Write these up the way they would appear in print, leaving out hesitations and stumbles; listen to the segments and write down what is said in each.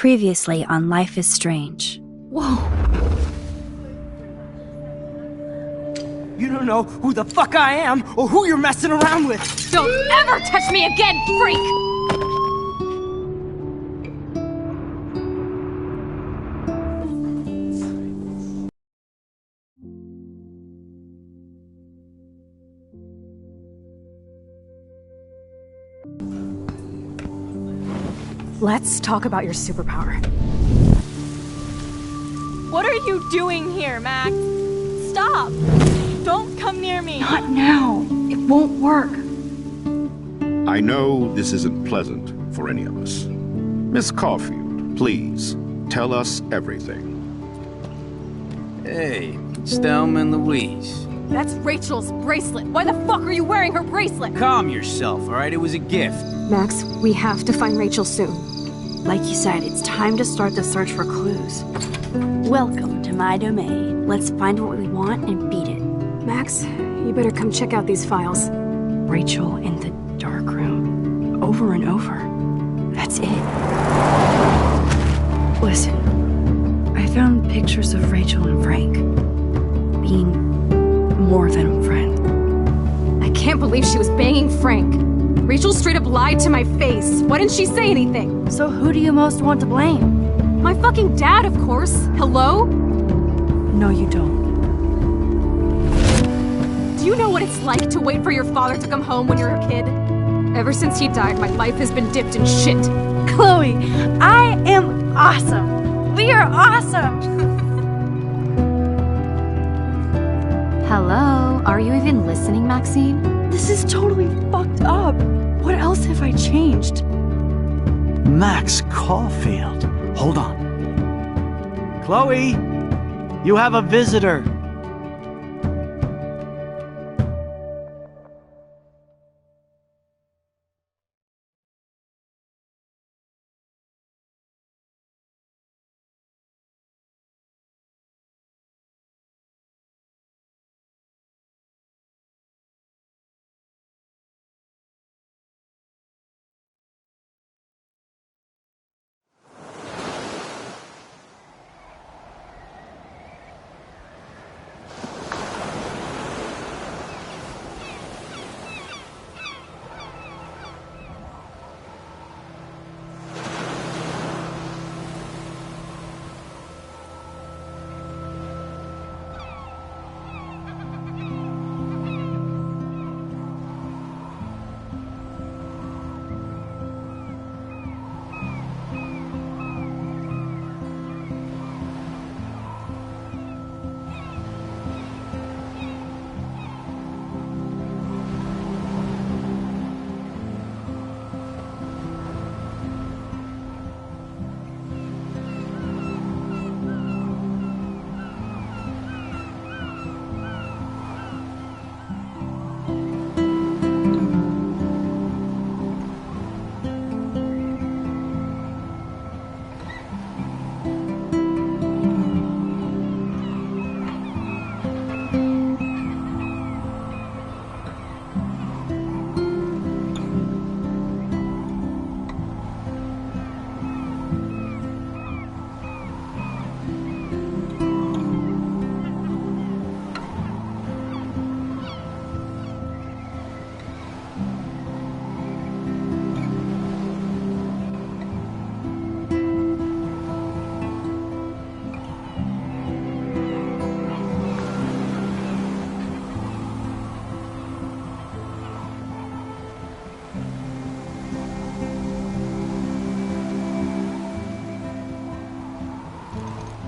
Previously on Life is Strange. Whoa. You don't know who the fuck I am or who you're messing around with! Don't ever touch me again, freak! Let's talk about your superpower. What are you doing here, Max? Stop! Don't come near me! Not now. It won't work. I know this isn't pleasant for any of us. Miss Caulfield, please, tell us everything. Hey, it's Thelma and Louise. That's Rachel's bracelet. Why the fuck are you wearing her bracelet? Calm yourself, alright? It was a gift. Max, we have to find Rachel soon. Like you said, it's time to start the search for clues. Welcome to my domain. Let's find what we want and beat it. Max, you better come check out these files. Rachel in the dark room. Over and over. That's it. Listen, I found pictures of Rachel and Frank being more than a friend. I can't believe she was banging Frank. Rachel straight up lied to my face. Why didn't she say anything? So who do you most want to blame? My fucking dad, of course. Hello? No, you don't. Do you know what it's like to wait for your father to come home when you're a kid? Ever since he died, my life has been dipped in shit. Chloe, I am awesome. We are awesome. Hello? Are you even listening, Maxine? This is totally fucked up. What else have I changed? Max Caulfield. Hold on. Chloe, you have a visitor.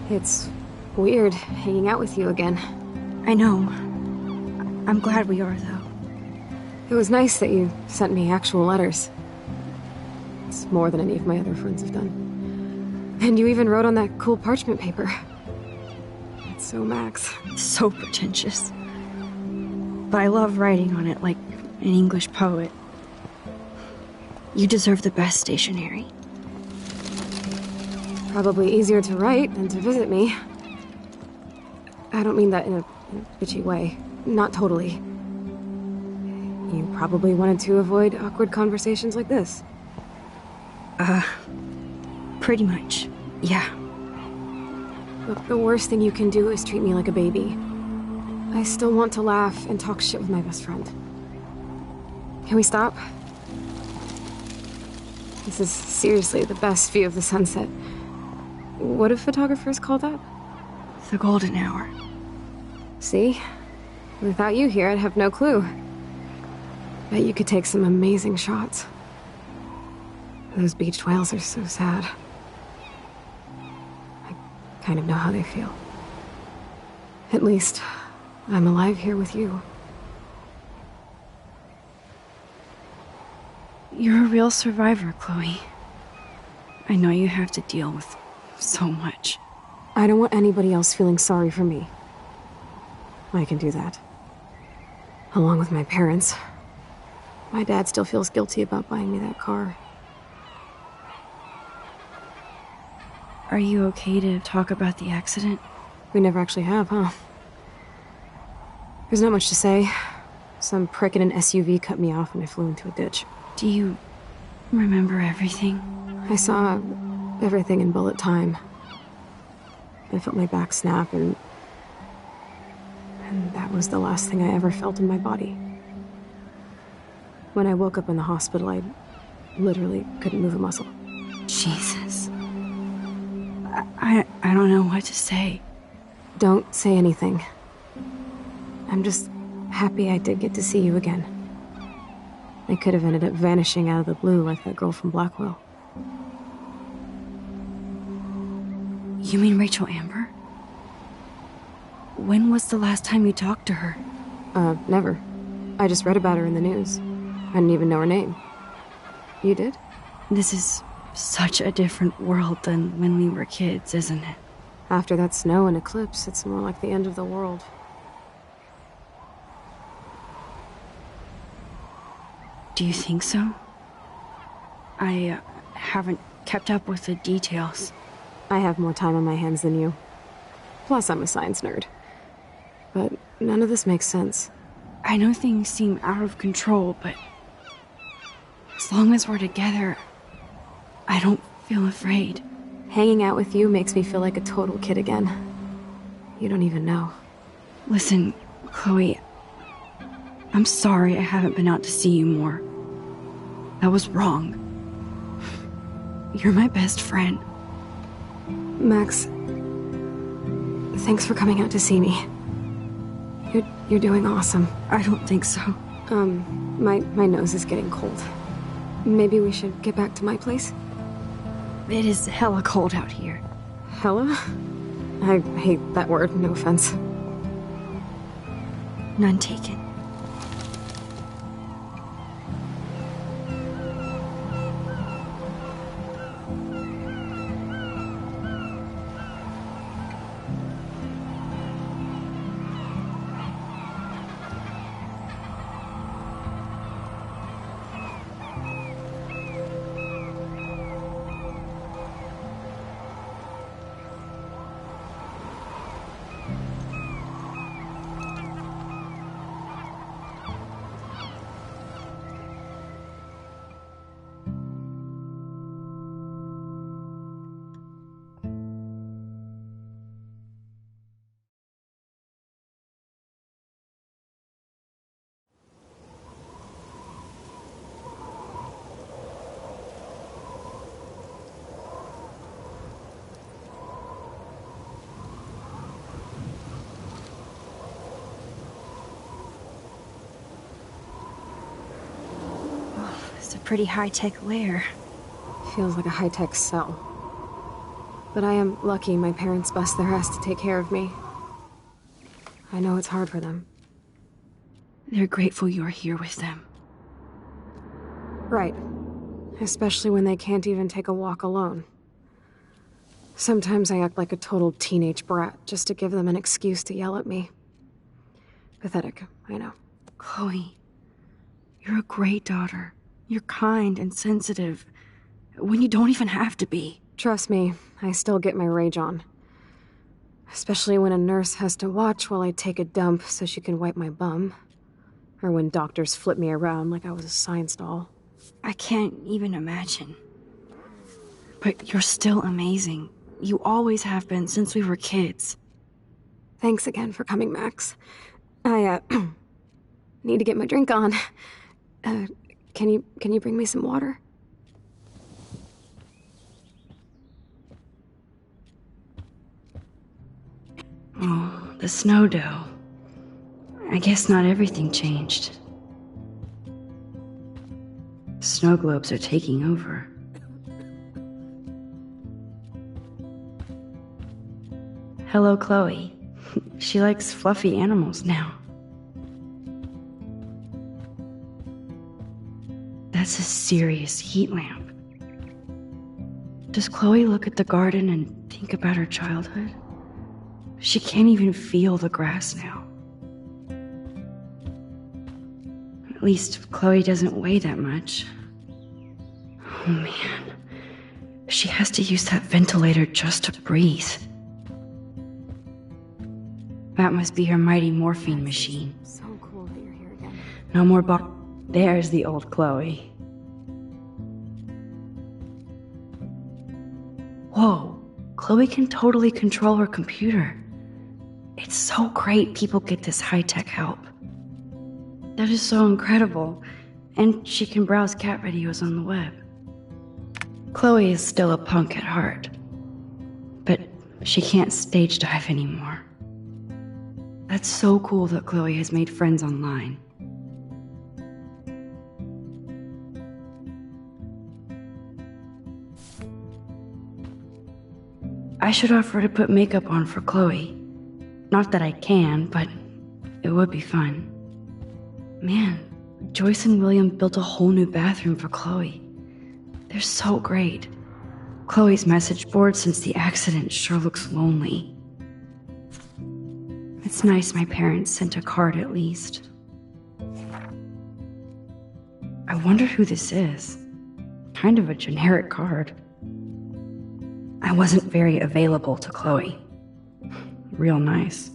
It's weird hanging out with you again. I know. I'm glad we are, though. It was nice that you sent me actual letters. It's more than any of my other friends have done. And you even wrote on that cool parchment paper. It's so Max. So pretentious. But I love writing on it like an English poet. You deserve the best stationery. Probably easier to write than to visit me. I don't mean that in a bitchy way. Not totally. You probably wanted to avoid awkward conversations like this. Pretty much, yeah. Look, the worst thing you can do is treat me like a baby. I still want to laugh and talk shit with my best friend. Can we stop? This is seriously the best view of the sunset. What do photographers call that? The golden hour. See? Without you here, I'd have no clue. Bet you could take some amazing shots. Those beached whales are so sad. I kind of know how they feel. At least, I'm alive here with you. You're a real survivor, Chloe. I know you have to deal with so much. I don't want anybody else feeling sorry for me. I can do that. Along with my parents. My dad still feels guilty about buying me that car. Are you okay to talk about the accident? We never actually have, huh? There's not much to say. Some prick in an SUV cut me off and I flew into a ditch. Do you remember everything? I saw everything in bullet time. I felt my back snap and that was the last thing I ever felt in my body. When I woke up in the hospital, I literally couldn't move a muscle. Jesus. I don't know what to say. Don't say anything. I'm just happy I did get to see you again. I could have ended up vanishing out of the blue like that girl from Blackwell. You mean Rachel Amber? When was the last time you talked to her? Never. I just read about her in the news. I didn't even know her name. You did? This is such a different world than when we were kids, isn't it? After that snow and eclipse, it's more like the end of the world. Do you think so? I haven't kept up with the details. I have more time on my hands than you. Plus, I'm a science nerd. But none of this makes sense. I know things seem out of control, but as long as we're together, I don't feel afraid. Hanging out with you makes me feel like a total kid again. You don't even know. Listen, Chloe, I'm sorry I haven't been out to see you more. That was wrong. You're my best friend. Max, thanks for coming out to see me. You're doing awesome. I don't think so. My nose is getting cold. Maybe we should get back to my place? It is hella cold out here. Hella? I hate that word, no offense. None taken. Pretty high-tech lair. Feels like a high-tech cell. But I am lucky my parents bust their ass to take care of me. I know it's hard for them. They're grateful you're here with them. Right. Especially when they can't even take a walk alone. Sometimes I act like a total teenage brat just to give them an excuse to yell at me. Pathetic, I know. Chloe, you're a great daughter. You're kind and sensitive, when you don't even have to be. Trust me, I still get my rage on. Especially when a nurse has to watch while I take a dump so she can wipe my bum. Or when doctors flip me around like I was a science doll. I can't even imagine. But you're still amazing. You always have been since we were kids. Thanks again for coming, Max. I, need to get my drink on. Can you bring me some water? Oh, the snow dough. I guess not everything changed. Snow globes are taking over. Hello, Chloe. She likes fluffy animals now. That's a serious heat lamp. Does Chloe look at the garden and think about her childhood? She can't even feel the grass now. At least Chloe doesn't weigh that much. Oh man. She has to use that ventilator just to breathe. That must be her mighty morphine machine. So cool that you're here again. No more There's the old Chloe. Whoa, Chloe can totally control her computer. It's so great people get this high-tech help. That is so incredible. And she can browse cat videos on the web. Chloe is still a punk at heart. But she can't stage dive anymore. That's so cool that Chloe has made friends online. I should offer to put makeup on for Chloe. Not that I can, but it would be fun. Man, Joyce and William built a whole new bathroom for Chloe. They're so great. Chloe's message board since the accident sure looks lonely. It's nice my parents sent a card at least. I wonder who this is. Kind of a generic card. I wasn't very available to Chloe. Real nice.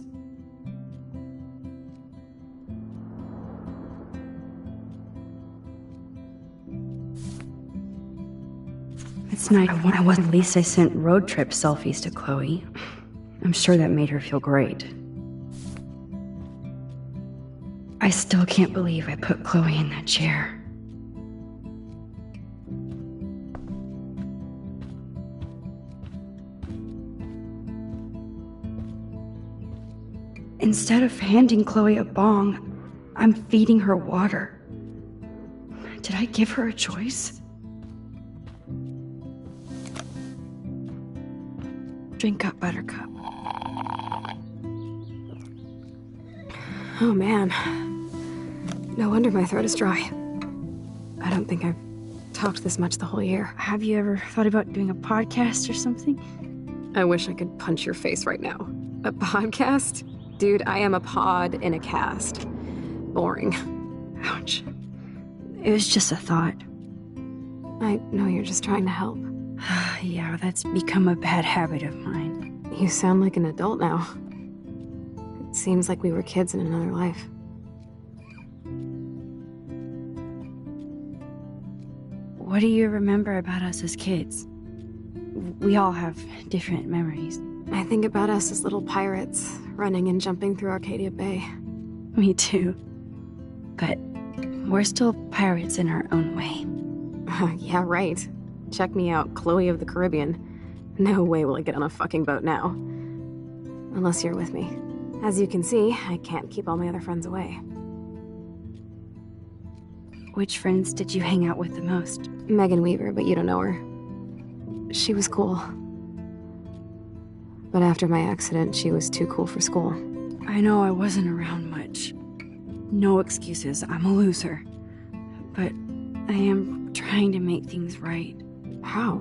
It's nice. At least I sent road trip selfies to Chloe. I'm sure that made her feel great. I still can't believe I put Chloe in that chair. Instead of handing Chloe a bong, I'm feeding her water. Did I give her a choice? Drink up, Buttercup. Oh man. No wonder my throat is dry. I don't think I've talked this much the whole year. Have you ever thought about doing a podcast or something? I wish I could punch your face right now. A podcast? Dude, I am a pod in a cast. Boring. Ouch. It was just a thought. I know you're just trying to help. Yeah, that's become a bad habit of mine. You sound like an adult now. It seems like we were kids in another life. What do you remember about us as kids? We all have different memories. I think about us as little pirates, running and jumping through Arcadia Bay. Me too. But we're still pirates in our own way. Yeah, right. Check me out, Chloe of the Caribbean. No way will I get on a fucking boat now. Unless you're with me. As you can see, I can't keep all my other friends away. Which friends did you hang out with the most? Megan Weaver, but you don't know her. She was cool. But after my accident, she was too cool for school. I know I wasn't around much. No excuses, I'm a loser. But I am trying to make things right. How?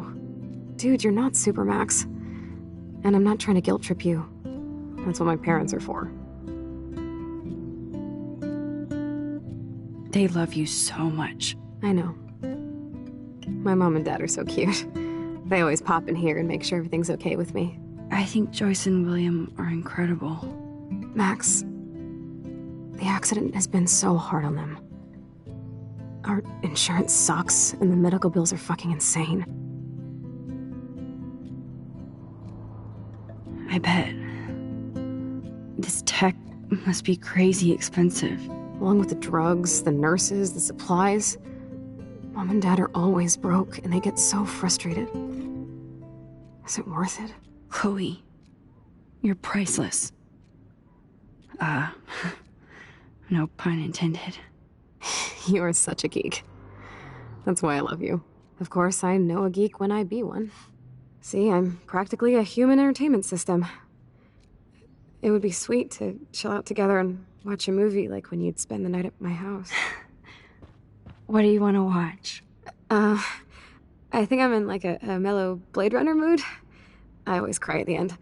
Dude, you're not Supermax. And I'm not trying to guilt trip you. That's what my parents are for. They love you so much. I know. My mom and dad are so cute. They always pop in here and make sure everything's okay with me. I think Joyce and William are incredible. Max, the accident has been so hard on them. Our insurance sucks, and the medical bills are fucking insane. bet. This tech must be crazy expensive. Along with the drugs, the nurses, the supplies. Mom and Dad are always broke, and they get so frustrated. Is it worth it? Chloe, you're priceless. No pun intended. You are such a geek. That's why I love you. Of course, I know a geek when I be one. See, I'm practically a human entertainment system. It would be sweet to chill out together and watch a movie like when you'd spend the night at my house. What do you want to watch? I think I'm in like a mellow Blade Runner mood. I always cry at the end.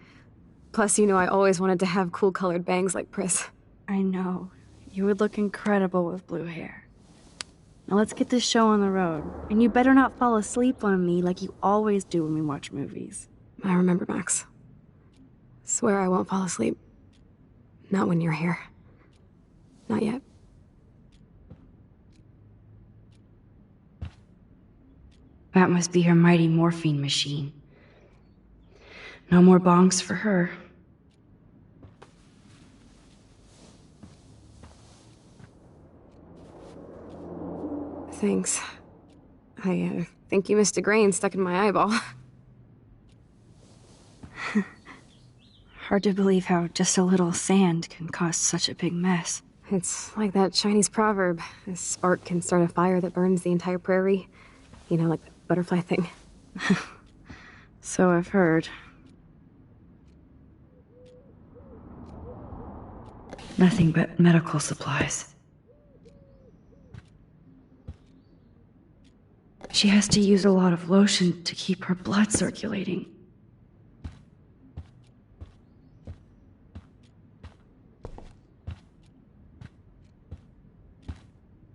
Plus, you know, I always wanted to have cool colored bangs like Pris. I know. You would look incredible with blue hair. Now let's get this show on the road. And you better not fall asleep on me like you always do when we watch movies. I remember, Max. Swear I won't fall asleep. Not when you're here. Not yet. That must be her mighty morphine machine. No more bongs for her. Thanks. I think you missed a grain stuck in my eyeball. Hard to believe how just a little sand can cause such a big mess. It's like that Chinese proverb. A spark can start a fire that burns the entire prairie. You know, like the butterfly thing. So I've heard. Nothing but medical supplies. She has to use a lot of lotion to keep her blood circulating.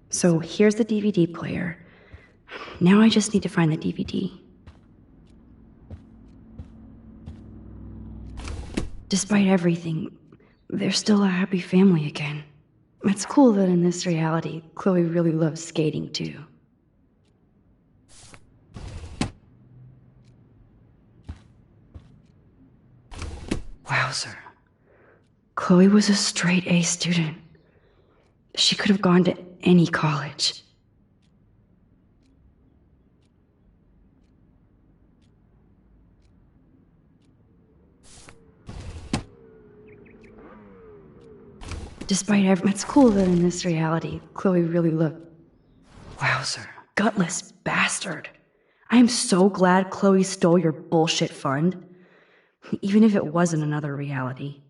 So here's the DVD player. Now I just need to find the DVD. Despite everything, they're still a happy family again. It's cool that in this reality, Chloe really loves skating too. Wowzer. Chloe was a straight A student. She could have gone to any college. Despite it's cool that in this reality, Chloe really looked. Wowzer. Gutless bastard. I am so glad Chloe stole your bullshit fund. Even if it was in another reality.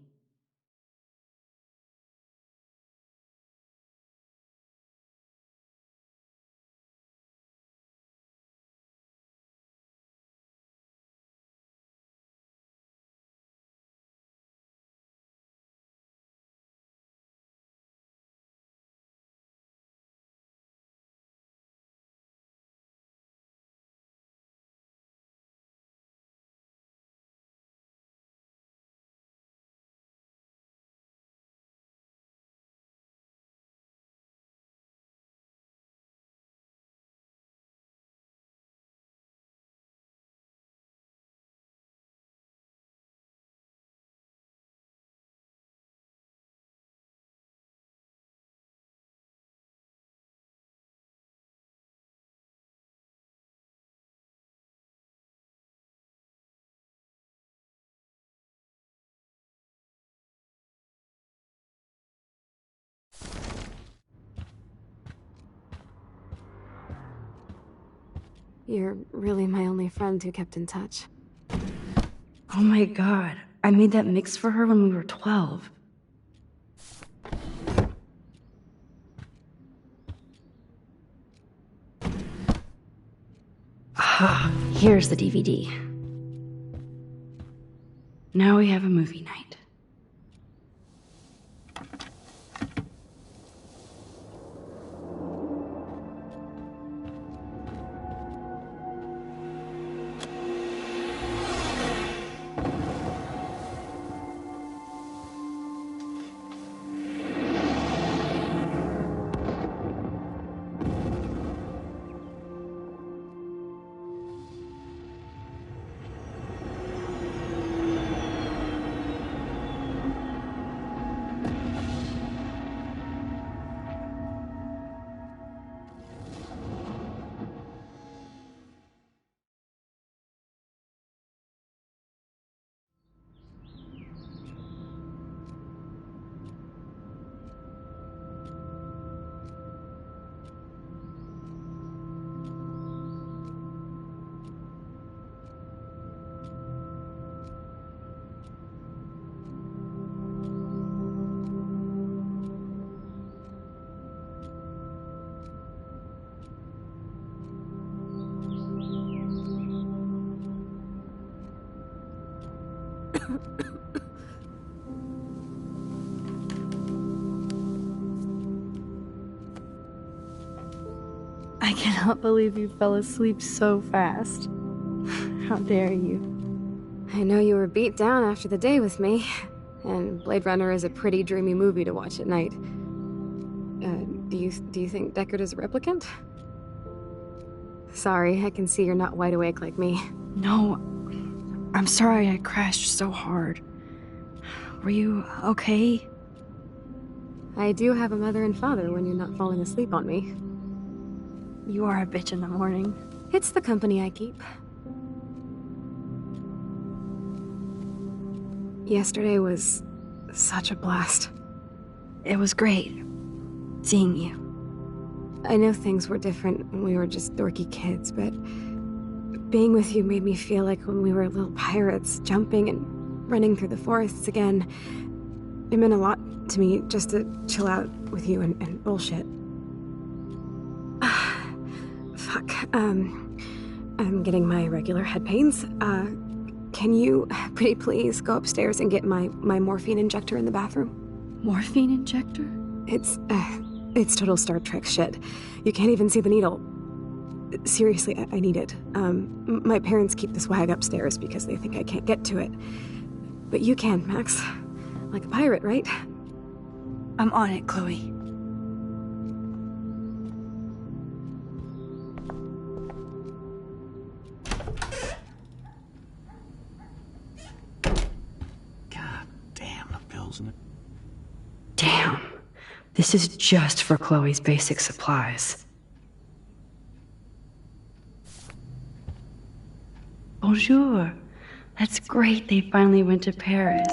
You're really my only friend who kept in touch. Oh my god, I made that mix for her when we were 12. Ah, here's the DVD. Now we have a movie night. I cannot believe you fell asleep so fast. How dare you? I know you were beat down after the day with me, and Blade Runner is a pretty dreamy movie to watch at night. Do you think Deckard is a replicant? Sorry, I can see you're not wide awake like me. No, I'm sorry I crashed so hard. Were you okay? I do have a mother and father when you're not falling asleep on me. You are a bitch in the morning. It's the company I keep. Yesterday was such a blast. It was great seeing you. I know things were different when we were just dorky kids, but being with you made me feel like when we were little pirates, jumping and running through the forests again. It meant a lot to me just to chill out with you and bullshit. Fuck. I'm getting my regular head pains. Can you, pretty please, go upstairs and get my morphine injector in the bathroom? Morphine injector? It's total Star Trek shit. You can't even see the needle. Seriously, I need it. My parents keep the swag upstairs because they think I can't get to it. But you can, Max. Like a pirate, right? I'm on it, Chloe. God damn the pills in it. Damn. This is just for Chloe's basic supplies. Bonjour. That's great they finally went to Paris.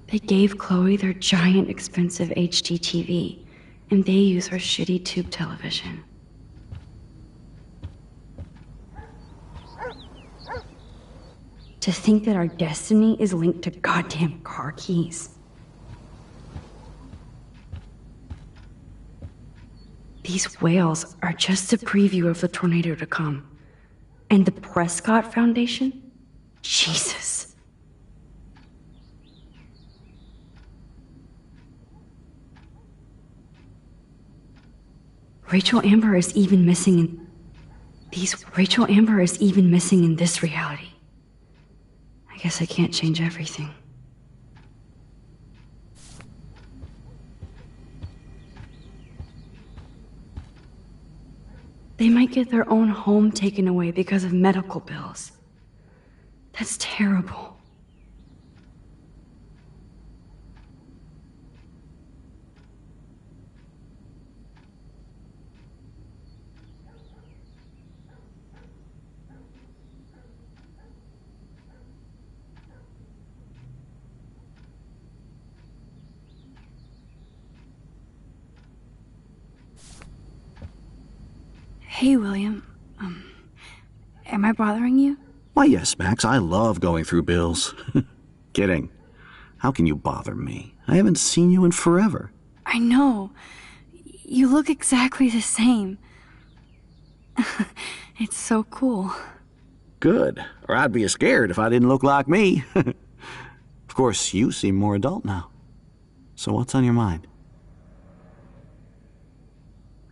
They gave Chloe their giant, expensive HD TV, and they use her shitty tube television. To think that our destiny is linked to goddamn car keys. These whales are just a preview of the tornado to come. And the Prescott Foundation? Jesus. Rachel Amber is even missing in this reality. I guess I can't change everything. They might get their own home taken away because of medical bills. That's terrible. Hey, William. Am I bothering you? Why, yes, Max. I love going through bills. Kidding. How can you bother me? I haven't seen you in forever. I know. You look exactly the same. It's so cool. Good. Or I'd be scared if I didn't look like me. Of course, you seem more adult now. So what's on your mind?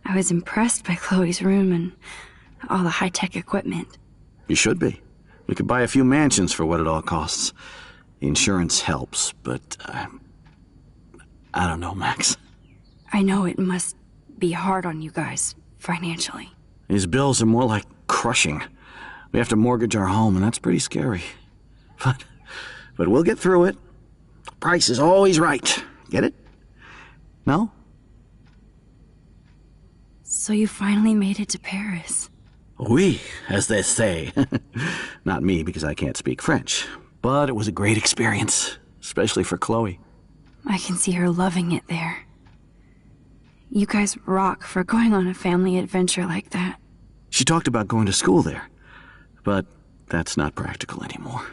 I was impressed by Chloe's room and all the high-tech equipment. You should be. We could buy a few mansions for what it all costs. Insurance helps, but I don't know, Max. I know it must be hard on you guys, financially. These bills are more like crushing. We have to mortgage our home, and that's pretty scary. But we'll get through it. Price is always right. Get it? No? So you finally made it to Paris. Oui, as they say. Not me, because I can't speak French. But it was a great experience, especially for Chloe. I can see her loving it there. You guys rock for going on a family adventure like that. She talked about going to school there, but that's not practical anymore.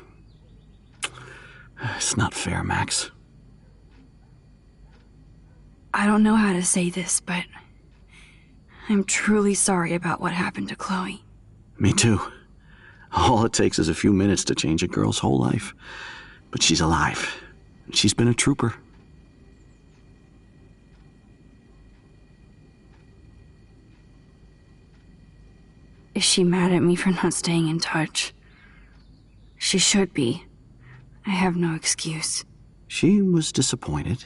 It's not fair, Max. I don't know how to say this, but I'm truly sorry about what happened to Chloe. Me too. All it takes is a few minutes to change a girl's whole life. But she's alive. She's been a trooper. Is she mad at me for not staying in touch? She should be. I have no excuse. She was disappointed,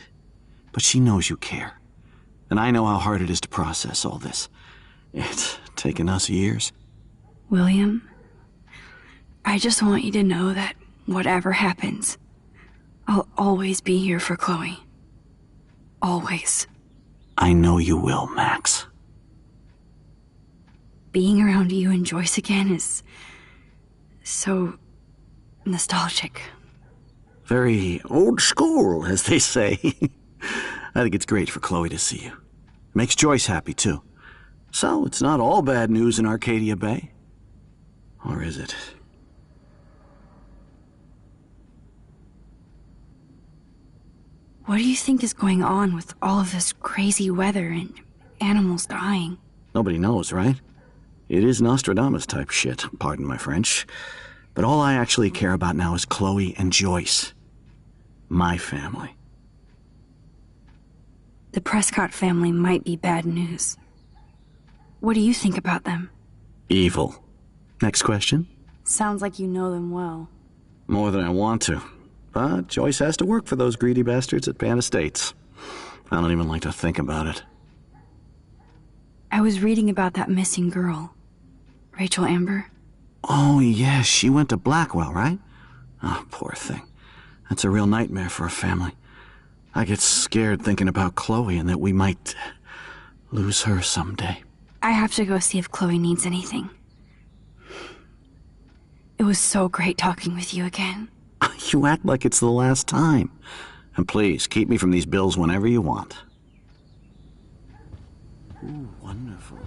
but she knows you care. And I know how hard it is to process all this. It's taken us years. William, I just want you to know that whatever happens, I'll always be here for Chloe. Always. I know you will, Max. Being around you and Joyce again is so nostalgic. Very old school, as they say. I think it's great for Chloe to see you. Makes Joyce happy, too. So, it's not all bad news in Arcadia Bay. Or is it? What do you think is going on with all of this crazy weather and animals dying? Nobody knows, right? It is Nostradamus-type shit, pardon my French. But all I actually care about now is Chloe and Joyce. My family. The Prescott family might be bad news. What do you think about them? Evil. Next question? Sounds like you know them well. More than I want to. But Joyce has to work for those greedy bastards at Pan Estates. I don't even like to think about it. I was reading about that missing girl. Rachel Amber. Oh, yeah, she went to Blackwell, right? Oh, poor thing. That's a real nightmare for a family. I get scared thinking about Chloe and that we might lose her someday. I have to go see if Chloe needs anything. It was so great talking with you again. You act like it's the last time. And please, keep me from these bills whenever you want. Ooh, wonderful.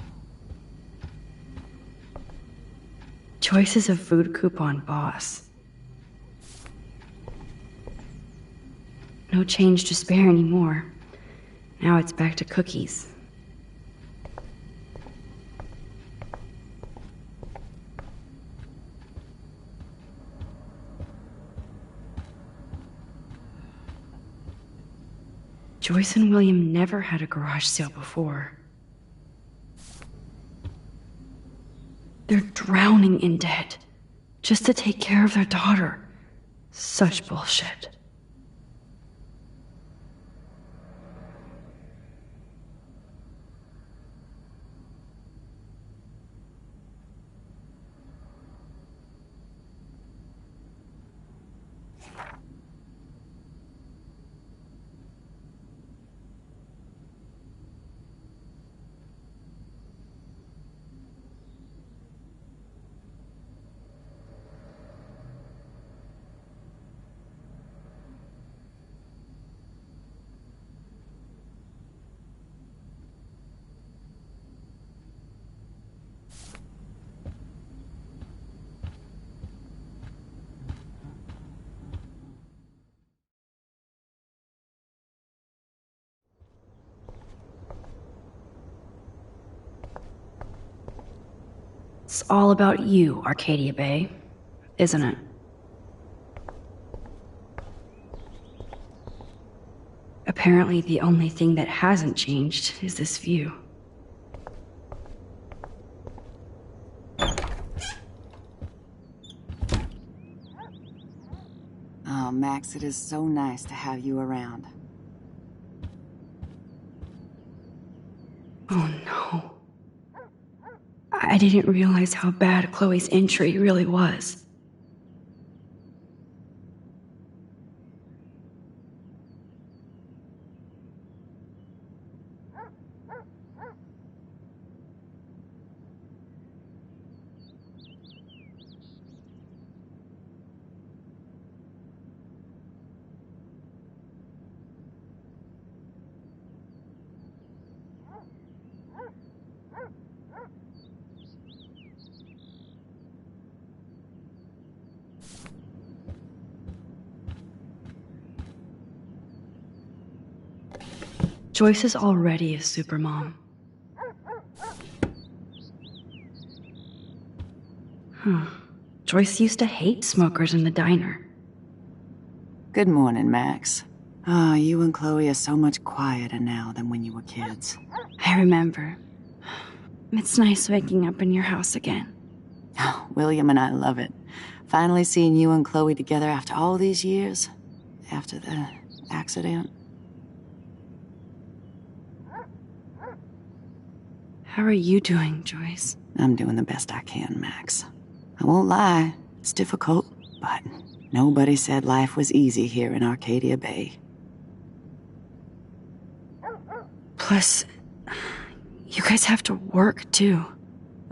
Joyce is a food coupon boss. No change to spare anymore. Now it's back to cookies. Joyce and William never had a garage sale before. They're drowning in debt just to take care of their daughter. Such bullshit. It's all about you, Arcadia Bay, isn't it? Apparently, the only thing that hasn't changed is this view. Oh, Max, it is so nice to have you around. Oh no. I didn't realize how bad Chloe's injury really was. Joyce is already a supermom. Joyce used to hate smokers in the diner. Good morning, Max. Oh, you and Chloe are so much quieter now than when you were kids. I remember. It's nice waking up in your house again. Oh, William and I love it. Finally seeing you and Chloe together after all these years. After the accident. How are you doing, Joyce? I'm doing the best I can, Max. I won't lie. It's difficult, but nobody said life was easy here in Arcadia Bay. Plus, you guys have to work, too.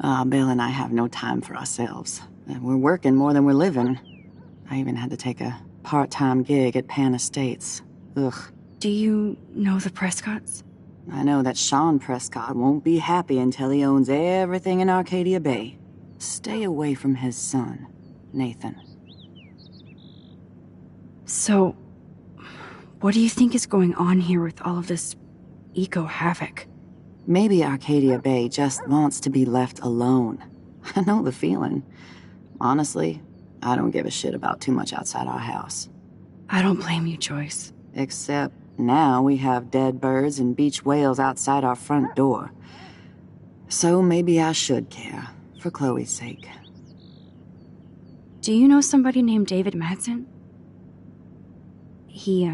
Bill and I have no time for ourselves. We're working more than we're living. I even had to take a part-time gig at Pan Estates. Ugh. Do you know the Prescotts? I know that Sean Prescott won't be happy until he owns everything in Arcadia Bay. Stay away from his son, Nathan. So, what do you think is going on here with all of this eco-havoc? Maybe Arcadia Bay just wants to be left alone. I know the feeling. Honestly, I don't give a shit about too much outside our house. I don't blame you, Joyce. Except now we have dead birds and beach whales outside our front door. So maybe I should care, for Chloe's sake. Do you know somebody named David Madsen? He,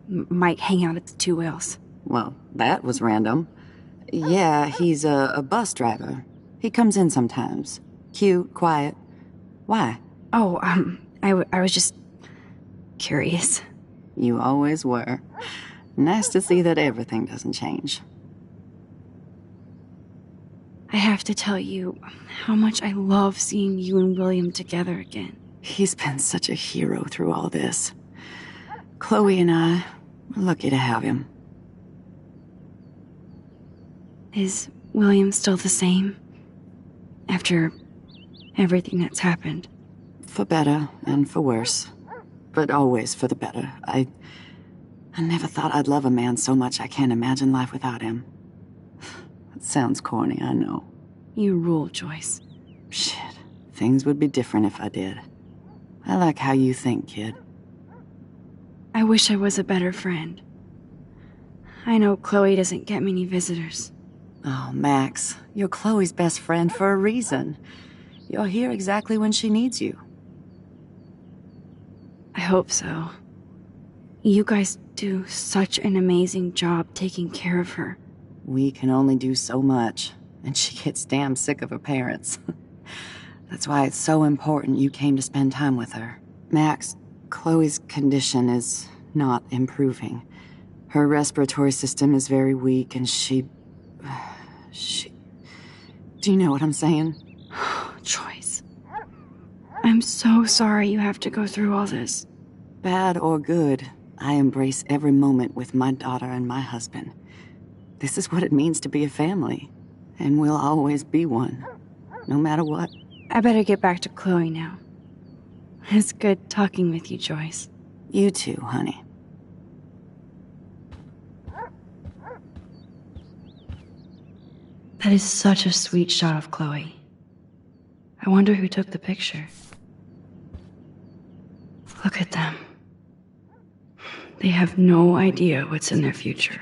might hang out at the Two Whales. Well, that was random. Yeah, he's a bus driver. He comes in sometimes. Cute, quiet. Why? Oh, I was just curious. You always were. Nice to see that everything doesn't change. I have to tell you how much I love seeing you and William together again. He's been such a hero through all this. Chloe and I, we're lucky to have him. Is William still the same? After everything that's happened? For better and for worse. But always for the better. I never thought I'd love a man so much I can't imagine life without him. It sounds corny, I know. You rule, Joyce. Shit. Things would be different if I did. I like how you think, kid. I wish I was a better friend. I know Chloe doesn't get many visitors. Oh, Max, you're Chloe's best friend for a reason. You're here exactly when she needs you. I hope so. You guys do such an amazing job taking care of her. We can only do so much, and she gets damn sick of her parents. That's why it's so important you came to spend time with her. Max, Chloe's condition is not improving. Her respiratory system is very weak, and she... Do you know what I'm saying? Joyce. I'm so sorry you have to go through all this. Bad or good, I embrace every moment with my daughter and my husband. This is what it means to be a family, and we'll always be one, no matter what. I better get back to Chloe now. It's good talking with you, Joyce. You too, honey. That is such a sweet shot of Chloe. I wonder who took the picture. Look at them. They have no idea what's in their future.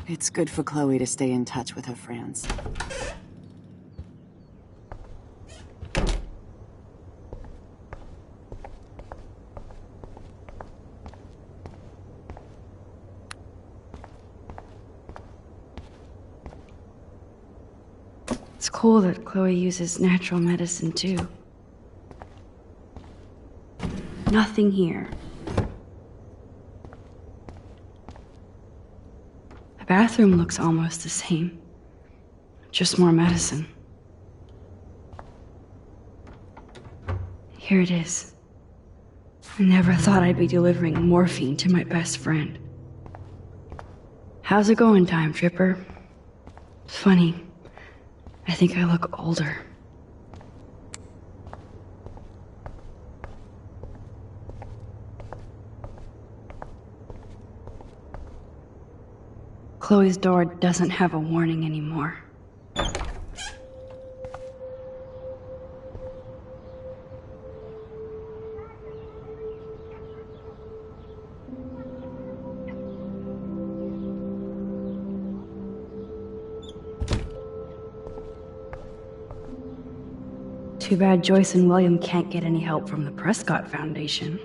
It's good for Chloe to stay in touch with her friends. It's cool that Chloe uses natural medicine too. Nothing here. The bathroom looks almost the same. Just more medicine. Here it is. I never thought I'd be delivering morphine to my best friend. How's it going, Time Tripper? Funny. I think I look older. Chloe's door doesn't have a warning anymore. Too bad Joyce and William can't get any help from the Prescott Foundation.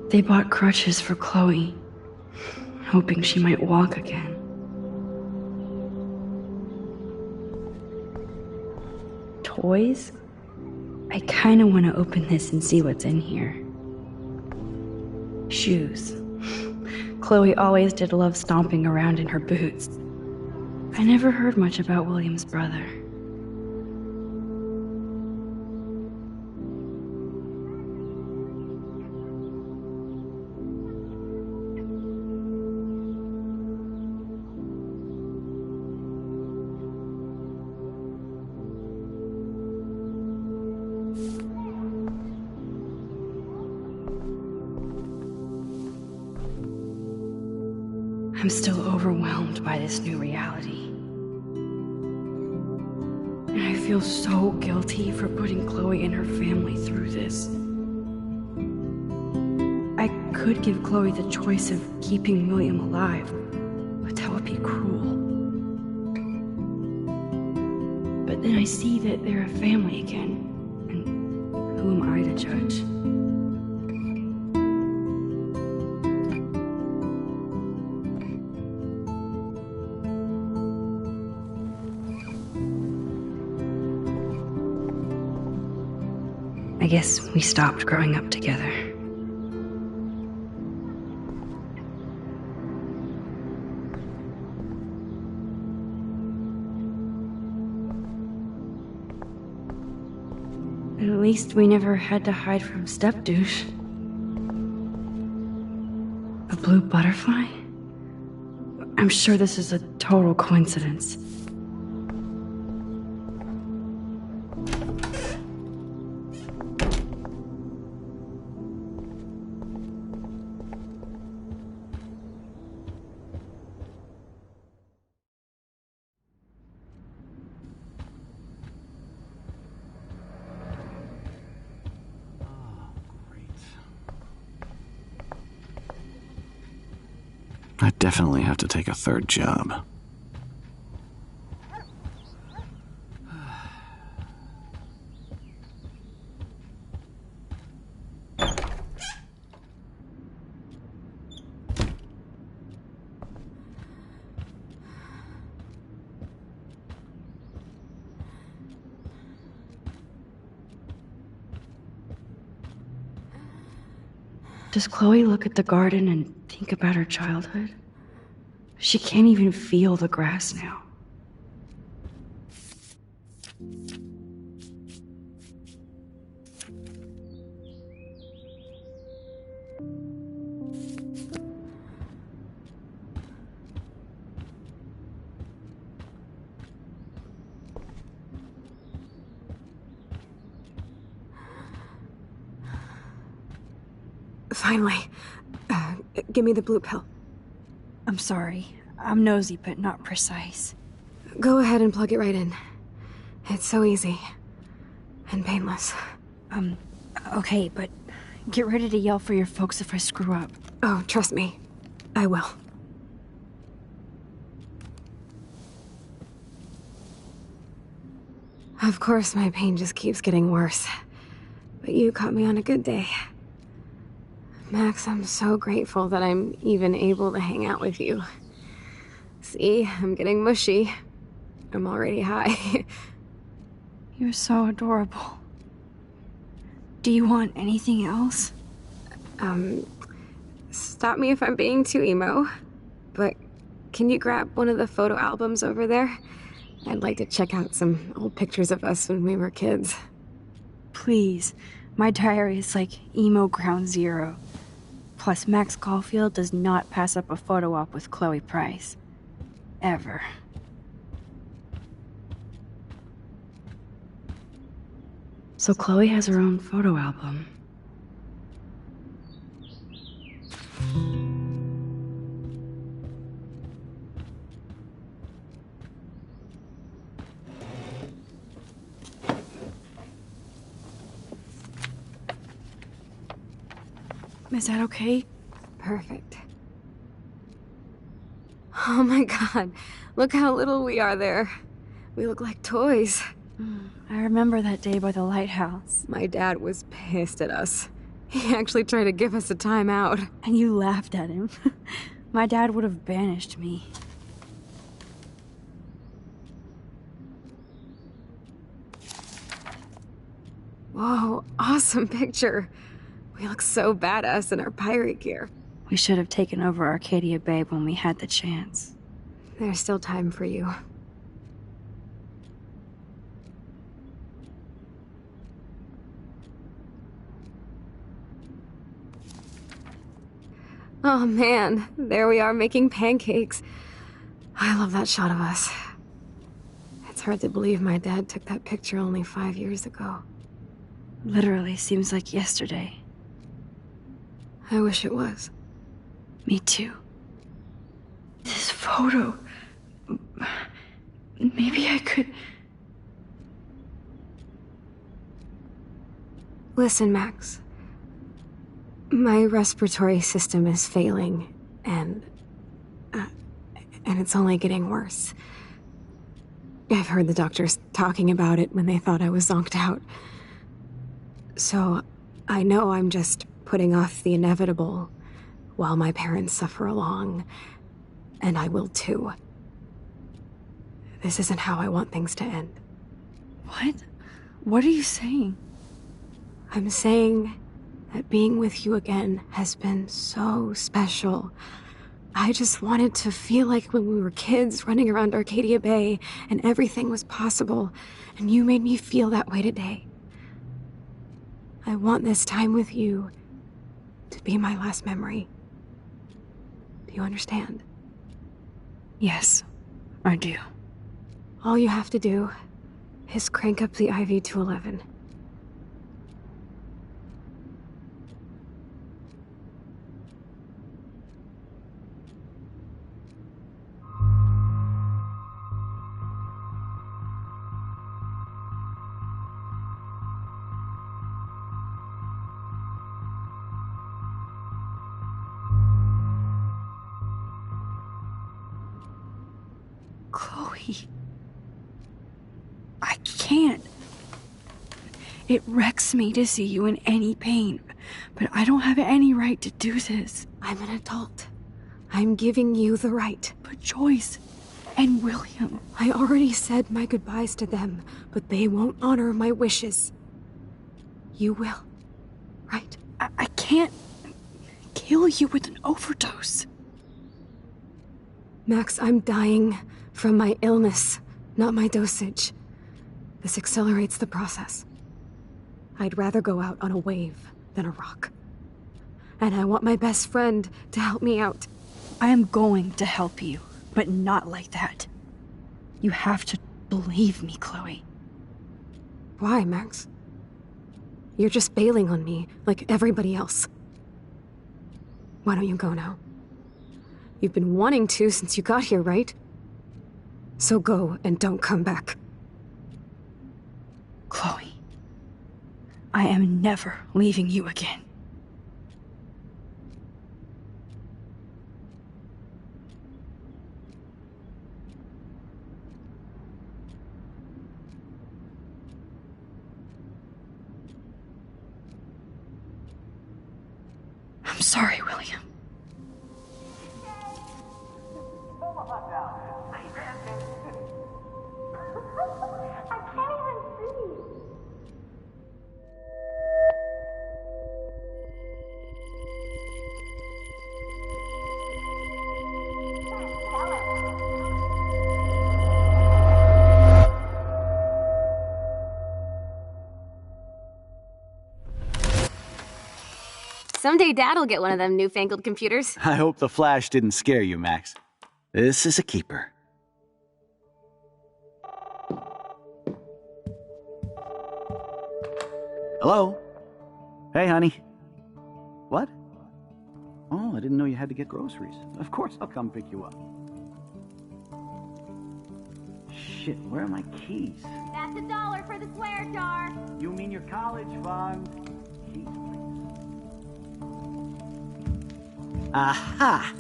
They bought crutches for Chloe, hoping she might walk again. Toys? I kinda want to open this and see what's in here. Shoes. Chloe always did love stomping around in her boots. I never heard much about William's brother. I'm still overwhelmed by this new reality. And I feel so guilty for putting Chloe and her family through this. I could give Chloe the choice of keeping William alive, but that would be cruel. But then I see that they're a family again, and who am I to judge? I guess we stopped growing up together. At least we never had to hide from step-douche. A blue butterfly? I'm sure this is a total coincidence. I definitely have to take a third job. Does Chloe look at the garden and think about her childhood? She can't even feel the grass now. Finally. Give me the blue pill. I'm sorry. I'm nosy, but not precise. Go ahead and plug it right in. It's so easy. And painless. Okay, but get ready to yell for your folks if I screw up. Oh, trust me. I will. Of course, my pain just keeps getting worse. But you caught me on a good day. Max, I'm so grateful that I'm even able to hang out with you. See, I'm getting mushy. I'm already high. You're so adorable. Do you want anything else? Stop me if I'm being too emo, but can you grab one of the photo albums over there? I'd like to check out some old pictures of us when we were kids. Please. My diary is like emo ground zero. Plus, Max Caulfield does not pass up a photo op with Chloe Price. Ever. So Chloe has her own photo album. Is that okay? Perfect. Oh my god, look how little we are there. We look like toys. I remember that day by the lighthouse. My dad was pissed at us. He actually tried to give us a timeout. And you laughed at him. My dad would have banished me. Whoa, awesome picture. We look so badass in our pirate gear. We should have taken over Arcadia Bay when we had the chance. There's still time for you. Oh man, there we are making pancakes. I love that shot of us. It's hard to believe my dad took that picture only 5 years ago. Literally seems like yesterday. I wish it was. Me too. This photo... Maybe I could... Listen, Max. My respiratory system is failing, and it's only getting worse. I've heard the doctors talking about it when they thought I was zonked out. So, I know I'm just putting off the inevitable while my parents suffer along, and I will too. This isn't how I want things to end. What? What are you saying? I'm saying that being with you again has been so special. I just wanted to feel like when we were kids running around Arcadia Bay and everything was possible, and you made me feel that way today. I want this time with you to be my last memory. Do you understand? Yes, I do. All you have to do is crank up the IV to 11. Chloe. I can't. It wrecks me to see you in any pain, but I don't have any right to do this. I'm an adult. I'm giving you the right. But Joyce and William... I already said my goodbyes to them, but they won't honor my wishes. You will, right? I can't kill you with an overdose. Max, I'm dying from my illness, not my dosage. This accelerates the process. I'd rather go out on a wave than a rock. And I want my best friend to help me out. I am going to help you, but not like that. You have to believe me, Chloe. Why, Max? You're just bailing on me like everybody else. Why don't you go now? You've been wanting to since you got here, right? So go and don't come back. Chloe, I am never leaving you again. I'm sorry, William. Someday Dad'll get one of them newfangled computers. I hope the flash didn't scare you, Max. This is a keeper. Hello? Hey, honey. What? Oh, I didn't know you had to get groceries. Of course I'll come pick you up. Shit, where are my keys? That's $1 for the swear jar. You mean your college fund? Keys, please. Aha!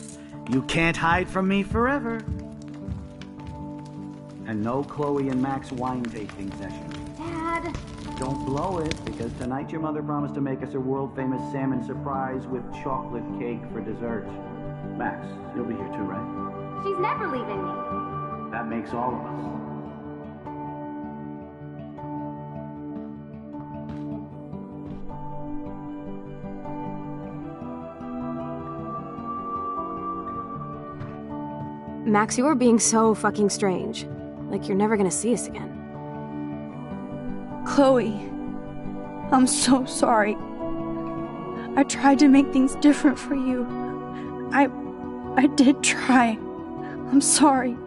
You can't hide from me forever. And no Chloe and Max wine tasting session. Dad, don't blow it, because tonight your mother promised to make us a world-famous salmon surprise with chocolate cake for dessert. Max, you'll be here too, right? She's never leaving me. That makes all of us. Max, you're being so fucking strange. Like you're never gonna see us again. Chloe, I'm so sorry. I tried to make things different for you. I did try. I'm sorry.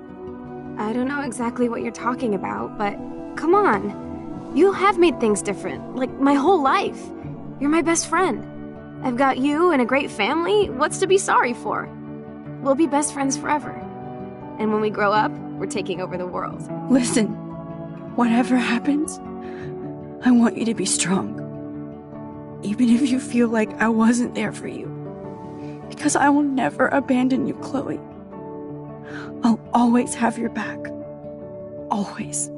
I don't know exactly what you're talking about, but come on. You have made things different, like my whole life. You're my best friend. I've got you and a great family. What's to be sorry for? We'll be best friends forever. And when we grow up, we're taking over the world. Listen, whatever happens, I want you to be strong. Even if you feel like I wasn't there for you. Because I will never abandon you, Chloe. I'll always have your back. Always.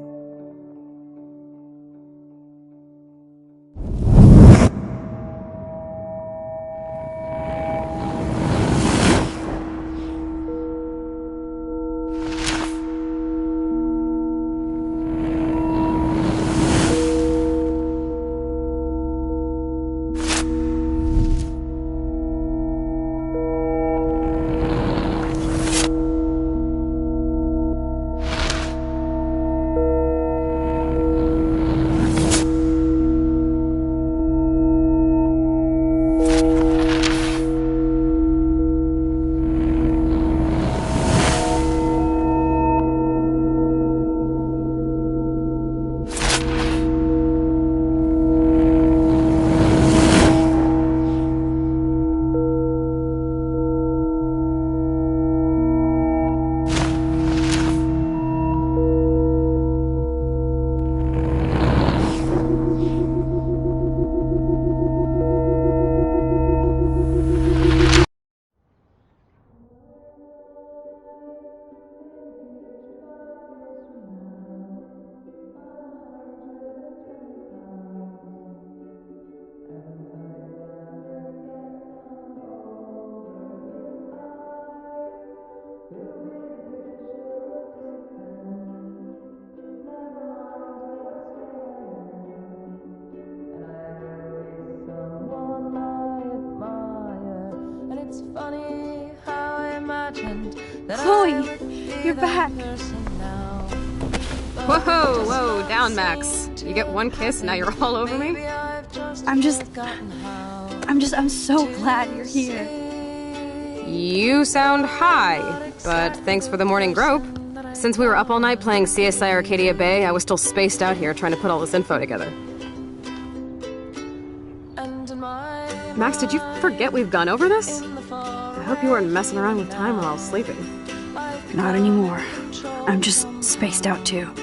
Chloe, you're back. Whoa, down, Max. You get one kiss, and now you're all over me? I'm so glad you're here. You sound high, but thanks for the morning grope. Since we were up all night playing CSI Arcadia Bay, I was still spaced out here trying to put all this info together. Max, did you forget we've gone over this? I hope you weren't messing around with time while I was sleeping. Not anymore. I'm just spaced out too.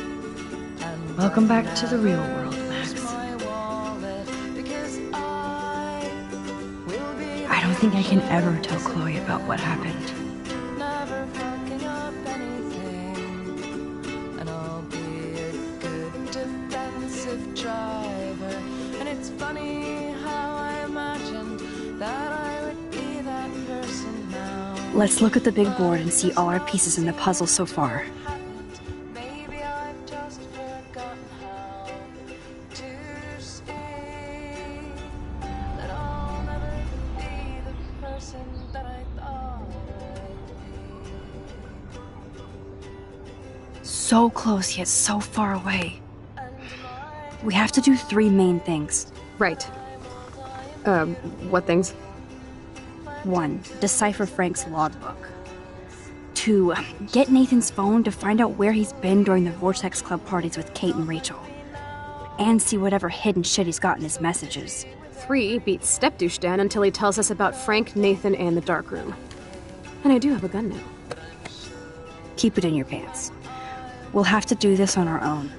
Welcome back to the real world, Max. I don't think I can ever tell Chloe about what happened. Let's look at the big board and see all our pieces in the puzzle so far. So close, yet so far away. We have to do 3 main things. Right. What things? 1. Decipher Frank's logbook. 2. Get Nathan's phone to find out where he's been during the Vortex Club parties with Kate and Rachel. And see whatever hidden shit he's got in his messages. 3. Beat Step-Douche Dan until he tells us about Frank, Nathan, and the dark room. And I do have a gun now. Keep it in your pants. We'll have to do this on our own.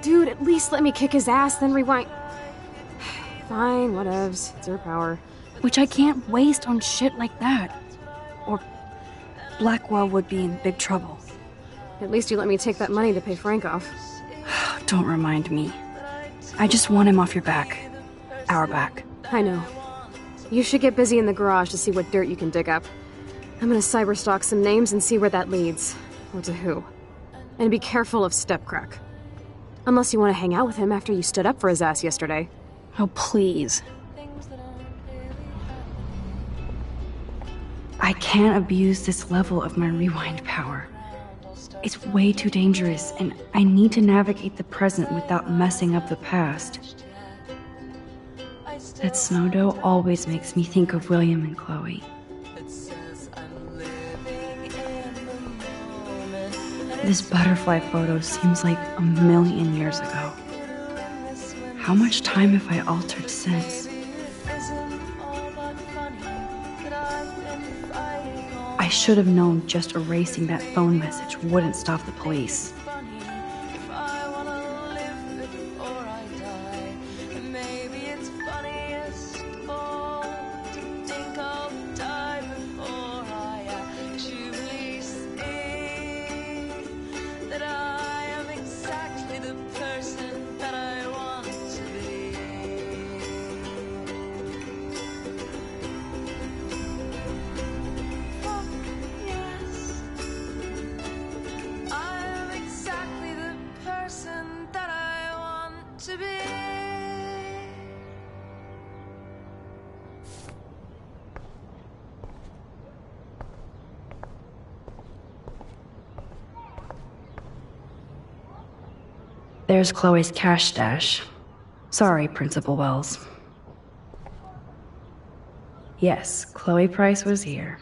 Dude, at least let me kick his ass, then rewind. Fine, whatevs. It's her power. Which I can't waste on shit like that. Or Blackwell would be in big trouble. At least you let me take that money to pay Frank off. Don't remind me. I just want him off your back. Our back. I know. You should get busy in the garage to see what dirt you can dig up. I'm gonna cyberstalk some names and see where that leads. Or to who. And be careful of Stepcrack. Unless you want to hang out with him after you stood up for his ass yesterday. Oh, please. I can't abuse this level of my rewind power. It's way too dangerous, and I need to navigate the present without messing up the past. That snow dough always makes me think of William and Chloe. This butterfly photo seems like a million years ago. How much time have I altered since? I should have known just erasing that phone message wouldn't stop the police. There's Chloe's cash stash. Sorry, Principal Wells. Yes, Chloe Price was here.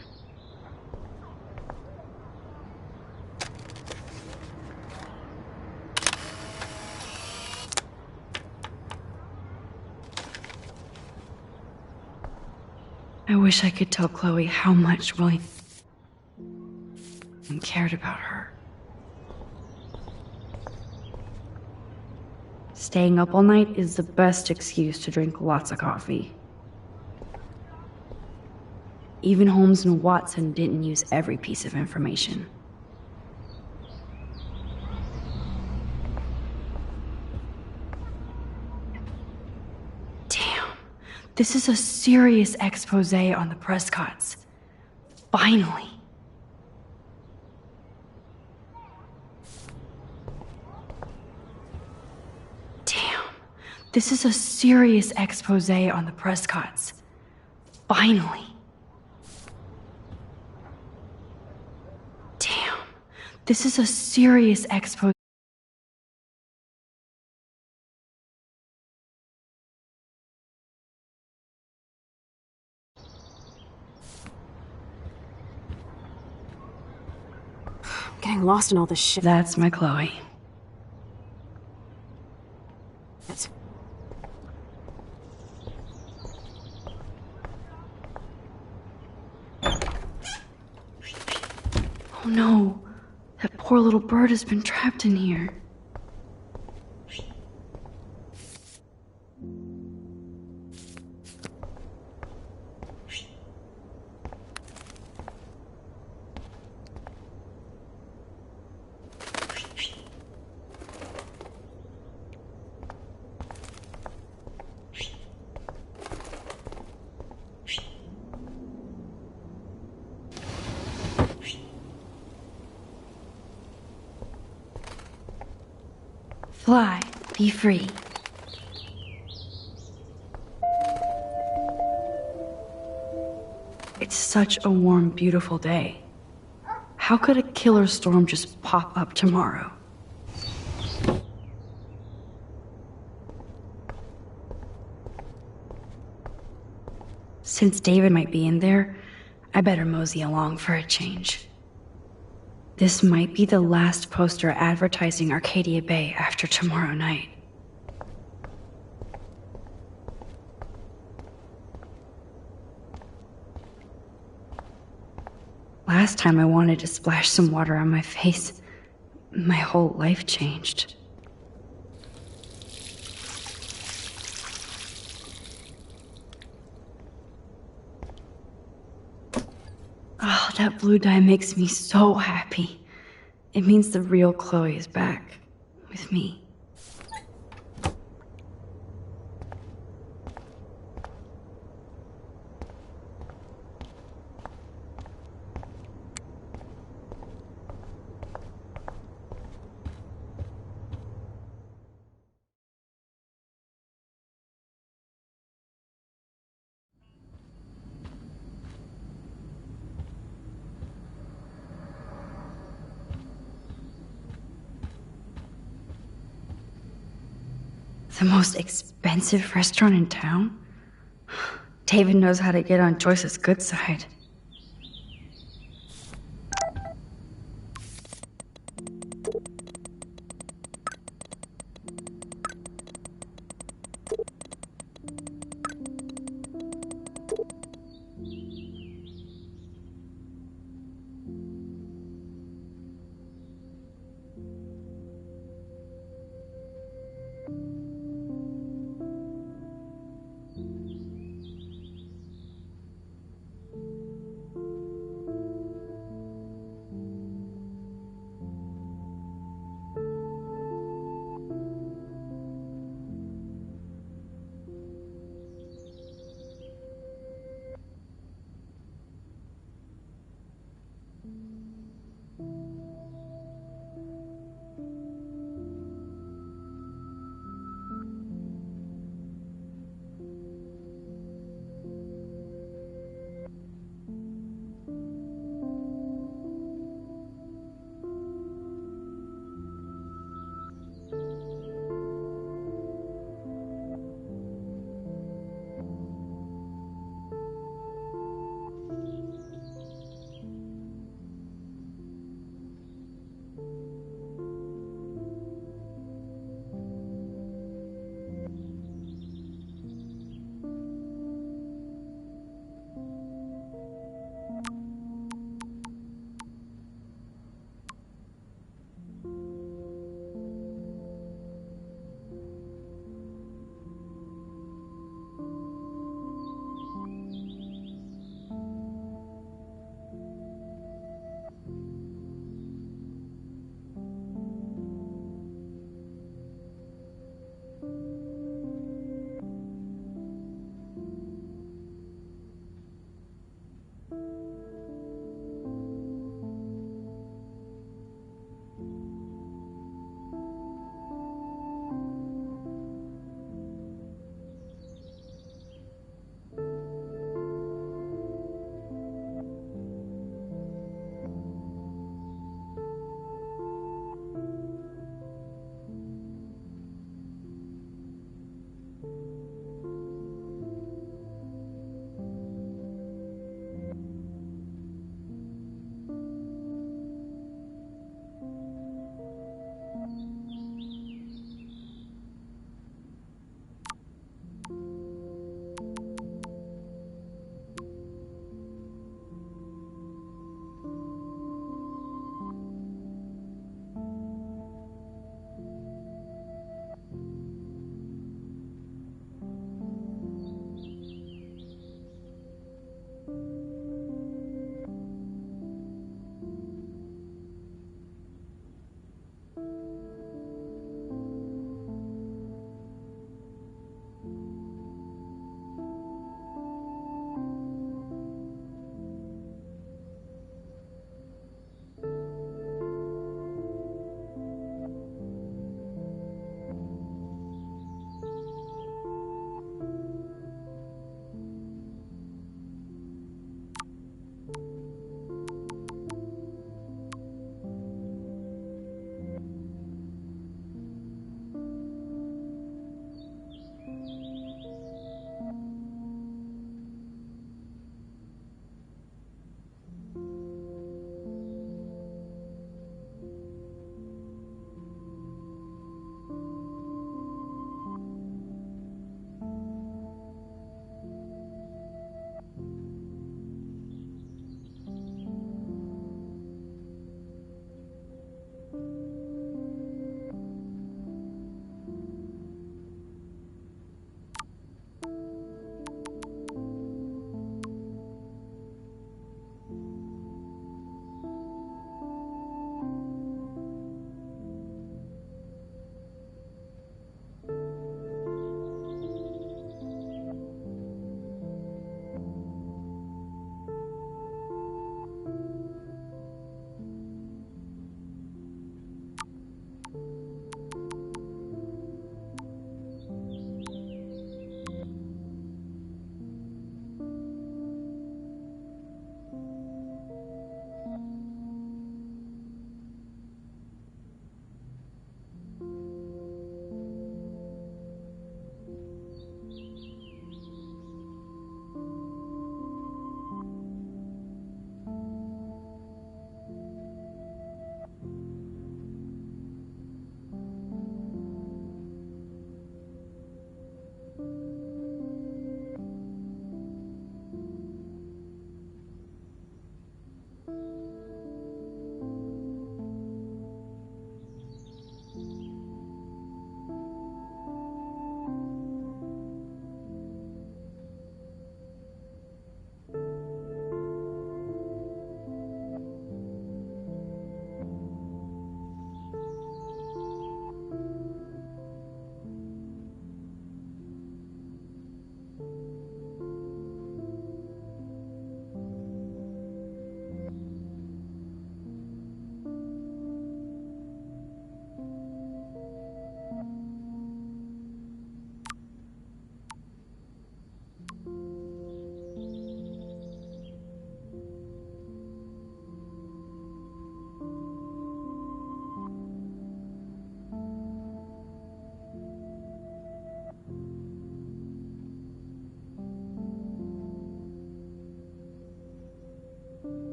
I wish I could tell Chloe how much William cared about her. Staying up all night is the best excuse to drink lots of coffee. Even Holmes and Watson didn't use every piece of information. Damn, this is a serious expose on the Prescotts. Finally. This is a serious expose on the Prescotts. Finally. Damn. This is a serious expose. I'm getting lost in all this shit. That's my Chloe. Oh no, that poor little bird has been trapped in here. Fly, be free. It's such a warm, beautiful day. How could a killer storm just pop up tomorrow? Since David might be in there, I better mosey along for a change. This might be the last poster advertising Arcadia Bay after tomorrow night. Last time I wanted to splash some water on my face, my whole life changed. Oh, that blue dye makes me so happy. It means the real Chloe is back with me. The most expensive restaurant in town? David knows how to get on Joyce's good side.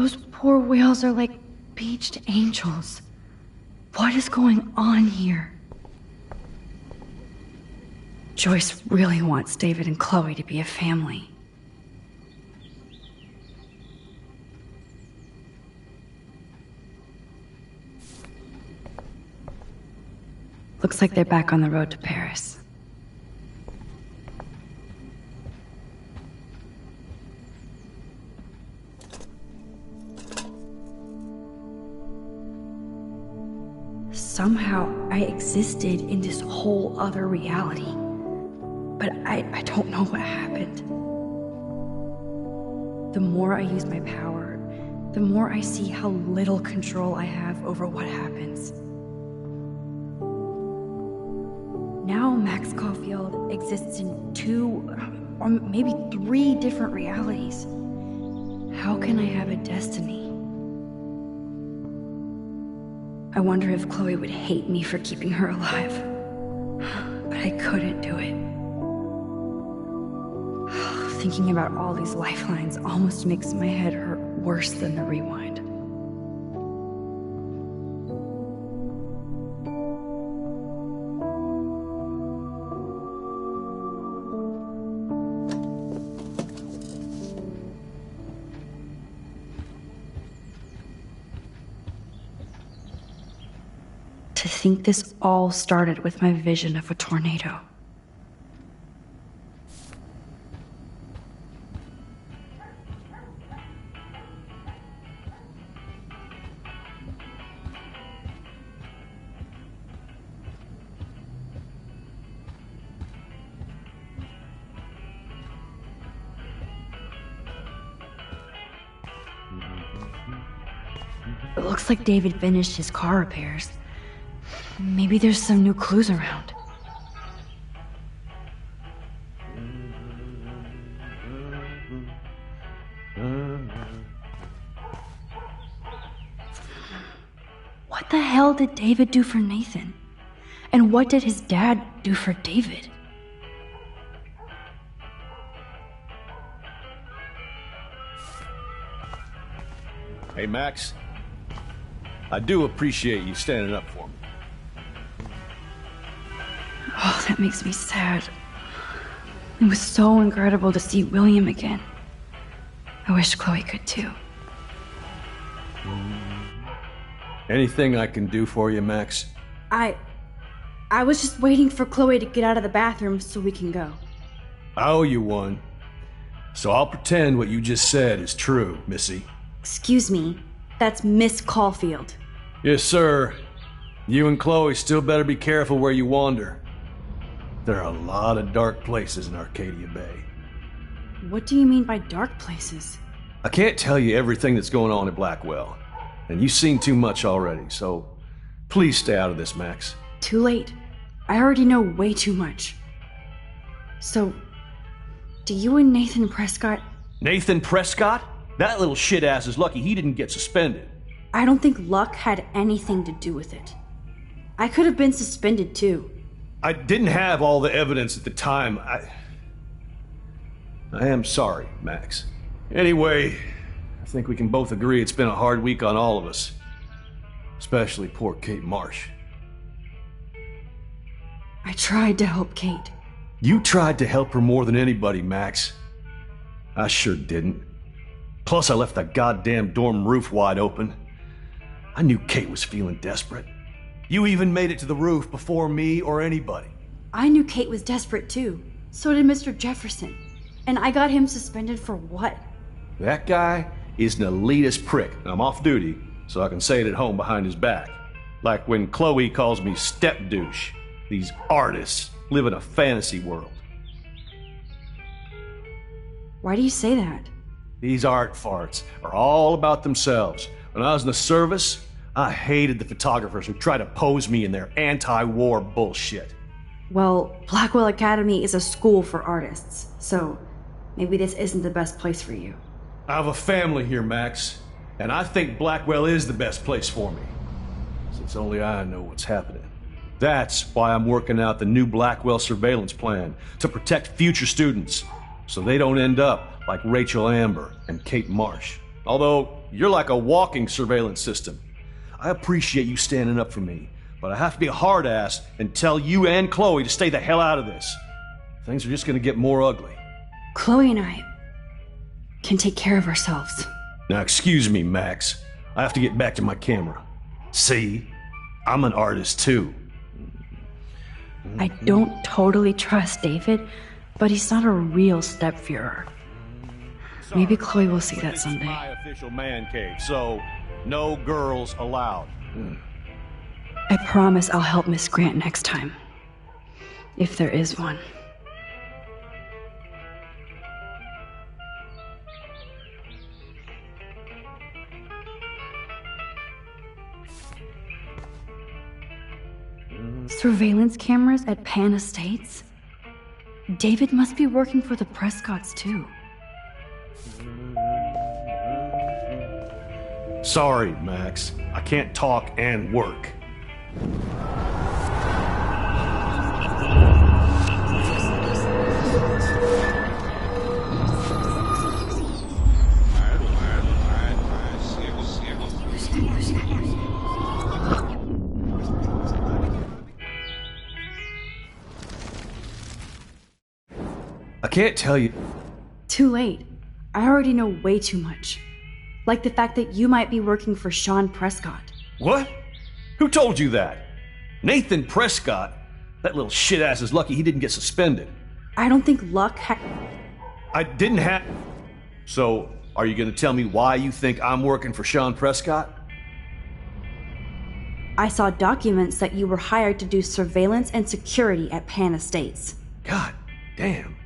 Those poor whales are like beached angels. What is going on here? Joyce really wants David and Chloe to be a family. Looks like they're back on the road to Paris. somehow I existed in this whole other reality. But I don't know what happened. The more I use my power, the more I see how little control I have over what happens. Now Max Caulfield exists in 2, or maybe 3 different realities. How can I have a destiny? I wonder if Chloe would hate me for keeping her alive. But I couldn't do it. Thinking about all these lifelines almost makes my head hurt worse than the rewind. To think this all started with my vision of a tornado. It looks like David finished his car repairs. Maybe there's some new clues around. What the hell did David do for Nathan? And what did his dad do for David? Hey, Max. I do appreciate you standing up for me. Oh, that makes me sad. It was so incredible to see William again. I wish Chloe could too. Anything I can do for you, Max? I was just waiting for Chloe to get out of the bathroom so we can go. I owe you one. So I'll pretend what you just said is true, Missy. Excuse me, that's Miss Caulfield. Yes, sir. You and Chloe still better be careful where you wander. There are a lot of dark places in Arcadia Bay. What do you mean by dark places? I can't tell you everything that's going on at Blackwell, and you've seen too much already, so please stay out of this, Max. Too late. I already know way too much. So, do you and Nathan Prescott... Nathan Prescott? That little shit-ass is lucky he didn't get suspended. I don't think luck had anything to do with it. I could have been suspended too. I didn't have all the evidence at the time. I am sorry, Max. Anyway, I think we can both agree it's been a hard week on all of us. Especially poor Kate Marsh. I tried to help Kate. You tried to help her more than anybody, Max. I sure didn't. Plus, I left the goddamn dorm roof wide open. I knew Kate was feeling desperate. You even made it to the roof before me or anybody. I knew Kate was desperate too. So did Mr. Jefferson. And I got him suspended for what? That guy is an elitist prick, and I'm off duty, so I can say it at home behind his back. Like when Chloe calls me step douche. These artists live in a fantasy world. Why do you say that? These art farts are all about themselves. When I was in the service, I hated the photographers who try to pose me in their anti-war bullshit. Well, Blackwell Academy is a school for artists, so maybe this isn't the best place for you. I have a family here, Max, and I think Blackwell is the best place for me, since only I know what's happening. That's why I'm working out the new Blackwell surveillance plan to protect future students, so they don't end up like Rachel Amber and Kate Marsh. Although, you're like a walking surveillance system. I appreciate you standing up for me, but I have to be a hard ass and tell you and Chloe to stay the hell out of this. Things are just gonna get more ugly. Chloe and I can take care of ourselves. Now excuse me, Max. I have to get back to my camera. See? I'm an artist too. I don't totally trust David, but he's not a real stepfuhrer. Maybe Chloe will see that someday. This is my official man cave, so no girls allowed. I promise I'll help Miss Grant next time. If there is one. Surveillance cameras at Pan Estates? David must be working for the Prescotts, too. Sorry, Max. I can't talk and work. I can't tell you. Too late. I already know way too much. Like the fact that you might be working for Sean Prescott. What? Who told you that? Nathan Prescott? That little shit-ass is lucky he didn't get suspended. I don't think luck I didn't have... So, are you gonna tell me why you think I'm working for Sean Prescott? I saw documents that you were hired to do surveillance and security at Pan Estates. God damn.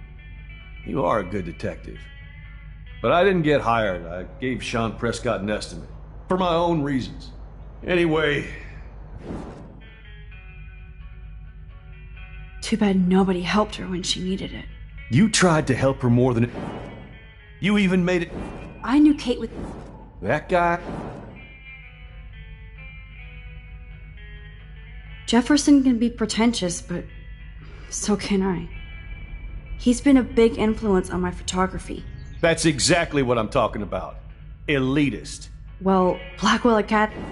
You are a good detective. But I didn't get hired. I gave Sean Prescott an estimate. For my own reasons. Anyway... Too bad nobody helped her when she needed it. You tried to help her more than... You even made it... I knew Kate would... That guy... Jefferson can be pretentious, but so can I. He's been a big influence on my photography. That's exactly what I'm talking about. Elitist. Well, Blackwell Academy...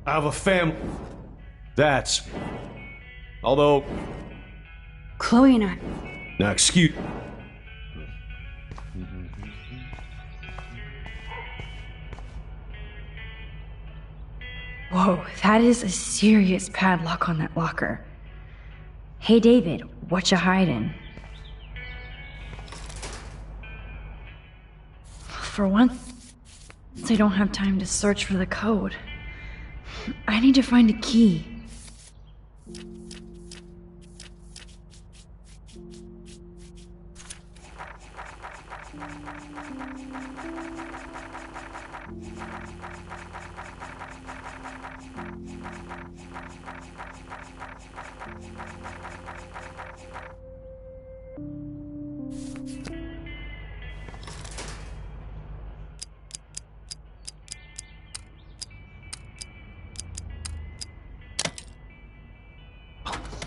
I have a family. That's... Although... Chloe and I... Now, excuse... Whoa, that is a serious padlock on that locker. Hey, David, what you hiding? For once, I don't have time to search for the code. I need to find a key.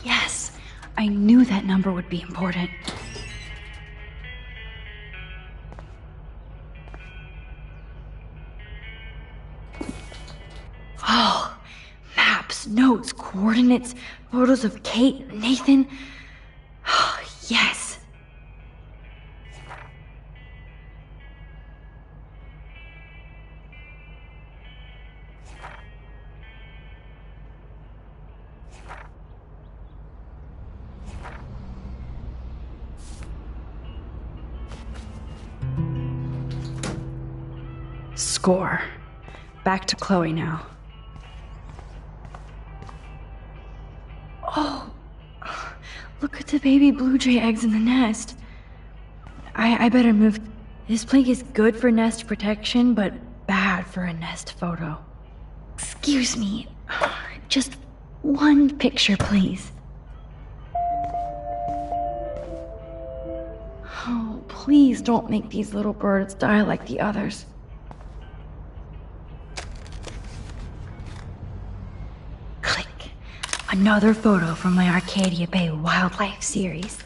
Yes, I knew that number would be important. Oh, maps, notes, coordinates, photos of Kate, Nathan. Oh, yes. Score. Back to Chloe now. Oh, look at the baby blue jay eggs in the nest. I better move. This plank is good for nest protection, but bad for a nest photo. Excuse me. Just one picture, please. Oh, please don't make these little birds die like the others. Another photo from my Arcadia Bay wildlife series.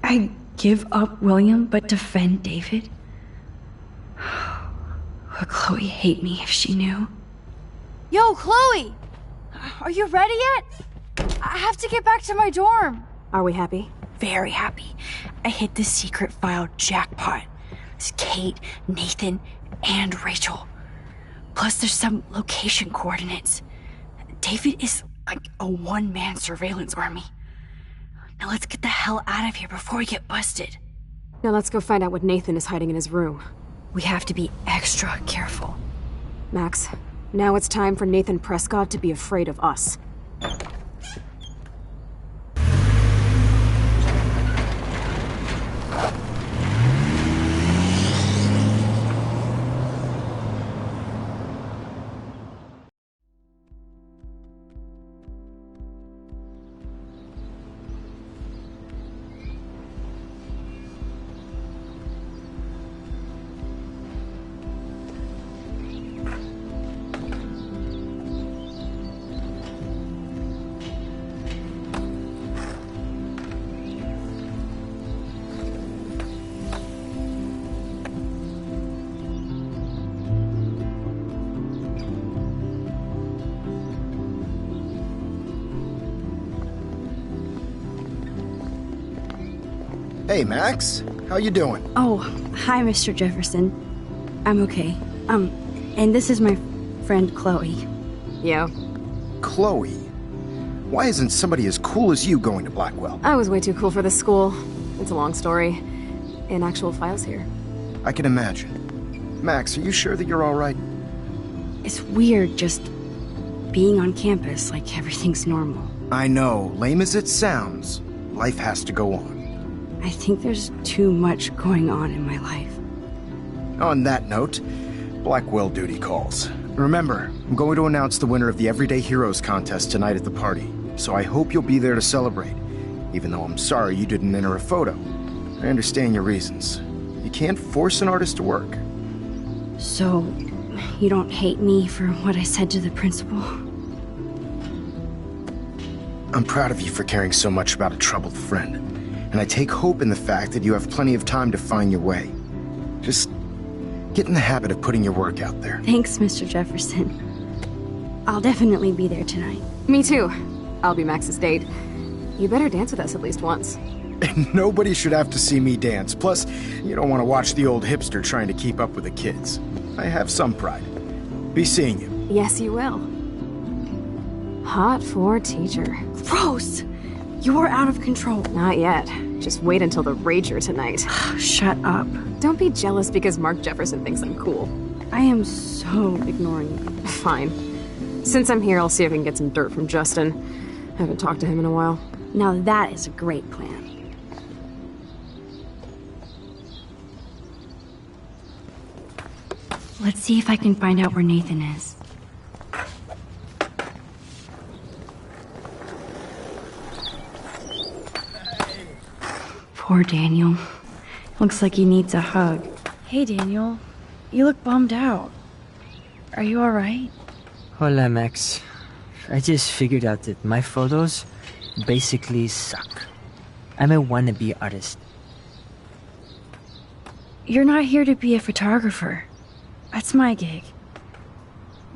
I give up William but defend David? Would Chloe hate me if she knew? Yo, Chloe! Are you ready yet? I have to get back to my dorm. Are we happy? Very happy. I hit the secret file jackpot. It's Kate, Nathan, and Rachel. Plus there's some location coordinates. David is like a one-man surveillance army. Now let's get the hell out of here before we get busted. Now let's go find out what Nathan is hiding in his room. We have to be extra careful. Max, now it's time for Nathan Prescott to be afraid of us. Hey, Max. How you doing? Oh, hi, Mr. Jefferson. I'm okay. And this is my friend Chloe. Yeah. Chloe? Why isn't somebody as cool as you going to Blackwell? I was way too cool for this school. It's a long story. In actual files here. I can imagine. Max, are you sure that you're all right? It's weird just being on campus like everything's normal. I know. Lame as it sounds, life has to go on. I think there's too much going on in my life. On that note, Blackwell duty calls. Remember, I'm going to announce the winner of the Everyday Heroes contest tonight at the party, so I hope you'll be there to celebrate, even though I'm sorry you didn't enter a photo. I understand your reasons. You can't force an artist to work. So, you don't hate me for what I said to the principal? I'm proud of you for caring so much about a troubled friend. And I take hope in the fact that you have plenty of time to find your way. Just get in the habit of putting your work out there. Thanks, Mr. Jefferson. I'll definitely be there tonight. Me too. I'll be Max's date. You better dance with us at least once. And nobody should have to see me dance. Plus, you don't want to watch the old hipster trying to keep up with the kids. I have some pride. Be seeing you. Yes, you will. Hot for teacher. Gross! You're out of control. Not yet. Just wait until the rager tonight. Shut up. Don't be jealous because Mark Jefferson thinks I'm cool. I am so ignoring you. Fine. Since I'm here, I'll see if I can get some dirt from Justin. Haven't talked to him in a while. Now that is a great plan. Let's see if I can find out where Nathan is. Poor Daniel. Looks like he needs a hug. Hey, Daniel. You look bummed out. Are you alright? Hola, Max. I just figured out that my photos basically suck. I'm a wannabe artist. You're not here to be a photographer. That's my gig.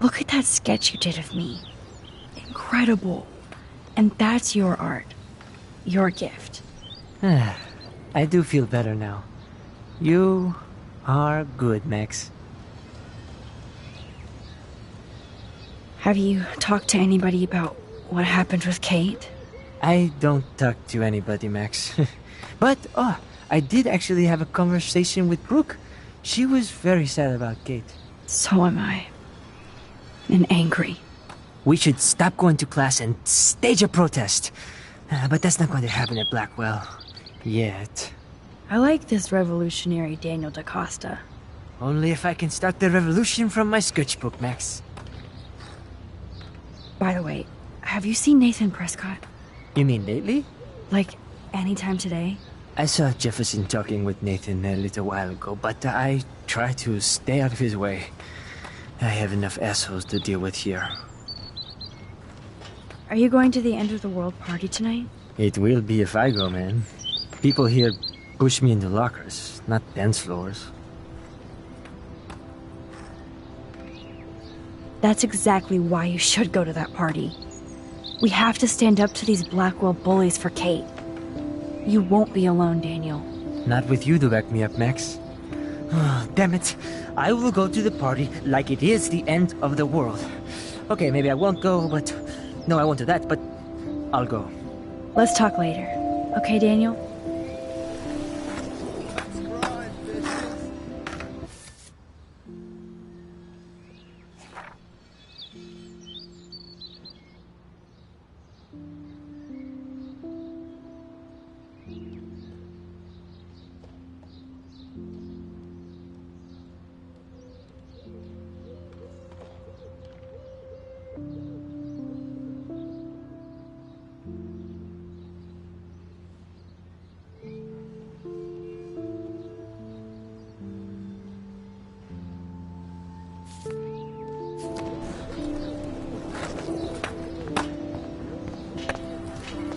Look at that sketch you did of me. Incredible. And that's your art. Your gift. I do feel better now. You are good, Max. Have you talked to anybody about what happened with Kate? I don't talk to anybody, Max. But, I did actually have a conversation with Brooke. She was very sad about Kate. So am I. And angry. We should stop going to class and stage a protest. But that's not going to happen at Blackwell. Yet. I like this revolutionary Daniel DaCosta. Only if I can start the revolution from my sketchbook, Max. By the way, have you seen Nathan Prescott? You mean lately? Like, anytime today? I saw Jefferson talking with Nathan a little while ago, but I try to stay out of his way. I have enough assholes to deal with here. Are you going to the end of the world party tonight? It will be if I go, man. People here push me into lockers, not dance floors. That's exactly why you should go to that party. We have to stand up to these Blackwell bullies for Kate. You won't be alone, Daniel. Not with you to back me up, Max. Oh, damn it. I will go to the party like it is the end of the world. Okay, maybe I won't go, but... No, I won't do that, but I'll go. Let's talk later. Okay, Daniel?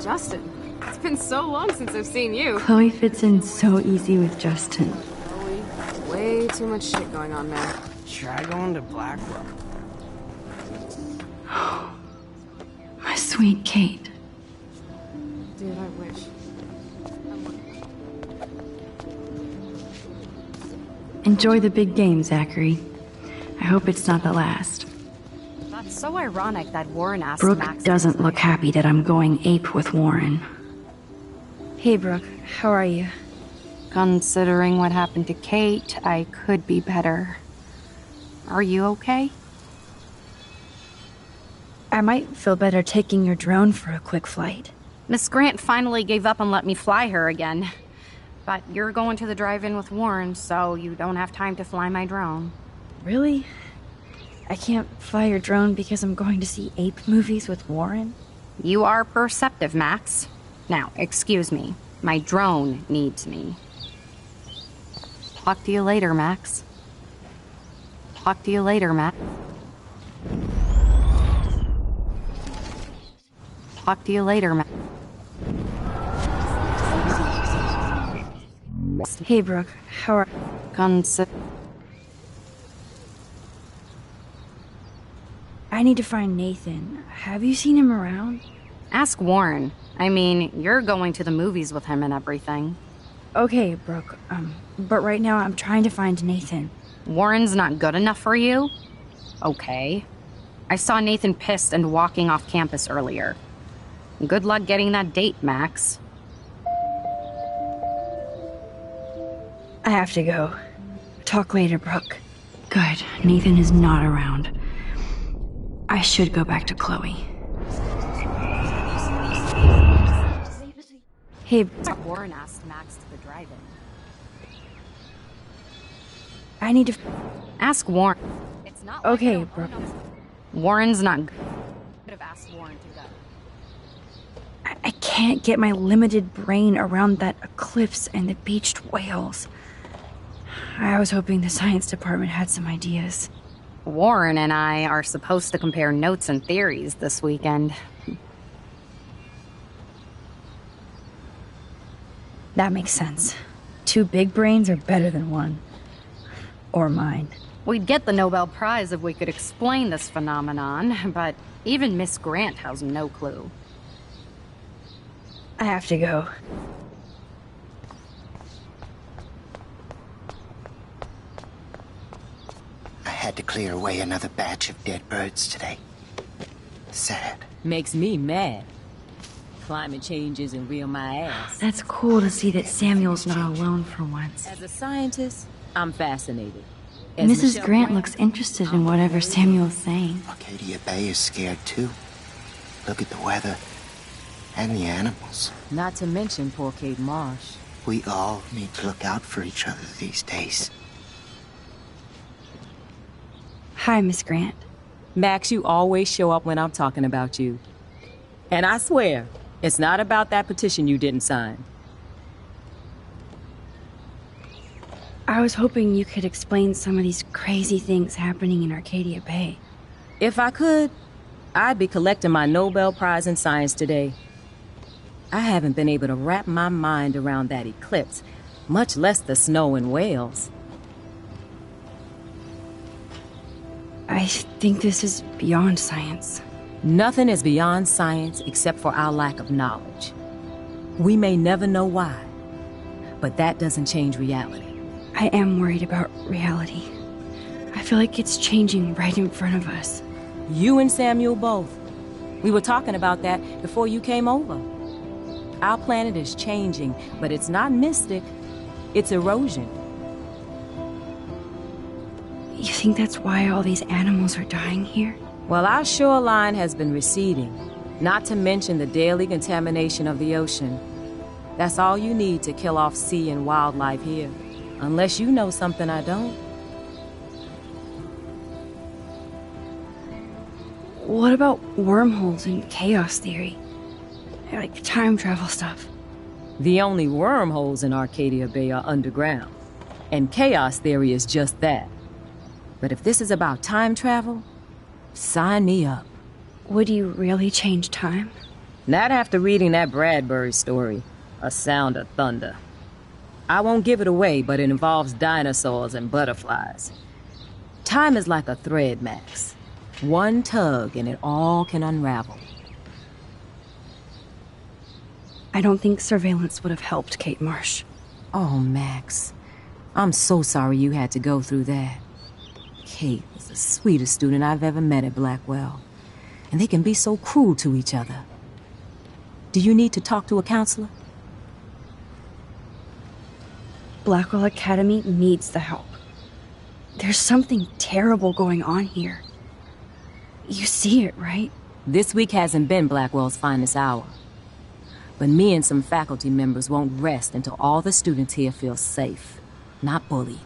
Justin, it's been so long since I've seen you. Chloe fits in so easy with Justin. Chloe, way too much shit going on, man. Try going to Blackwell. My sweet Kate. Dude, I wish. Enjoy the big game, Zachary. I hope it's not the last. That's so ironic that Warren asked Brooke Max. doesn't look happy that I'm going ape with Warren. Hey, Brooke. How are you? Considering what happened to Kate, I could be better. Are you okay? I might feel better taking your drone for a quick flight. Miss Grant finally gave up and let me fly her again. But you're going to the drive-in with Warren, so you don't have time to fly my drone. Really? I can't fly your drone because I'm going to see ape movies with Warren? You are perceptive, Max. Now, excuse me. My drone needs me. Talk to you later, Max. Talk to you later, Max. Talk to you later, Max. Hey, Brooke. How are... I need to find Nathan. Have you seen him around? Ask Warren. I mean, you're going to the movies with him and everything. Okay, Brooke. But right now I'm trying to find Nathan. Warren's not good enough for you? Okay. I saw Nathan pissed and walking off campus earlier. Good luck getting that date, Max. I have to go. Talk later, Brooke. Good. Nathan is not around. I should go back to Chloe. Hey, Warren asked Max to the drive-in. I need to... Ask Warren. It's not okay, like Brooke. Warren's not good. Could have asked Warren to go. I can't get my limited brain around that eclipse and the beached whales. I was hoping the science department had some ideas. Warren and I are supposed to compare notes and theories this weekend. That makes sense. 2 big brains are better than 1. Or mine. We'd get the Nobel Prize if we could explain this phenomenon, but even Miss Grant has no clue. I have to go. I had to clear away another batch of dead birds today. Sad. Makes me mad. Climate change isn't real my ass. That's cool to see that Samuel's not alone for once. As a scientist, I'm fascinated. Mrs. Grant looks interested in whatever Samuel's saying. Arcadia Bay is scared too. Look at the weather. And the animals. Not to mention poor Kate Marsh. We all need to look out for each other these days. Hi, Miss Grant. Max, you always show up when I'm talking about you. And I swear, it's not about that petition you didn't sign. I was hoping you could explain some of these crazy things happening in Arcadia Bay. If I could, I'd be collecting my Nobel Prize in Science today. I haven't been able to wrap my mind around that eclipse, much less the snow in Wales. I think this is beyond science. Nothing is beyond science except for our lack of knowledge. We may never know why, but that doesn't change reality. I am worried about reality. I feel like it's changing right in front of us. You and Samuel both. We were talking about that before you came over. Our planet is changing, but it's not mystic. It's erosion. You think that's why all these animals are dying here? Well, our shoreline has been receding, not to mention the daily contamination of the ocean. That's all you need to kill off sea and wildlife here. Unless you know something I don't. What about wormholes and chaos theory? Like time travel stuff. The only wormholes in Arcadia Bay are underground. And chaos theory is just that. But if this is about time travel, sign me up. Would you really change time? Not after reading that Bradbury story, A Sound of Thunder. I won't give it away, but it involves dinosaurs and butterflies. Time is like a thread, Max. One tug and it all can unravel. I don't think surveillance would have helped Kate Marsh. Oh, Max. I'm so sorry you had to go through that. Kate was the sweetest student I've ever met at Blackwell. And they can be so cruel to each other. Do you need to talk to a counselor? Blackwell Academy needs the help. There's something terrible going on here. You see it, right? This week hasn't been Blackwell's finest hour. But me and some faculty members won't rest until all the students here feel safe, not bullied.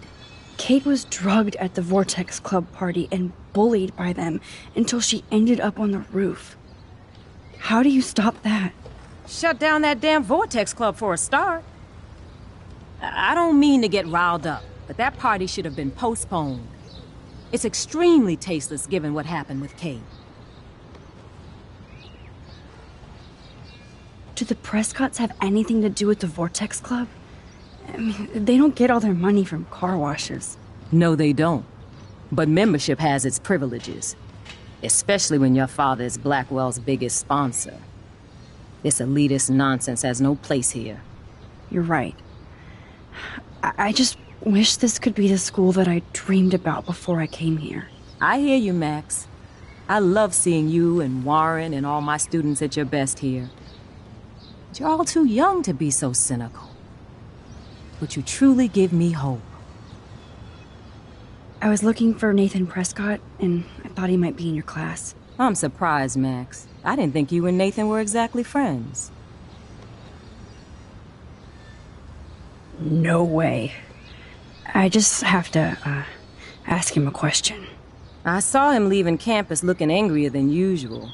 Kate was drugged at the Vortex Club party and bullied by them until she ended up on the roof. How do you stop that? Shut down that damn Vortex Club for a start. I don't mean to get riled up, but that party should have been postponed. It's extremely tasteless given what happened with Kate. Do the Prescotts have anything to do with the Vortex Club? I mean, they don't get all their money from car washes. No, they don't. But membership has its privileges. Especially when your father is Blackwell's biggest sponsor. This elitist nonsense has no place here. You're right. I just wish this could be the school that I dreamed about before I came here. I hear you, Max. I love seeing you and Warren and all my students at your best here. But you're all too young to be so cynical. But you truly give me hope. I was looking for Nathan Prescott, and I thought he might be in your class. I'm surprised, Max. I didn't think you and Nathan were exactly friends. No way. I just have to, ask him a question. I saw him leaving campus looking angrier than usual.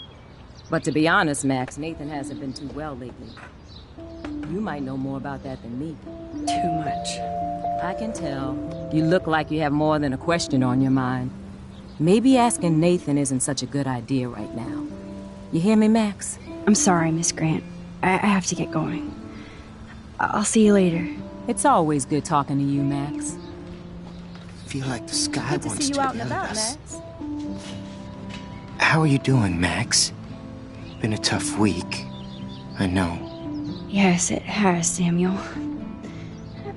But to be honest, Max, Nathan hasn't been too well lately. You might know more about that than me. Too much. I can tell. You look like you have more than a question on your mind. Maybe asking Nathan isn't such a good idea right now. You hear me, Max? I'm sorry, Miss Grant. I have to get going. I'll see you later. It's always good talking to you, Max. Feel like the sky Good to wants see you to out and end about, us. Max. How are you doing, Max? Been a tough week. I know. Yes, it has, Samuel.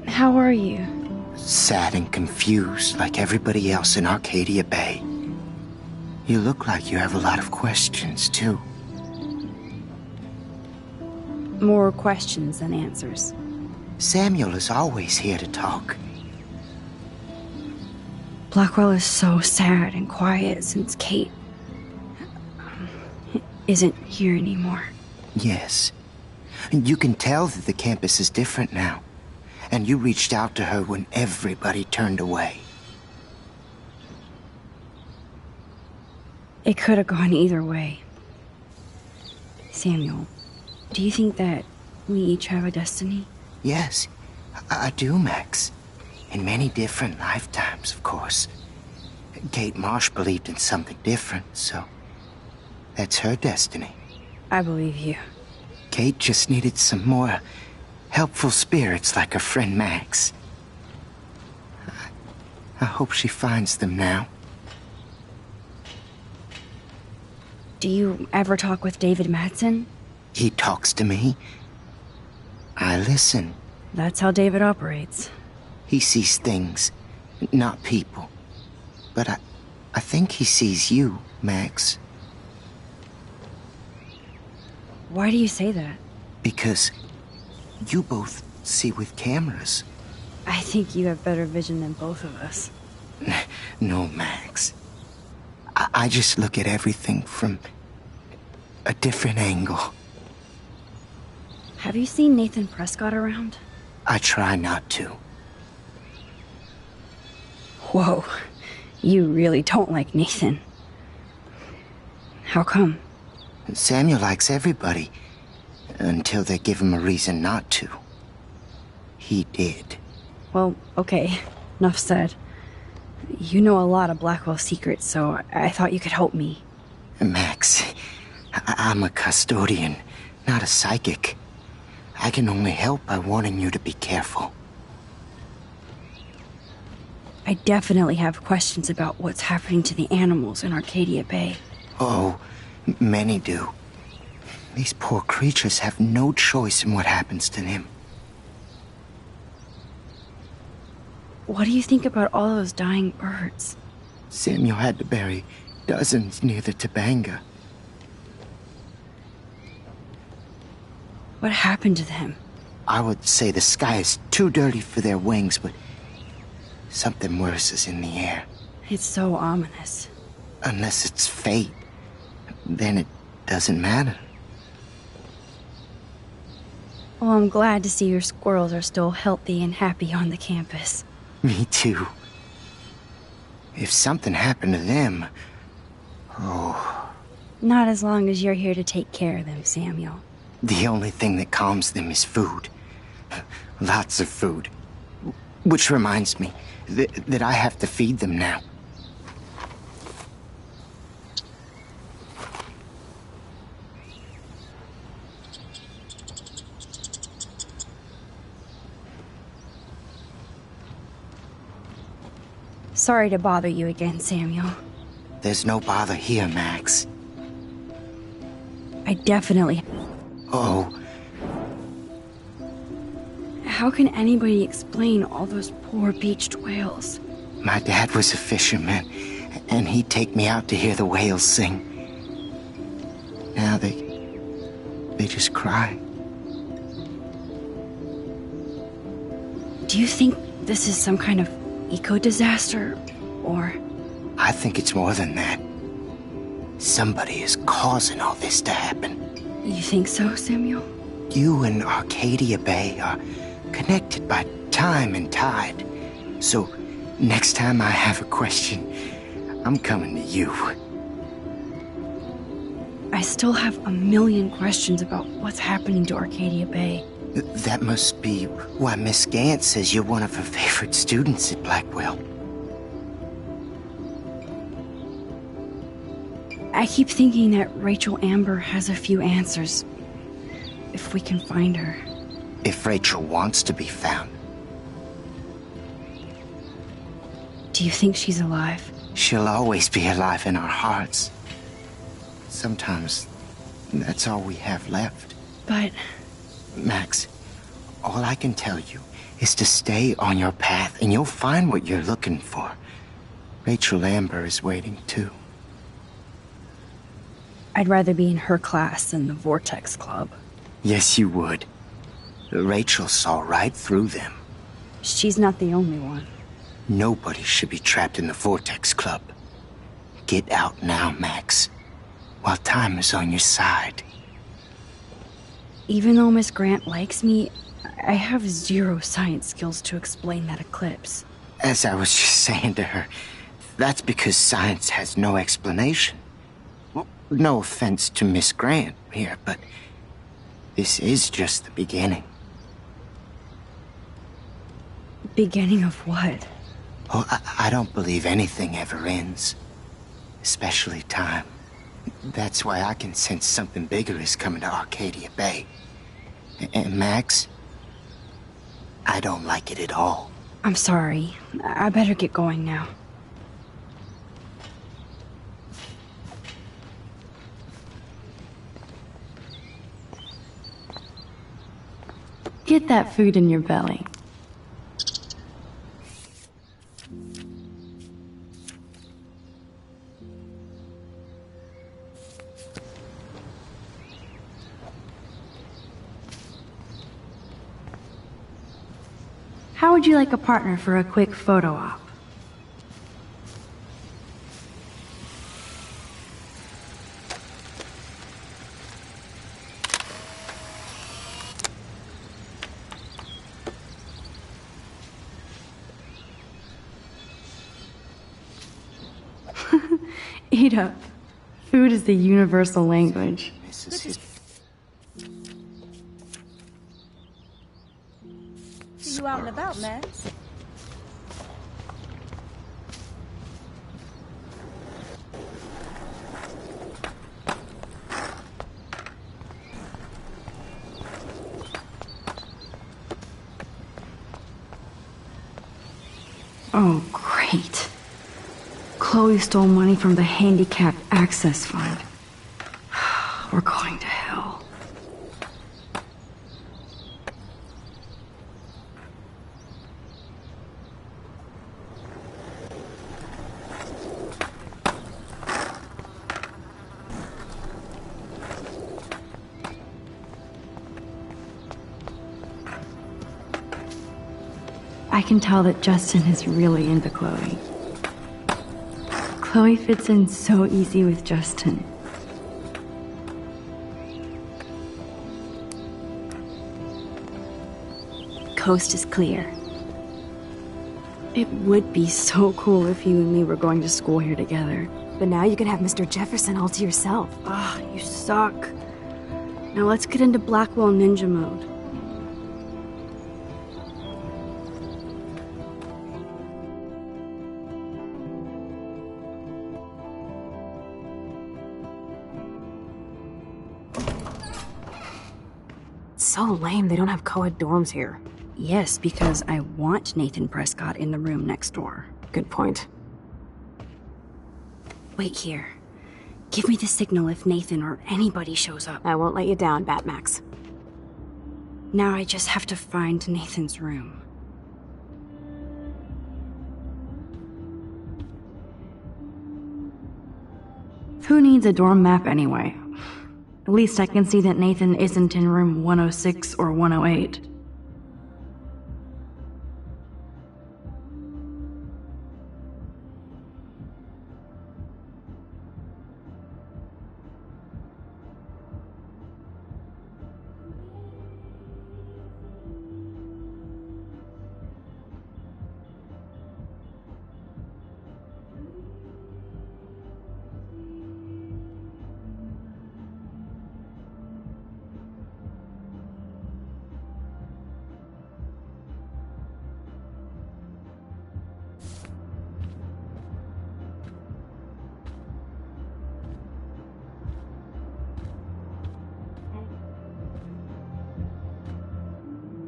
How are you? Sad and confused like everybody else in Arcadia Bay. You look like you have a lot of questions, too. More questions than answers. Samuel is always here to talk. Blackwell is so sad and quiet since Kate isn't here anymore. Yes. You can tell that the campus is different now. And you reached out to her when everybody turned away. It could have gone either way. Samuel, do you think that we each have a destiny? Yes, I do, Max. In many different lifetimes, of course. Kate Marsh believed in something different, so that's her destiny. I believe you. Kate just needed some more helpful spirits like her friend Max. I hope she finds them now. Do you ever talk with David Madsen? He talks to me. I listen. That's how David operates. He sees things, not people. But I think he sees you, Max. Why do you say that? Because you both see with cameras. I think you have better vision than both of us. No, Max. I just look at everything from a different angle. Have you seen Nathan Prescott around? I try not to. Whoa, you really don't like Nathan. How come? Samuel likes everybody, until they give him a reason not to. He did. Well, okay, enough said. You know a lot of Blackwell secrets, so I thought you could help me. Max, I'm a custodian, not a psychic. I can only help by warning you to be careful. I definitely have questions about what's happening to the animals in Arcadia Bay. Oh, many do. These poor creatures have no choice in what happens to them. What do you think about all those dying birds? Samuel had to bury dozens near the Tabanga. What happened to them? I would say the sky is too dirty for their wings, but something worse is in the air. It's so ominous. Unless it's fate, then it doesn't matter. Well, I'm glad to see your squirrels are still healthy and happy on the campus. Me too. If something happened to them... Oh... Not as long as you're here to take care of them, Samuel. The only thing that calms them is food. Lots of food. Which reminds me that I have to feed them now. Sorry to bother you again, Samuel. There's no bother here, Max. I definitely... Oh. How can anybody explain all those poor beached whales? My dad was a fisherman, and he'd take me out to hear the whales sing. Now they just cry. Do you think this is some kind of eco-disaster, or... I think it's more than that. Somebody is causing all this to happen. You think so, Samuel? You and Arcadia Bay are connected by time and tide. So, next time I have a question, I'm coming to you. I still have a million questions about what's happening to Arcadia Bay. That must be why Miss Gant says you're one of her favorite students at Blackwell. I keep thinking that Rachel Amber has a few answers. If we can find her. If Rachel wants to be found. Do you think she's alive? She'll always be alive in our hearts. Sometimes that's all we have left. But... Max, all I can tell you is to stay on your path and you'll find what you're looking for. Rachel Amber is waiting too. I'd rather be in her class than the Vortex Club. Yes, you would. Rachel saw right through them. She's not the only one. Nobody should be trapped in the Vortex Club. Get out now, Max, while time is on your side. Even though Miss Grant likes me, I have zero science skills to explain that eclipse. As I was just saying to her, that's because science has no explanation. Well, no offense to Miss Grant here, but this is just the beginning. Beginning of what? Oh, I don't believe anything ever ends. Especially time. That's why I can sense something bigger is coming to Arcadia Bay. And Max, I don't like it at all. I'm sorry. I better get going now. Get that food in your belly. How would you like a partner for a quick photo op? Eat up. Food is the universal language. See you out and about, Max. Oh, great. Chloe stole money from the Handicap Access Fund. We're going to hell. I can tell that Justin is really into Chloe. Chloe fits in so easy with Justin. Coast is clear. It would be so cool if you and me were going to school here together. But now you can have Mr. Jefferson all to yourself. Ah, you suck. Now let's get into Blackwell Ninja mode. It's so lame they don't have co-ed dorms here. Yes, because I want Nathan Prescott in the room next door. Good point. Wait here. Give me the signal if Nathan or anybody shows up. I won't let you down, Batmax. Now I just have to find Nathan's room. Who needs a dorm map anyway? At least I can see that Nathan isn't in room 106 or 108.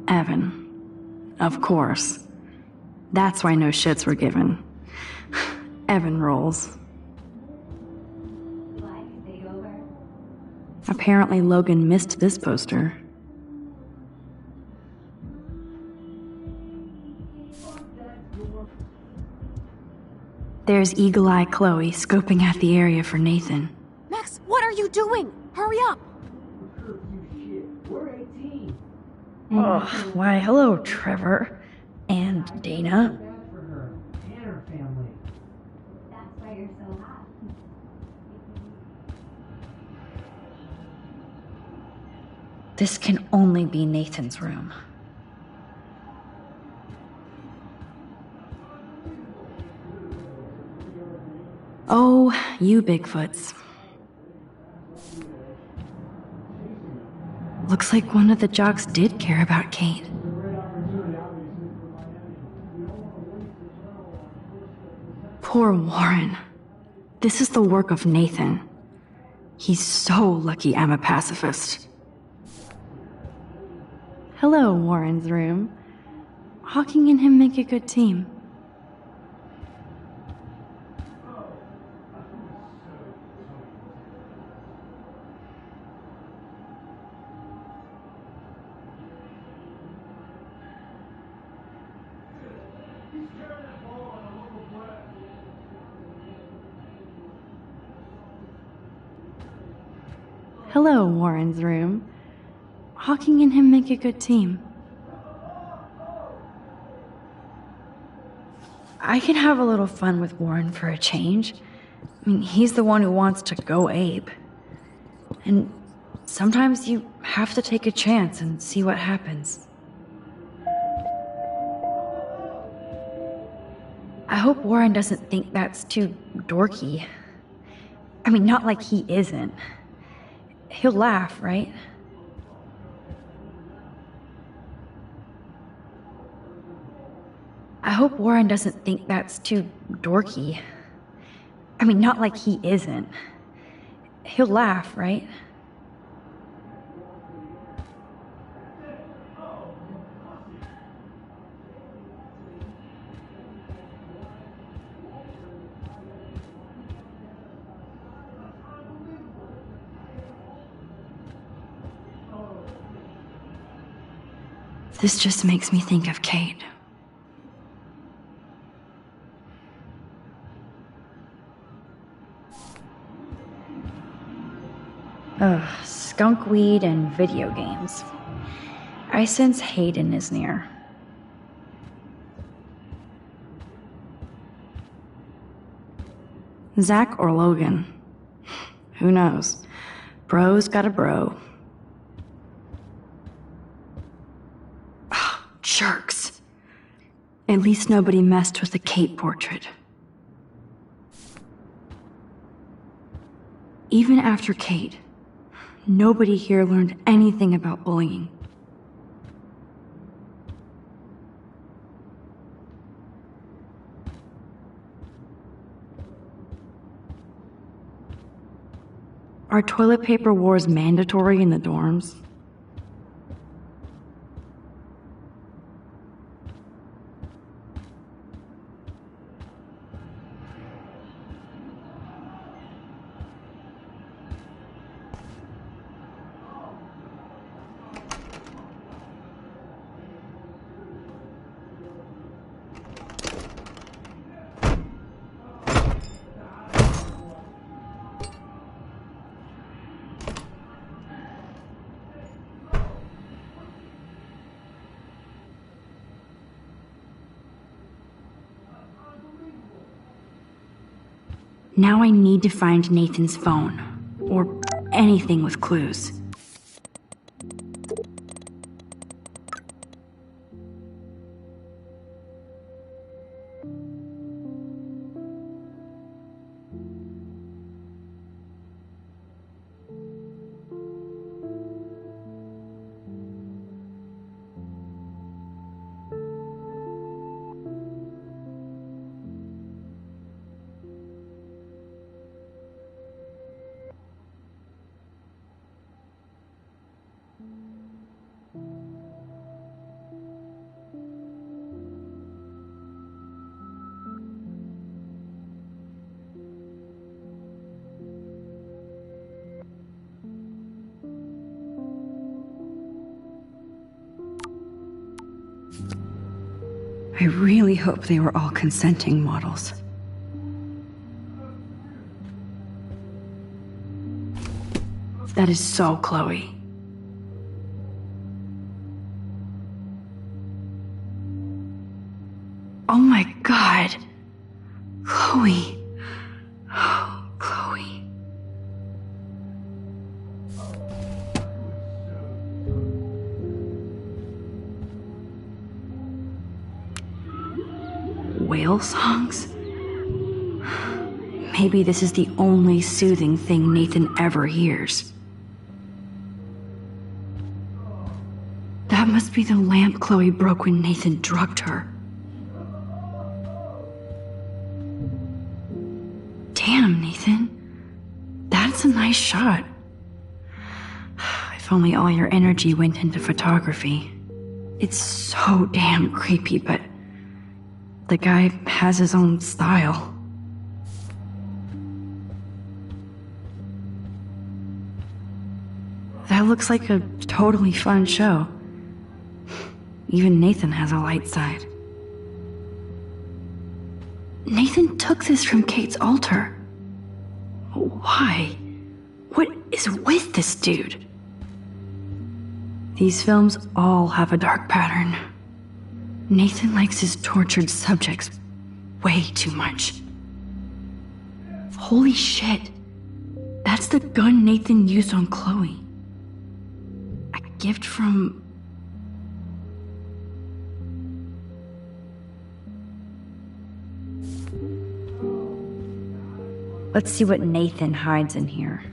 Evan. Of course. That's why no shits were given. Evan rolls. Apparently Logan missed this poster. There's Eagle Eye Chloe scoping out the area for Nathan. Max, what are you doing? Hurry up! Oh, why, hello, Trevor. And Dana. This can only be Nathan's room. Oh, you Bigfoots. Looks like one of the jocks did care about Kate. Poor Warren. This is the work of Nathan. He's so lucky I'm a pacifist. Hello, Warren's room. Hawking and him make a good team. Hello, Warren's room. Hawking and him make a good team. I can have a little fun with Warren for a change. I mean, he's the one who wants to go ape. And sometimes you have to take a chance and see what happens. I hope Warren doesn't think that's too dorky. I mean, not like he isn't. He'll laugh, right? I hope Warren doesn't think that's too dorky. I mean, not like he isn't. He'll laugh, right? This just makes me think of Kate. Ugh, skunk weed and video games. I sense Hayden is near. Zach or Logan? Who knows? Bro's got a bro. Oh, jerks. At least nobody messed with the Kate portrait. Even after Kate, nobody here learned anything about bullying. Are toilet paper wars mandatory in the dorms? Now I need to find Nathan's phone, or anything with clues. I really hope they were all consenting models. That is so Chloe. Oh my God. Chloe. Oh, Chloe. Whale songs? Maybe this is the only soothing thing Nathan ever hears. That must be the lamp Chloe broke when Nathan drugged her. Damn, Nathan. That's a nice shot. If only all your energy went into photography. It's so damn creepy, but the guy has his own style. That looks like a totally fun show. Even Nathan has a light side. Nathan took this from Kate's altar. Why? is with this dude? These films all have a dark pattern. Nathan likes his tortured subjects way too much. Holy shit. That's the gun Nathan used on Chloe. A gift from... Let's see what Nathan hides in here.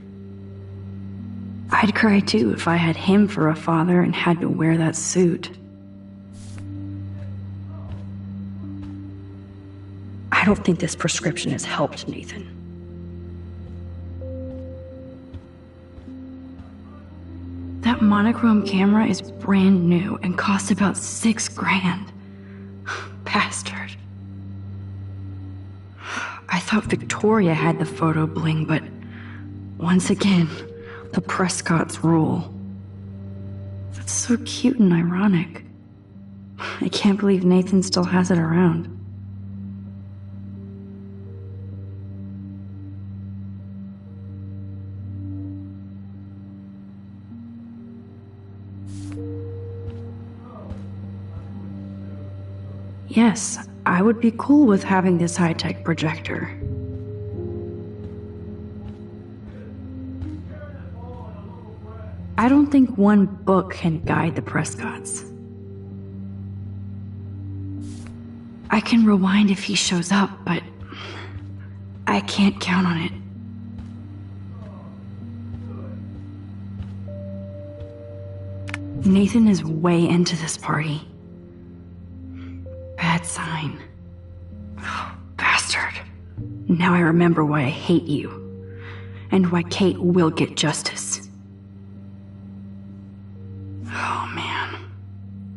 I'd cry too if I had him for a father and had to wear that suit. I don't think this prescription has helped Nathan. That monochrome camera is brand new and cost about $6 grand. Bastard. I thought Victoria had the photo bling, but once again, the Prescotts rule. That's so cute and ironic. I can't believe Nathan still has it around. Yes, I would be cool with having this high-tech projector. I don't think one book can guide the Prescotts. I can rewind if he shows up, but I can't count on it. Nathan is way into this party. Bad sign. Oh, bastard. Now I remember why I hate you. And why Kate will get justice. Oh, man.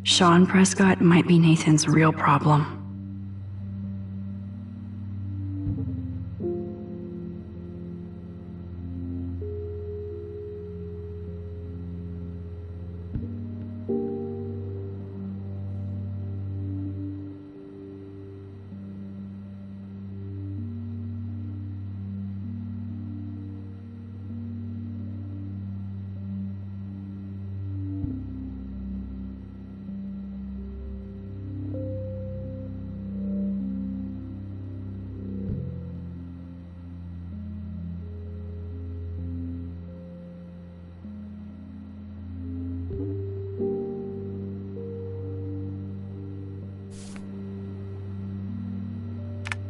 Sean Prescott might be Nathan's real problem.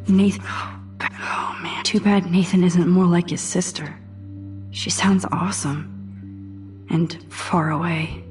Nathan... Oh, man. Too bad Nathan isn't more like his sister. She sounds awesome. And far away.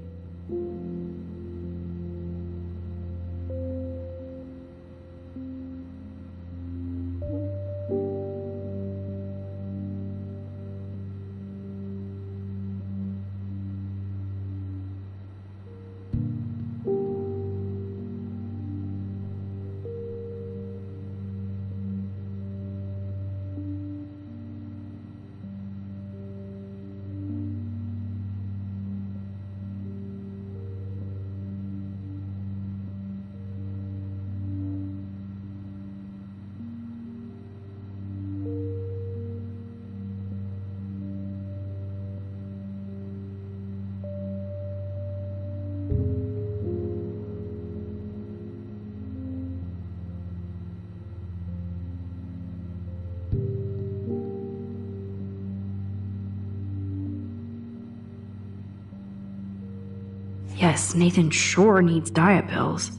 Yes, Nathan sure needs diet pills.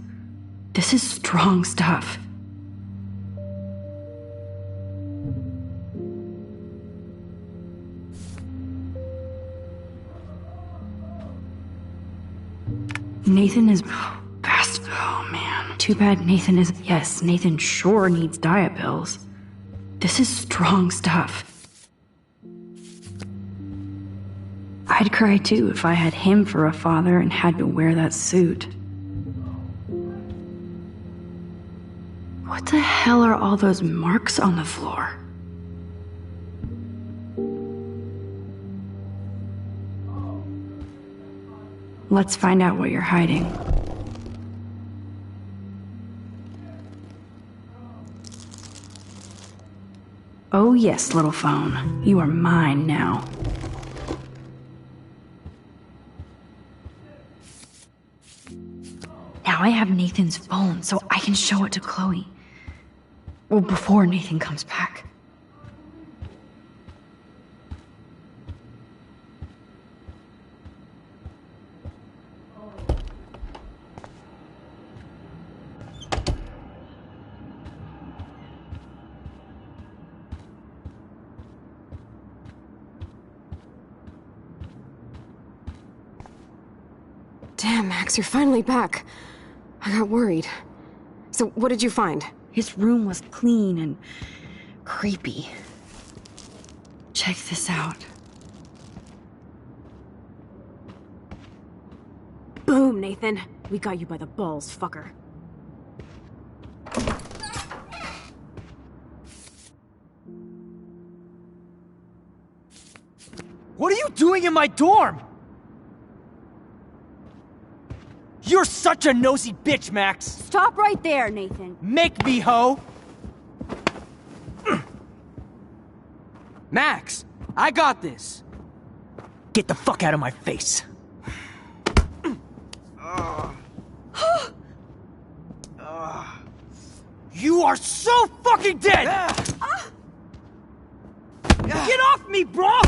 This is strong stuff. Nathan is... Bastard. Oh, man. Too bad Nathan is... Yes, Nathan sure needs diet pills. This is strong stuff. I'd cry too if I had him for a father and had to wear that suit. What the hell are all those marks on the floor? Let's find out what you're hiding. Oh yes, little phone. You are mine now. Now I have Nathan's phone, so I can show it to Chloe. Well, before Nathan comes back. Damn, Max, you're finally back. I got worried. So, what did you find? His room was clean and creepy. Check this out. Boom, Nathan. We got you by the balls, fucker. What are you doing in my dorm? You're such a nosy bitch, Max! Stop right there, Nathan. Make me, ho! Max, I got this. Get the fuck out of my face. You are so fucking dead! Get off me, bro!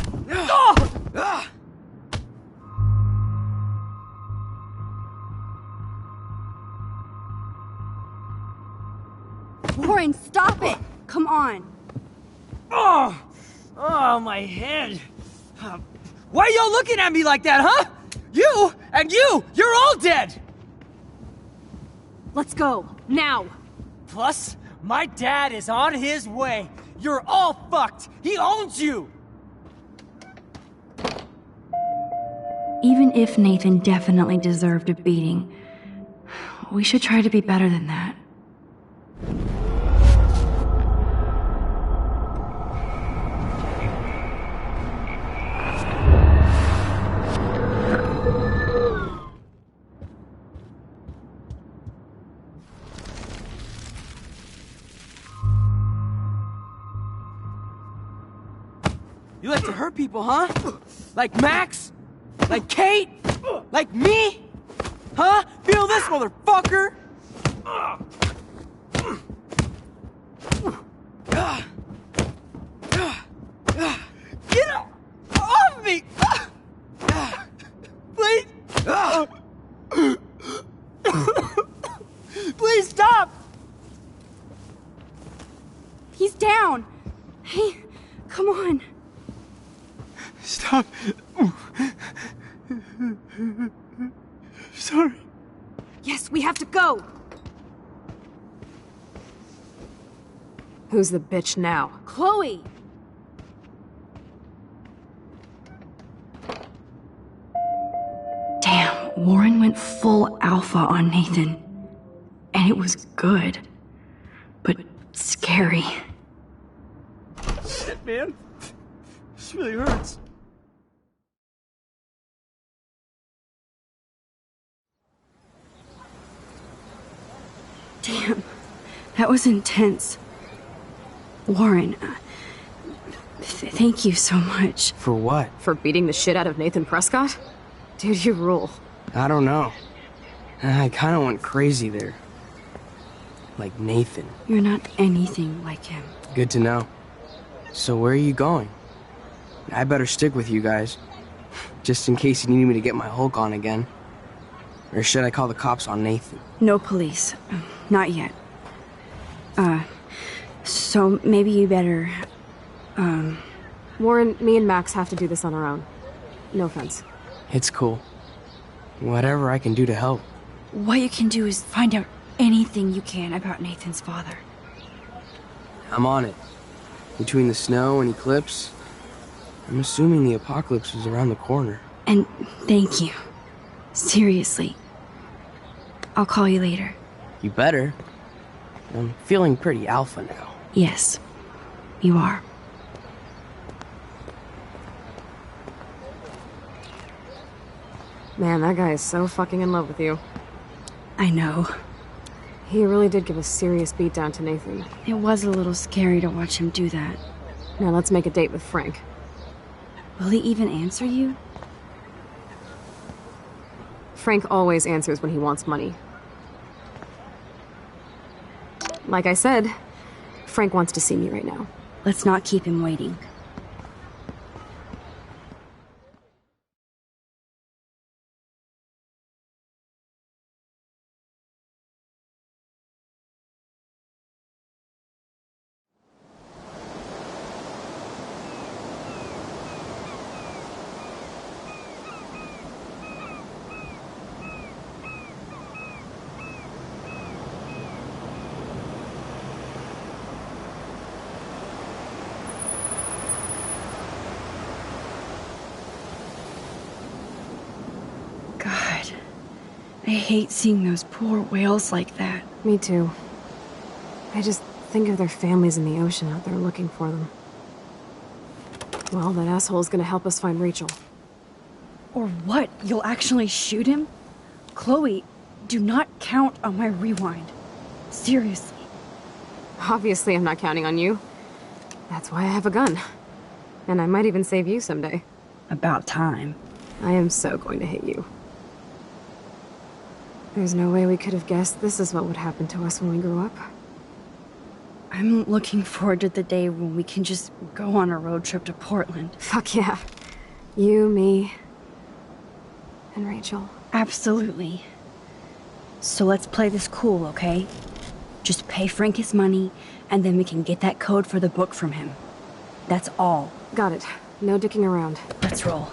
Warren, stop it! Come on. Oh, my head. Why are y'all looking at me like that, huh? You and you're all dead! Let's go, now! Plus, my dad is on his way. You're all fucked. He owns you! Even if Nathan definitely deserved a beating, we should try to be better than that. You like to hurt people, huh? Like Max? Like Kate? Like me? Huh? Feel this, motherfucker? Get off me! Please! Please stop! He's down. Hey, come on. Stop. Sorry. Yes, we have to go! Who's the bitch now? Chloe! Damn, Warren went full alpha on Nathan. And it was good. But scary. Shit, man. This really hurts. Damn, that was intense. Warren, thank you so much. For what? For beating the shit out of Nathan Prescott? Dude, you rule. I don't know. I kinda went crazy there. Like Nathan. You're not anything like him. Good to know. So where are you going? I better stick with you guys. Just in case you need me to get my Hulk on again. Or should I call the cops on Nathan? No police. Not yet. So maybe you better, Warren, me and Max have to do this on our own. No offense. It's cool. Whatever I can do to help. What you can do is find out anything you can about Nathan's father. I'm on it. Between the snow and eclipse, I'm assuming the apocalypse is around the corner. And thank you. Seriously. I'll call you later. You better. I'm feeling pretty alpha now. Yes, you are. Man, that guy is so fucking in love with you. I know. He really did give a serious beatdown to Nathan. It was a little scary to watch him do that. Now let's make a date with Frank. Will he even answer you? Frank always answers when he wants money. Like I said, Frank wants to see me right now. Let's not keep him waiting. I hate seeing those poor whales like that. Me too. I just think of their families in the ocean out there looking for them. Well, that asshole's gonna help us find Rachel. Or what? You'll actually shoot him? Chloe, do not count on my rewind. Seriously. Obviously, I'm not counting on you. That's why I have a gun. And I might even save you someday. About time. I am so going to hit you. There's no way we could have guessed this is what would happen to us when we grew up. I'm looking forward to the day when we can just go on a road trip to Portland. Fuck yeah. You, me, and Rachel. Absolutely. So let's play this cool, okay? Just pay Frank his money, and then we can get that code for the book from him. That's all. Got it. No dicking around. Let's roll.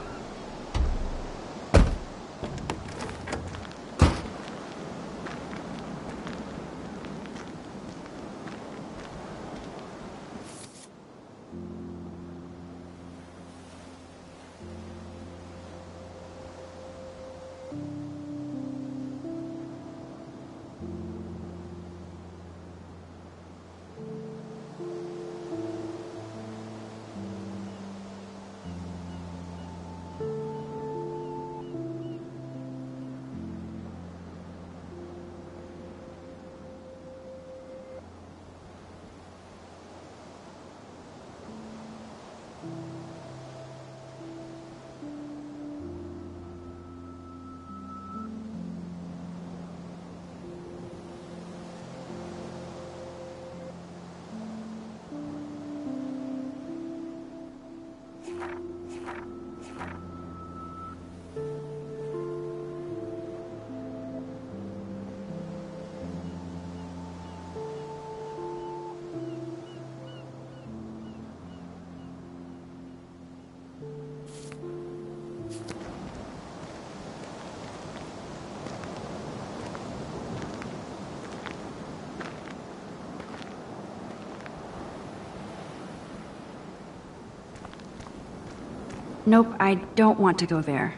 Nope, I don't want to go there.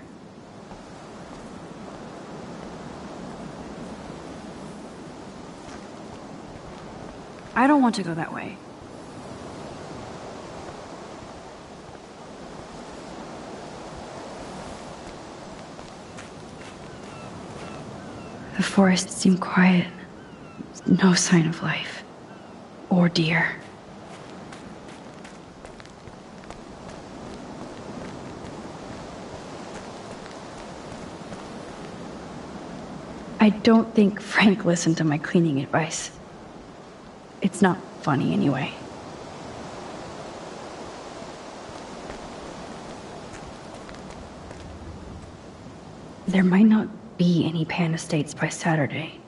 I don't want to go that way. The forest seemed quiet. No sign of life. Or deer. I don't think Frank listened to my cleaning advice. It's not funny anyway. There might not be any Pan Estates by Saturday.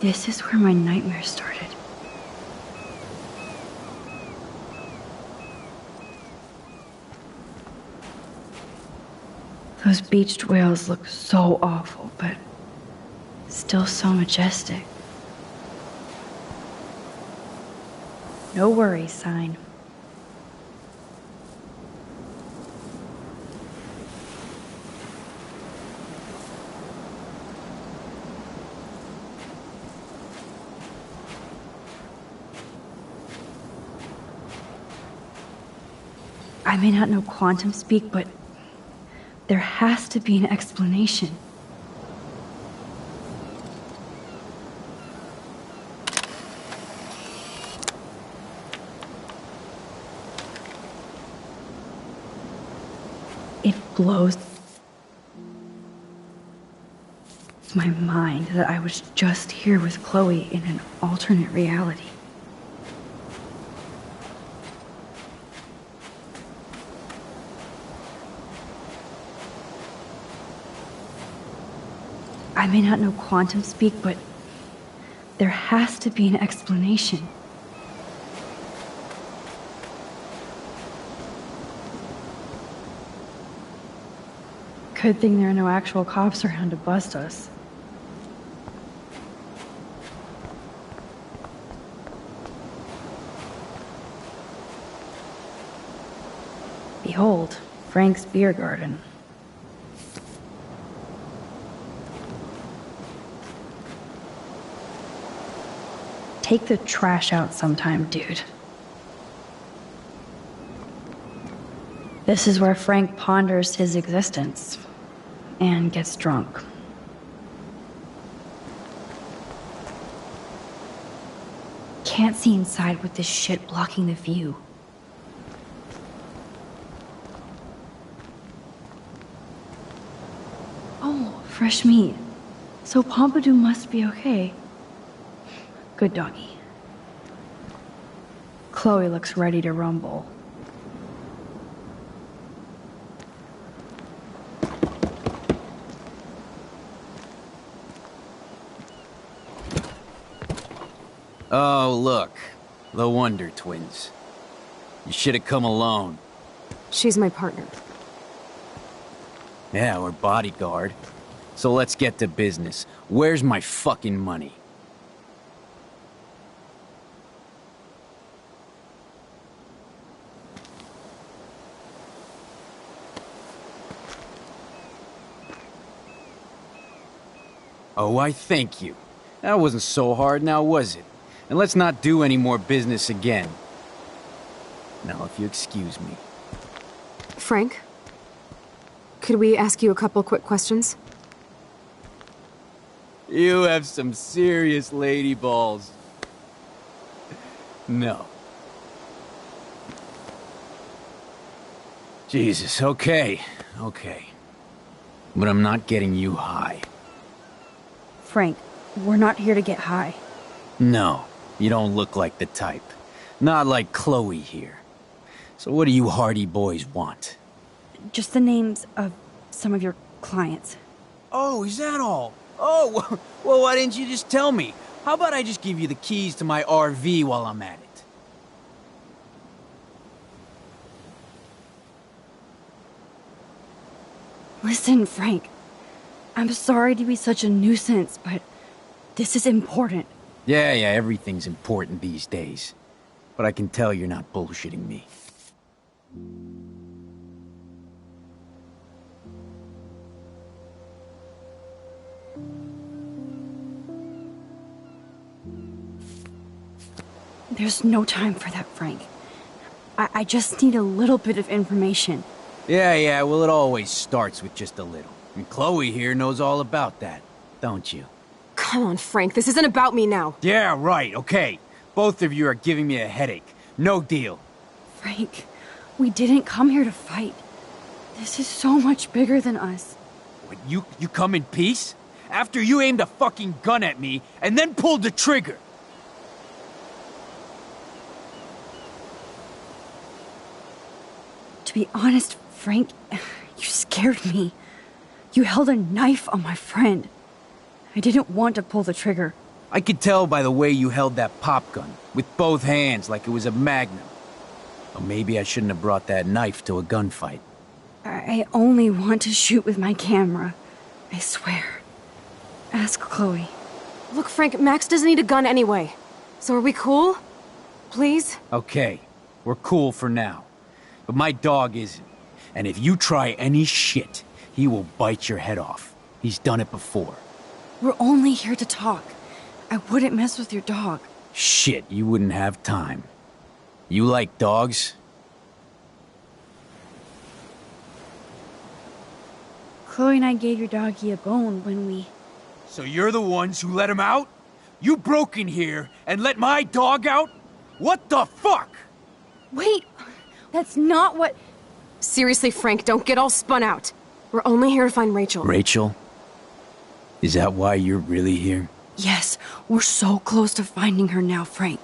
This is where my nightmare started. Those beached whales look so awful, but still so majestic. No worries sign. I may not know quantum speak, but there has to be an explanation. blows my mind that I was just here with Chloe in an alternate reality. I may not know quantum speak, but there has to be an explanation. Good thing there are no actual cops around to bust us. Behold, Frank's beer garden. Take the trash out sometime, dude. This is where Frank ponders his existence and gets drunk. Can't see inside with this shit blocking the view. Oh, fresh meat. So Pompidou must be okay. Good doggy. Chloe looks ready to rumble. Oh, look. The Wonder Twins. You should have come alone. She's my partner. Yeah, we're bodyguard. So let's get to business. Where's my fucking money? Oh, I thank you. That wasn't so hard now, was it? And let's not do any more business again. Now, if you excuse me. Frank? Could we ask you a couple quick questions? You have some serious lady balls. No. Jesus, okay. But I'm not getting you high. Frank, we're not here to get high. No, you don't look like the type. Not like Chloe here. So what do you hardy boys want? Just the names of some of your clients. Oh, is that all? Oh, well, why didn't you just tell me? How about I just give you the keys to my RV while I'm at it? Listen, Frank. I'm sorry to be such a nuisance, but this is important. Yeah, everything's important these days. But I can tell you're not bullshitting me. There's no time for that, Frank. I just need a little bit of information. Yeah, well, it always starts with just a little. And Chloe here knows all about that, don't you? Come on, Frank, this isn't about me now. Yeah, right, okay. Both of you are giving me a headache. No deal. Frank, we didn't come here to fight. This is so much bigger than us. What, you come in peace? After you aimed a fucking gun at me and then pulled the trigger? To be honest, Frank, you scared me. You held a knife on my friend. I didn't want to pull the trigger. I could tell by the way you held that pop gun, with both hands like it was a magnum. Or maybe I shouldn't have brought that knife to a gunfight. I only want to shoot with my camera. I swear. Ask Chloe. Look, Frank, Max doesn't need a gun anyway. So are we cool? Please? Okay, we're cool for now. But my dog isn't. And if you try any shit, he will bite your head off. He's done it before. We're only here to talk. I wouldn't mess with your dog. Shit, you wouldn't have time. You like dogs? Chloe and I gave your doggy a bone when we... So you're the ones who let him out? You broke in here and let my dog out? What the fuck? Wait! That's not what... Seriously, Frank, don't get all spun out. We're only here to find Rachel. Rachel? Is that why you're really here? Yes, we're so close to finding her now, Frank.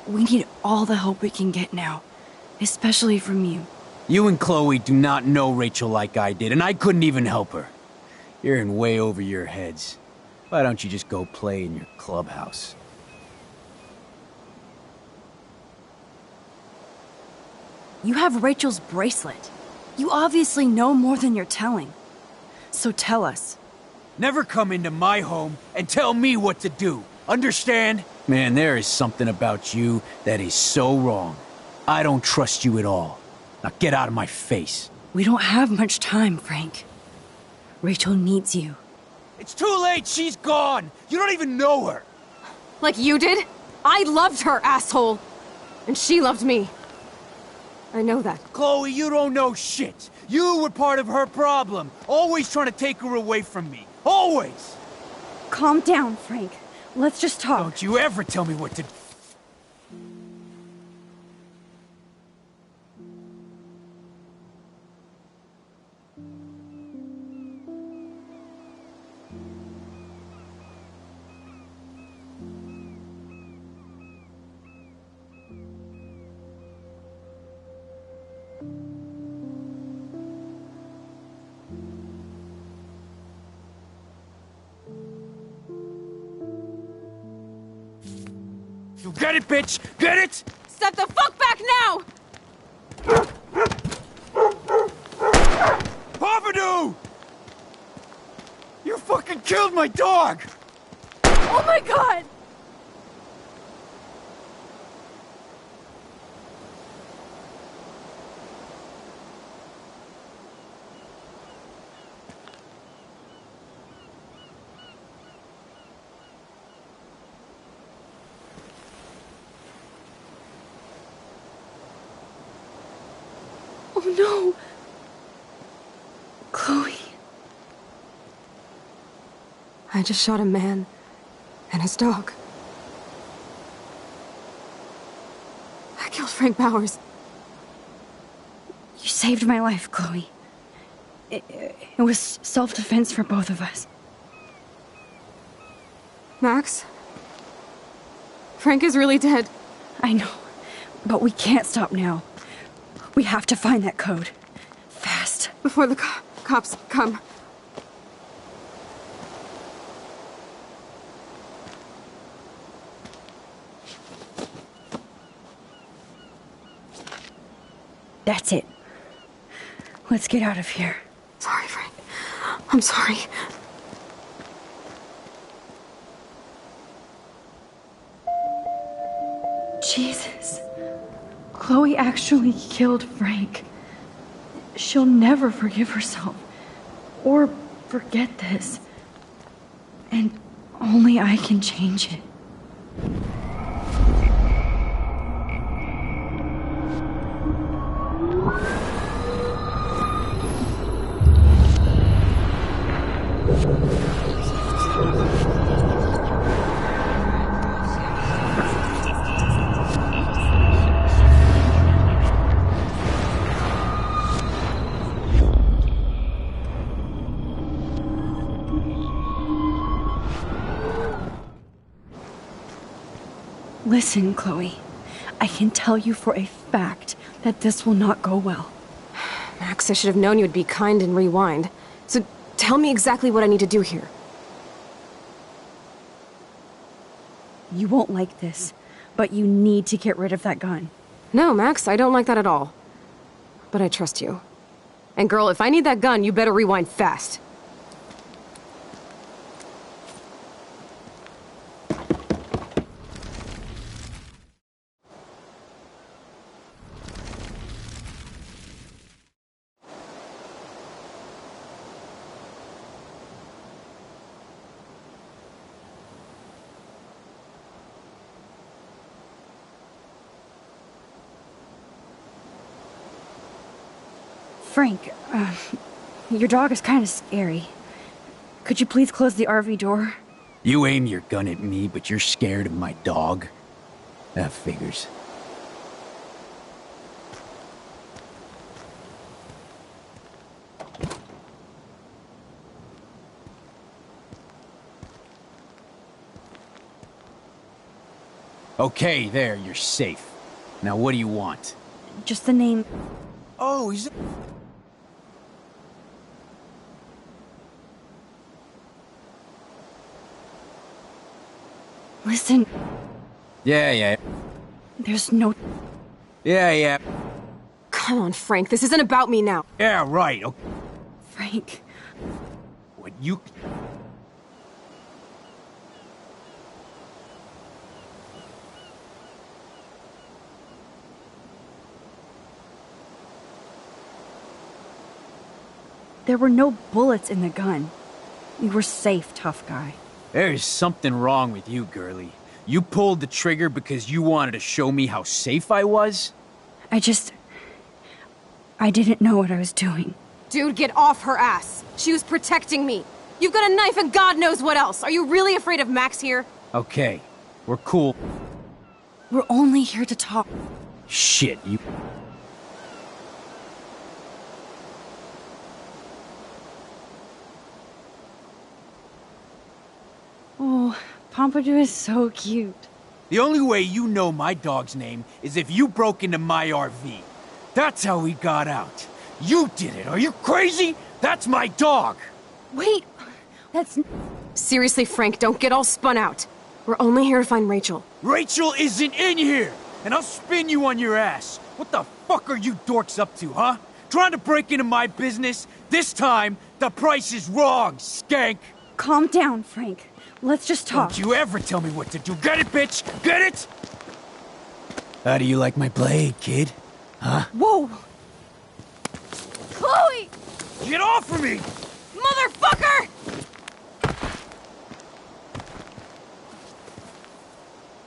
We need all the help we can get now, especially from you. You and Chloe do not know Rachel like I did, and I couldn't even help her. You're in way over your heads. Why don't you just go play in your clubhouse? You have Rachel's bracelet. You obviously know more than you're telling. So tell us. Never come into my home and tell me what to do. Understand? Man, there is something about you that is so wrong. I don't trust you at all. Now get out of my face. We don't have much time, Frank. Rachel needs you. It's too late. She's gone. You don't even know her. Like you did? I loved her, asshole. And she loved me. I know that. Chloe, you don't know shit. You were part of her problem. Always trying to take her away from me. Always! Calm down, Frank. Let's just talk. Don't you ever tell me what to do. You get it, bitch? Get it? Step the fuck back now! Pompidou! You fucking killed my dog! Oh my god! Oh no! Chloe. I just shot a man and his dog. I killed Frank Bowers. You saved my life, Chloe. It was self-defense for both of us. Max? Frank is really dead. I know, but we can't stop now. We have to find that code. Fast. Before the cops come. That's it. Let's get out of here. Sorry, Frank. I'm sorry. Jesus. Chloe actually killed Frank. She'll never forgive herself. Or forget this. And only I can change it. Listen, Chloe. I can tell you for a fact that this will not go well. Max, I should have known you would be kind and rewind. So tell me exactly what I need to do here. You won't like this, but you need to get rid of that gun. No, Max, I don't like that at all. But I trust you. And girl, if I need that gun, you better rewind fast. Frank, your dog is kind of scary. Could you please close the RV door? You aim your gun at me, but you're scared of my dog? That figures. Okay, there, you're safe. Now what do you want? Just the name. Oh, he's... Listen, Yeah. there's no... Yeah. Come on, Frank, this isn't about me now. Yeah, right. Okay. Frank. What you... There were no bullets in the gun. You were safe, tough guy. There's something wrong with you, girlie. You pulled the trigger because you wanted to show me how safe I was? I didn't know what I was doing. Dude, get off her ass. She was protecting me. You've got a knife and God knows what else. Are you really afraid of Max here? Okay, we're cool. We're only here to talk. Shit, you... Oh, Pompadour is so cute. The only way you know my dog's name is if you broke into my RV. That's how we got out. You did it. Are you crazy? That's my dog. Wait, that's... Seriously, Frank, don't get all spun out. We're only here to find Rachel. Rachel isn't in here, and I'll spin you on your ass. What the fuck are you dorks up to, huh? Trying to break into my business? This time, the price is wrong, skank. Calm down, Frank. Let's just talk. Don't you ever tell me what to do. Get it, bitch? Get it? How do you like my blade, kid? Huh? Whoa! Chloe! Get off of me! Motherfucker!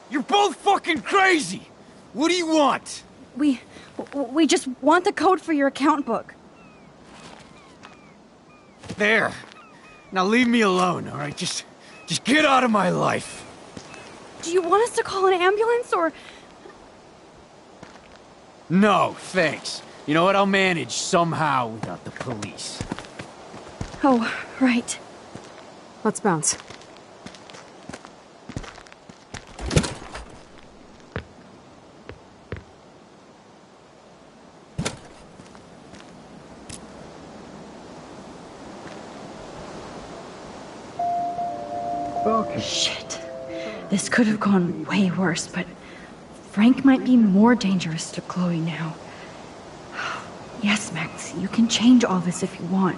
You're both fucking crazy! What do you want? We just want the code for your account book. There. Now leave me alone, alright? Just get out of my life. Do you want us to call an ambulance, or...? No, thanks. You know what? I'll manage somehow without the police. Oh, right. Let's bounce. Okay. Shit. This could have gone way worse, but Frank might be more dangerous to Chloe now. Yes, Max, you can change all this if you want.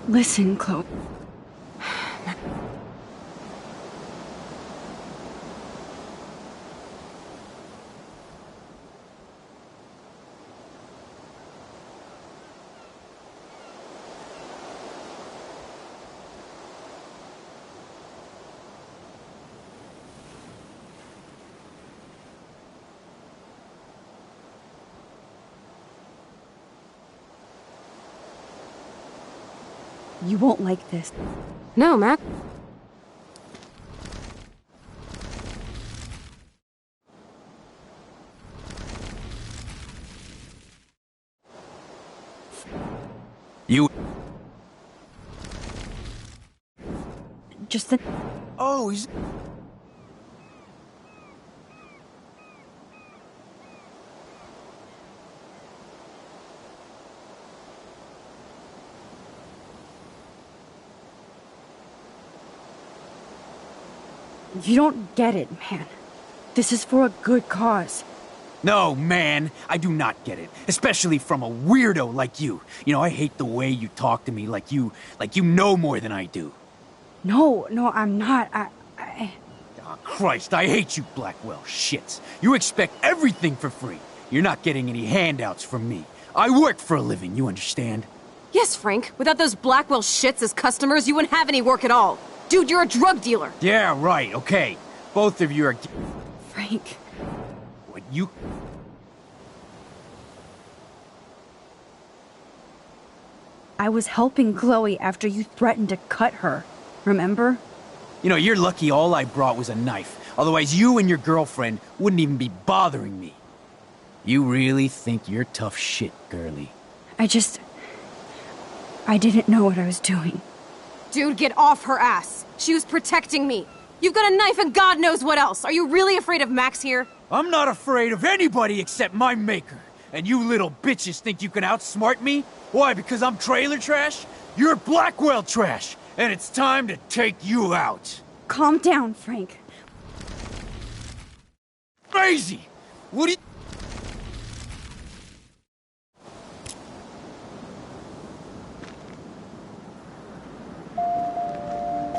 Listen, Chloe. You won't like this. No, Mac. You... Just the... Oh, he's... You don't get it, man. This is for a good cause. No, man, I do not get it. Especially from a weirdo like you. You know, I hate the way you talk to me like you know more than I do. No, I'm not. Oh, Christ, I hate you Blackwell shits. You expect everything for free. You're not getting any handouts from me. I work for a living, you understand? Yes, Frank. Without those Blackwell shits as customers, you wouldn't have any work at all. Dude, you're a drug dealer. Yeah, right, okay. Both of you are... Frank. What, you... I was helping Chloe after you threatened to cut her. Remember? You know, you're lucky all I brought was a knife. Otherwise, you and your girlfriend wouldn't even be bothering me. You really think you're tough shit, girlie. I didn't know what I was doing. Dude, get off her ass. She was protecting me. You've got a knife and God knows what else. Are you really afraid of Max here? I'm not afraid of anybody except my maker. And you little bitches think you can outsmart me? Why, because I'm trailer trash? You're Blackwell trash, and it's time to take you out. Calm down, Frank. Crazy! What do you...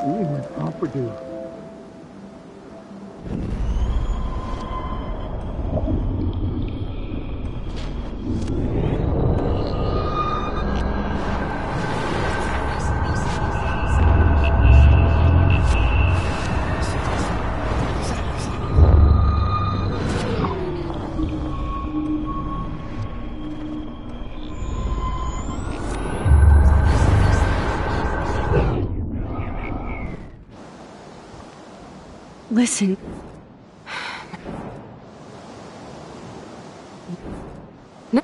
We went overdue. Listen. No.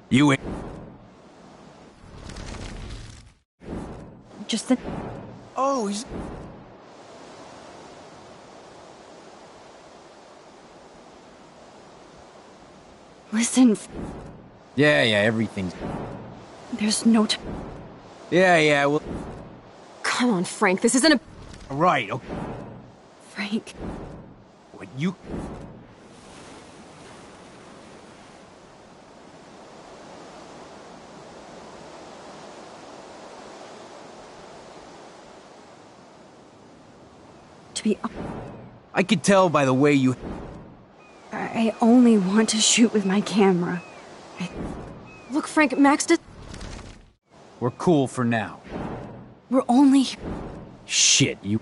You ain't... Just the... Oh, he's... Listen. Yeah, everything's... There's no time. Yeah, well... Come on, Frank, this isn't a... Right, okay. Frank. What, you... To be... I could tell by the way you... I only want to shoot with my camera. Look, Frank, Max did... We're cool for now. We're only... Shit, you...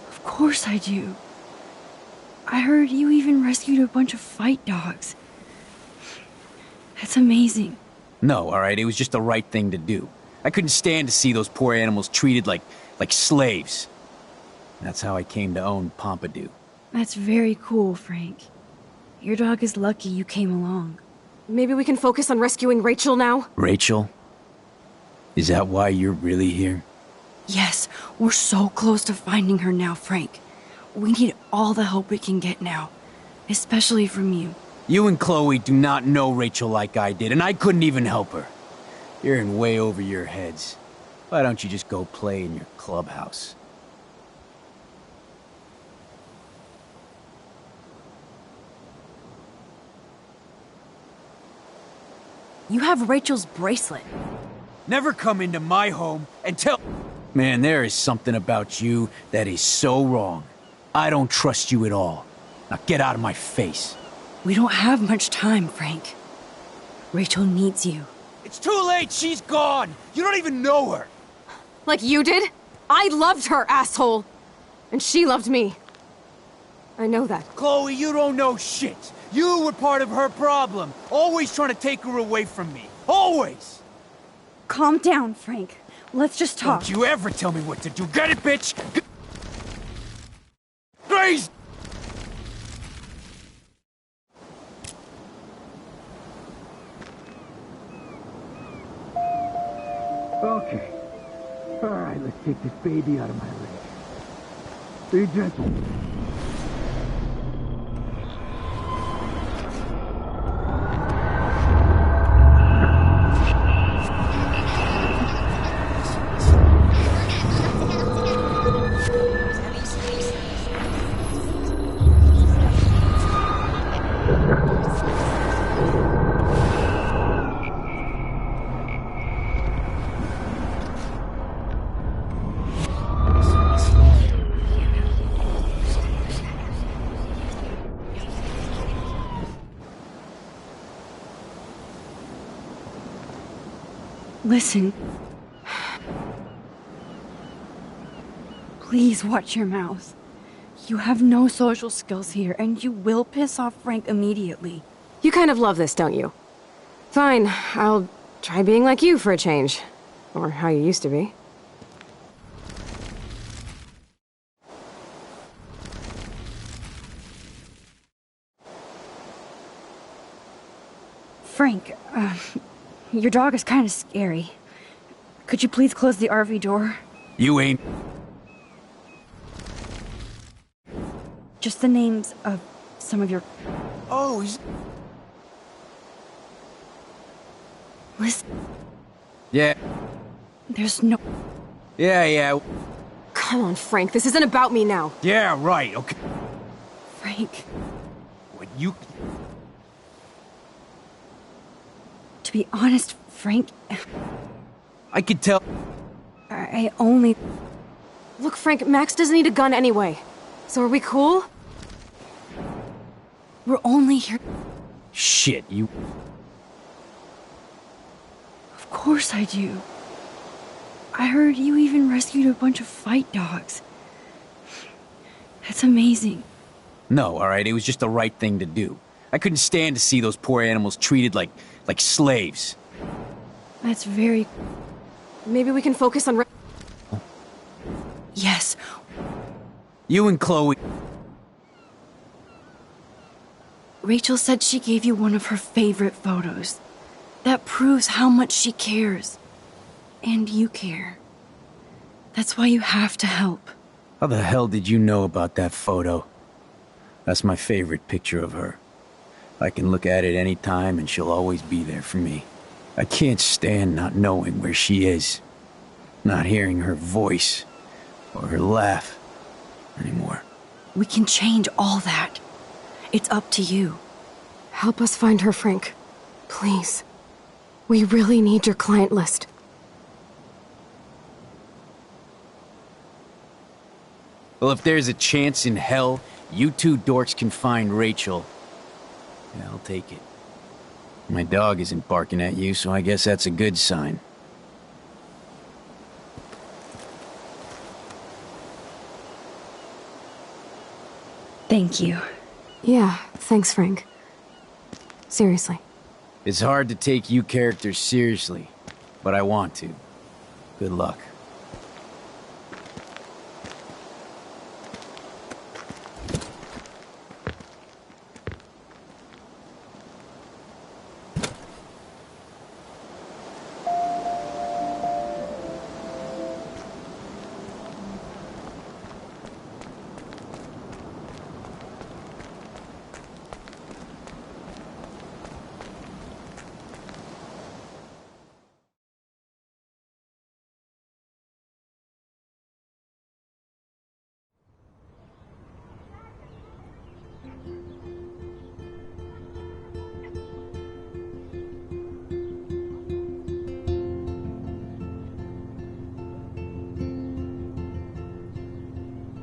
Of course I do. I heard you even rescued a bunch of fight dogs. That's amazing. No, alright, it was just the right thing to do. I couldn't stand to see those poor animals treated like slaves. That's how I came to own Pompidou. That's very cool, Frank. Your dog is lucky you came along. Maybe we can focus on rescuing Rachel now? Rachel? Is that why you're really here? Yes, we're so close to finding her now, Frank. We need all the help we can get now. Especially from you. You and Chloe do not know Rachel like I did, and I couldn't even help her. You're in way over your heads. Why don't you just go play in your clubhouse? You have Rachel's bracelet. Never come into my home and tell... Man, there is something about you that is so wrong. I don't trust you at all. Now get out of my face. We don't have much time, Frank. Rachel needs you. It's too late, she's gone! You don't even know her! Like you did? I loved her, asshole! And she loved me. I know that. Chloe, you don't know shit! You were part of her problem, always trying to take her away from me. Always! Calm down, Frank. Let's just talk. Don't you ever tell me what to do. Get it, bitch? Crazy! Okay. Alright, let's take this baby out of my way. Be gentle. Listen. please watch your mouth. You have no social skills here, and you will piss off Frank immediately. You kind of love this, don't you? Fine, I'll try being like you for a change. Or how you used to be. Frank, your dog is kind of scary. Could you please close the RV door? You ain't... Just the names of some of your... Oh, he's... Listen, Yeah. there's no... Yeah. Come on, Frank, this isn't about me now. Yeah, right, okay. Frank, What you... to be honest, Frank, I could tell... I only... Look, Frank, Max doesn't need a gun anyway. So are we cool? We're only here... Shit, you... Of course I do. I heard you even rescued a bunch of fight dogs. That's amazing. No, alright, it was just the right thing to do. I couldn't stand to see those poor animals treated like slaves. That's very... Maybe we can focus on... Yes. You and Chloe... Rachel said she gave you one of her favorite photos. That proves how much she cares. And you care. That's why you have to help. How the hell did you know about that photo? That's my favorite picture of her. I can look at it any time and she'll always be there for me. I can't stand not knowing where she is. Not hearing her voice or her laugh anymore. We can change all that. It's up to you. Help us find her, Frank. Please. We really need your client list. Well, if there's a chance in hell, you two dorks can find Rachel. Yeah, I'll take it. My dog isn't barking at you, so I guess that's a good sign. Thank you. Yeah, thanks, Frank. Seriously. It's hard to take you characters seriously, but I want to. Good luck.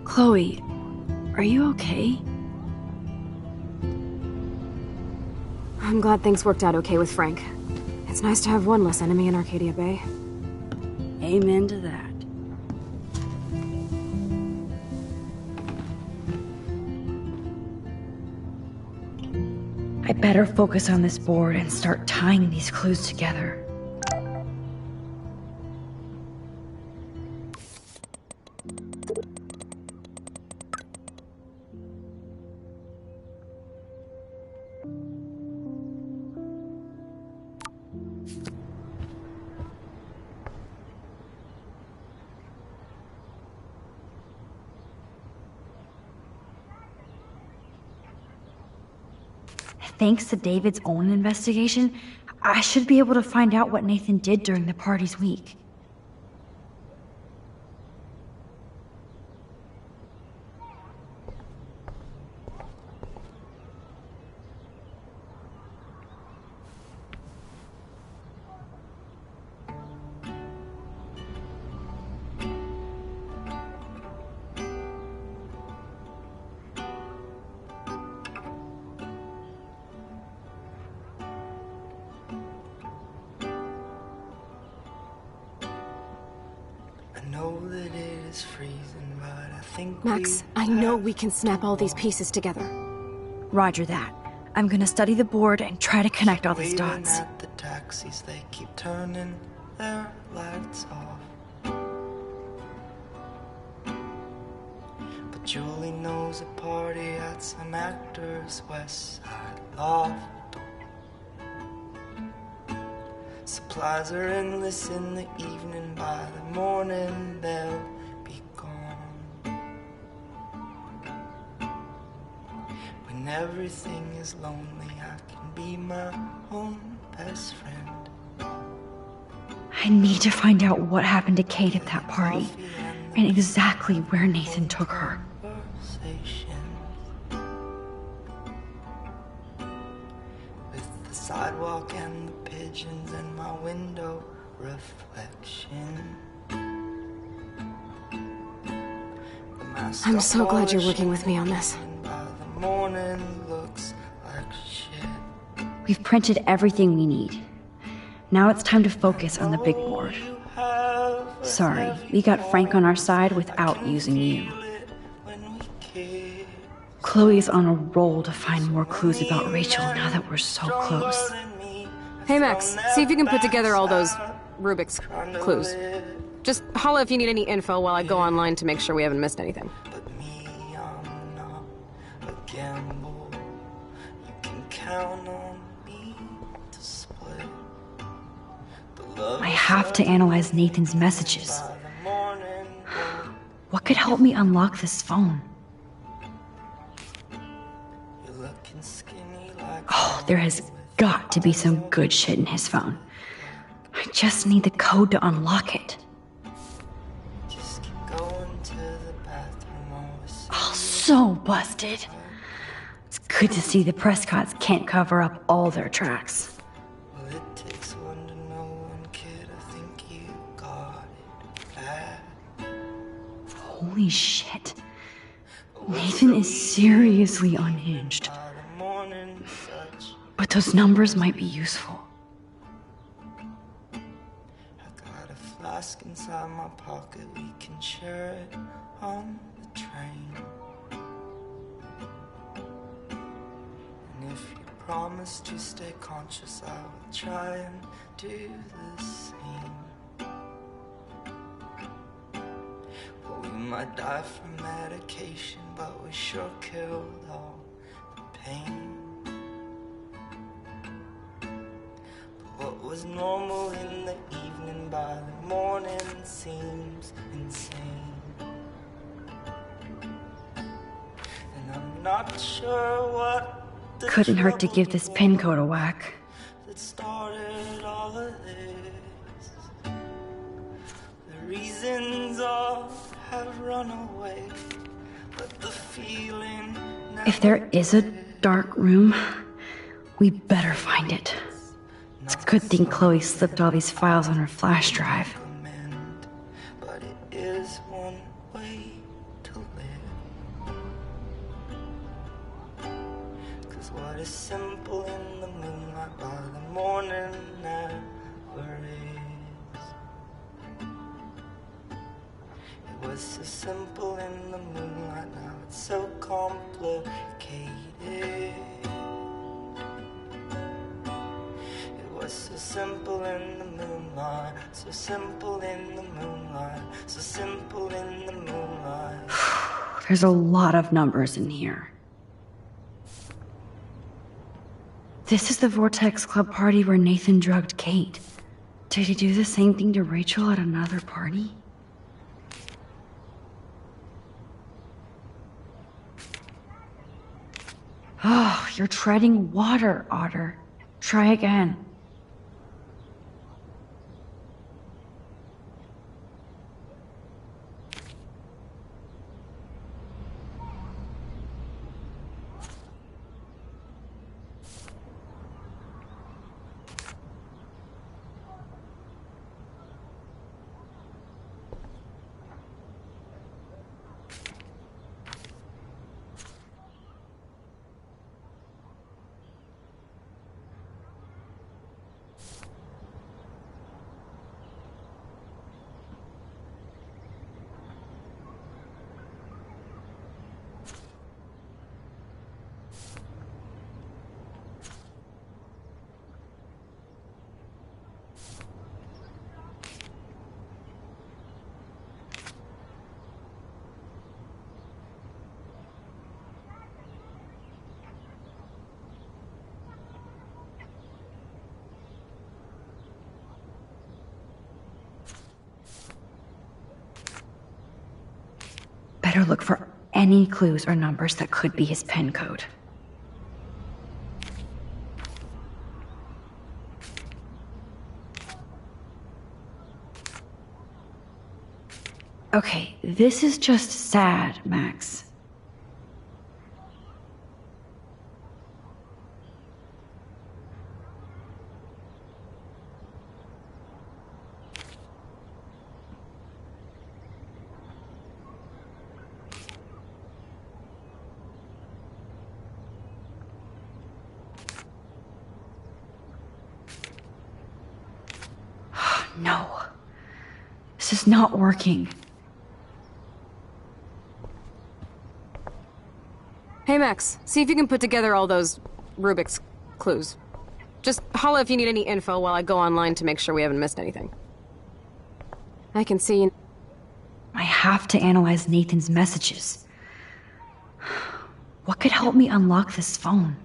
Chloe, are you okay? I'm glad things worked out okay with Frank. It's nice to have one less enemy in Arcadia Bay. Amen to that. I better focus on this board and start tying these clues together. Thanks to David's own investigation, I should be able to find out what Nathan did during the party's week. I know that it is freezing, but I think Max, I know we can snap all these pieces together. Roger that. I'm gonna study the board and try to connect all these waiting dots. at the taxis, they keep turning their lights off. But Julie knows a party at some actor's West Side loft. Supplies are endless in the evening, by the morning they'll be gone. When everything is lonely, I can be my own best friend. I need to find out what happened to Kate at that party, and exactly where Nathan took her. With the sidewalk and the pigeons and my window reflection. I'm so glad you're working with me on this. The morning looks like shit. We've printed everything we need. Now it's time to focus on the big board. Sorry, we got Frank on our side without using you. Chloe's on a roll to find more clues about Rachel now that we're so close. Hey Max, see if you can put together all those Rubik's clues. Just holla if you need any info while I go online to make sure we haven't missed anything. Gamble, you can count on me to split. I have to analyze Nathan's messages. What could help me unlock this phone? Oh, there has got to be some good shit in his phone. I just need the code to unlock it. Oh, so busted. It's good to see the Prescotts can't cover up all their tracks. Well, it takes one to know one, kid. I think you got it bad. Holy shit. Nathan is seriously unhinged. But those numbers might be useful. Got a flask inside my pocket. We can share it on the train. And if you promise to stay conscious, I will try and do the same. Well, we might die from medication, but we sure killed all the pain. What was normal in the evening by the morning seems insane. And I'm not sure what Couldn't hurt to give this pin code a whack. that started all of this. The reasons all have run away, but the feeling If there is a dark room, we better find it. It's a good thing Chloe slipped all these files on her flash drive. but it is one way to live. 'Cause what is simple in the moonlight by the morning never is. It was so simple in the moonlight, now it's so complicated. It was so simple in the moonlight, so simple in the moonlight, so simple in the moonlight. There's a lot of numbers in here. This is the Vortex Club party where Nathan drugged Kate. Did he do the same thing to Rachel at another party? Oh, you're treading water, Otter. Try again. look for any clues or numbers that could be his PIN code. Okay, this is just sad, Max. No. This is not working. Hey, Max. See if you can put together all those Rubik's clues. Just holla if you need any info while I go online to make sure we haven't missed anything. I can see... I have to analyze Nathan's messages. What could help me unlock this phone?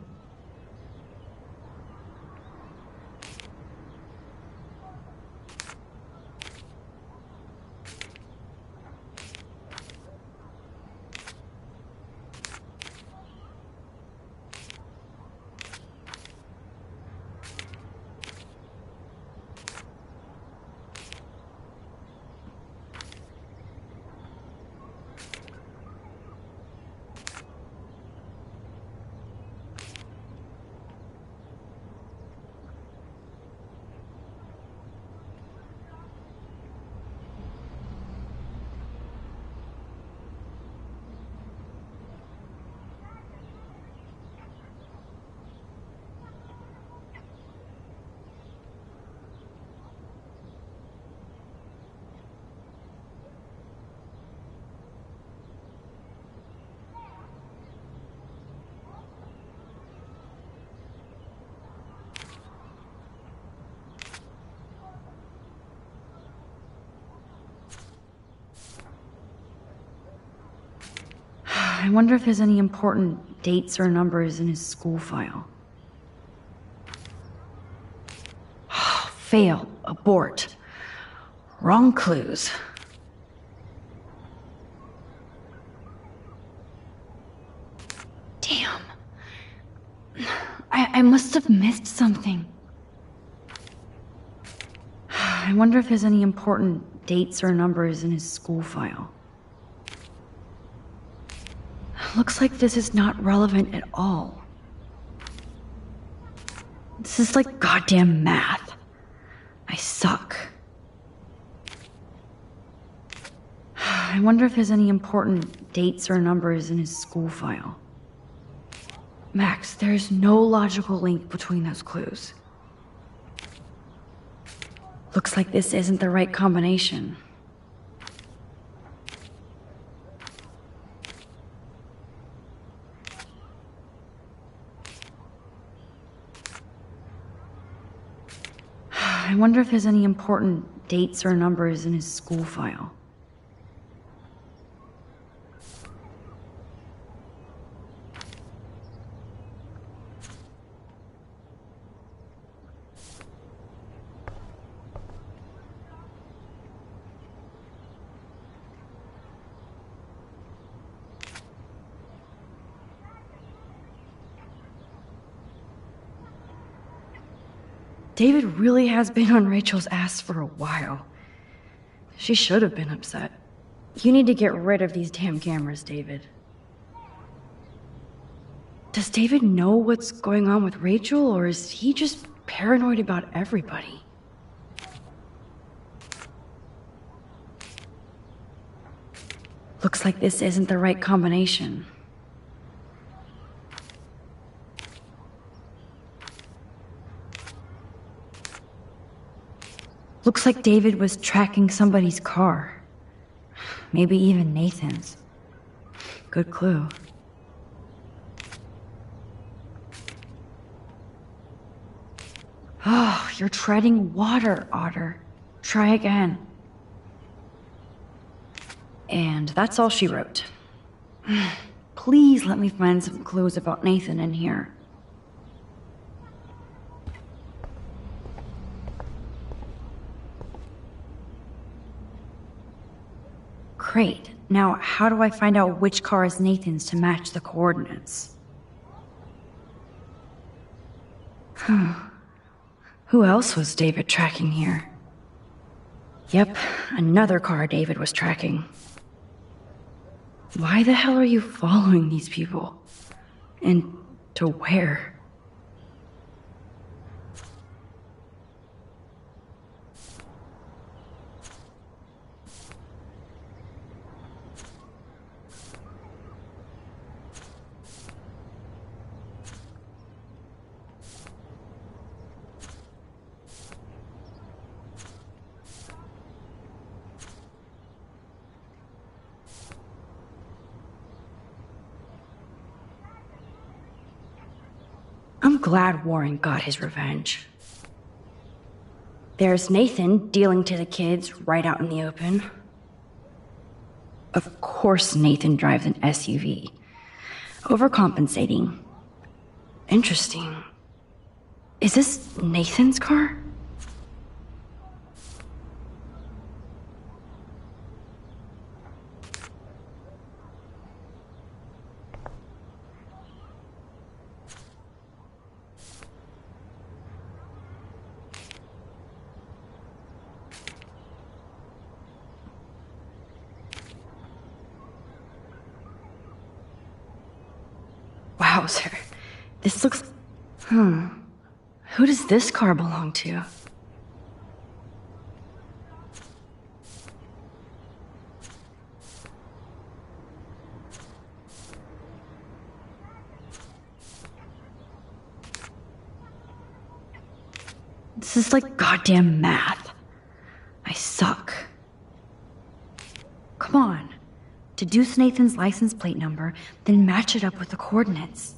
I wonder if there's any important dates or numbers in his school file. Fail. Abort. Wrong clues. Damn. I must have missed something. I wonder if there's any important dates or numbers in his school file. Looks like this is not relevant at all. This is like goddamn math. I suck. I wonder if there's any important dates or numbers in his school file. Max, there's no logical link between those clues. Looks like this isn't the right combination. I wonder if there's any important dates or numbers in his school file. David really has been on Rachel's ass for a while. She should have been upset. You need to get rid of these damn cameras, David. Does David know what's going on with Rachel, or is he just paranoid about everybody? Looks like this isn't the right combination. Looks like David was tracking somebody's car. Maybe even Nathan's. Good clue. Oh, you're treading water, Otter. Try again. And that's all she wrote. Please let me find some clues about Nathan in here. Great. Now, how do I find out which car is Nathan's to match the coordinates? Who else was David tracking here? Yep, another car David was tracking. Why the hell are you following these people? And to where? I'm glad Warren got his revenge. There's Nathan dealing to the kids right out in the open. Of course Nathan drives an SUV. Overcompensating. Interesting. Is this Nathan's car? Wowzer. This looks... Who does this car belong to? This is like goddamn math. I suck. Come on. Deduce Nathan's license plate number, then match it up with the coordinates.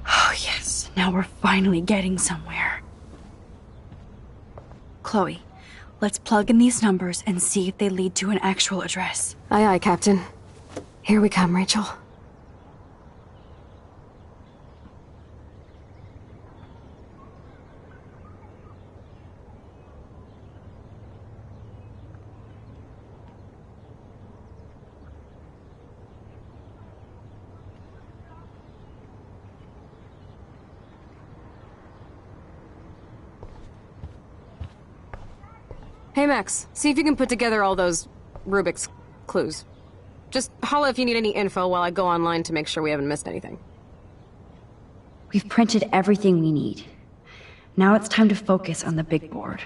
Oh, yes. Now we're finally getting somewhere. Chloe, let's plug in these numbers and see if they lead to an actual address. Aye, aye, Captain. Here we come, Rachel. Hey, Max. See if you can put together all those Rubik's clues. Just holla if you need any info while I go online to make sure we haven't missed anything. We've printed everything we need. Now it's time to focus on the big board.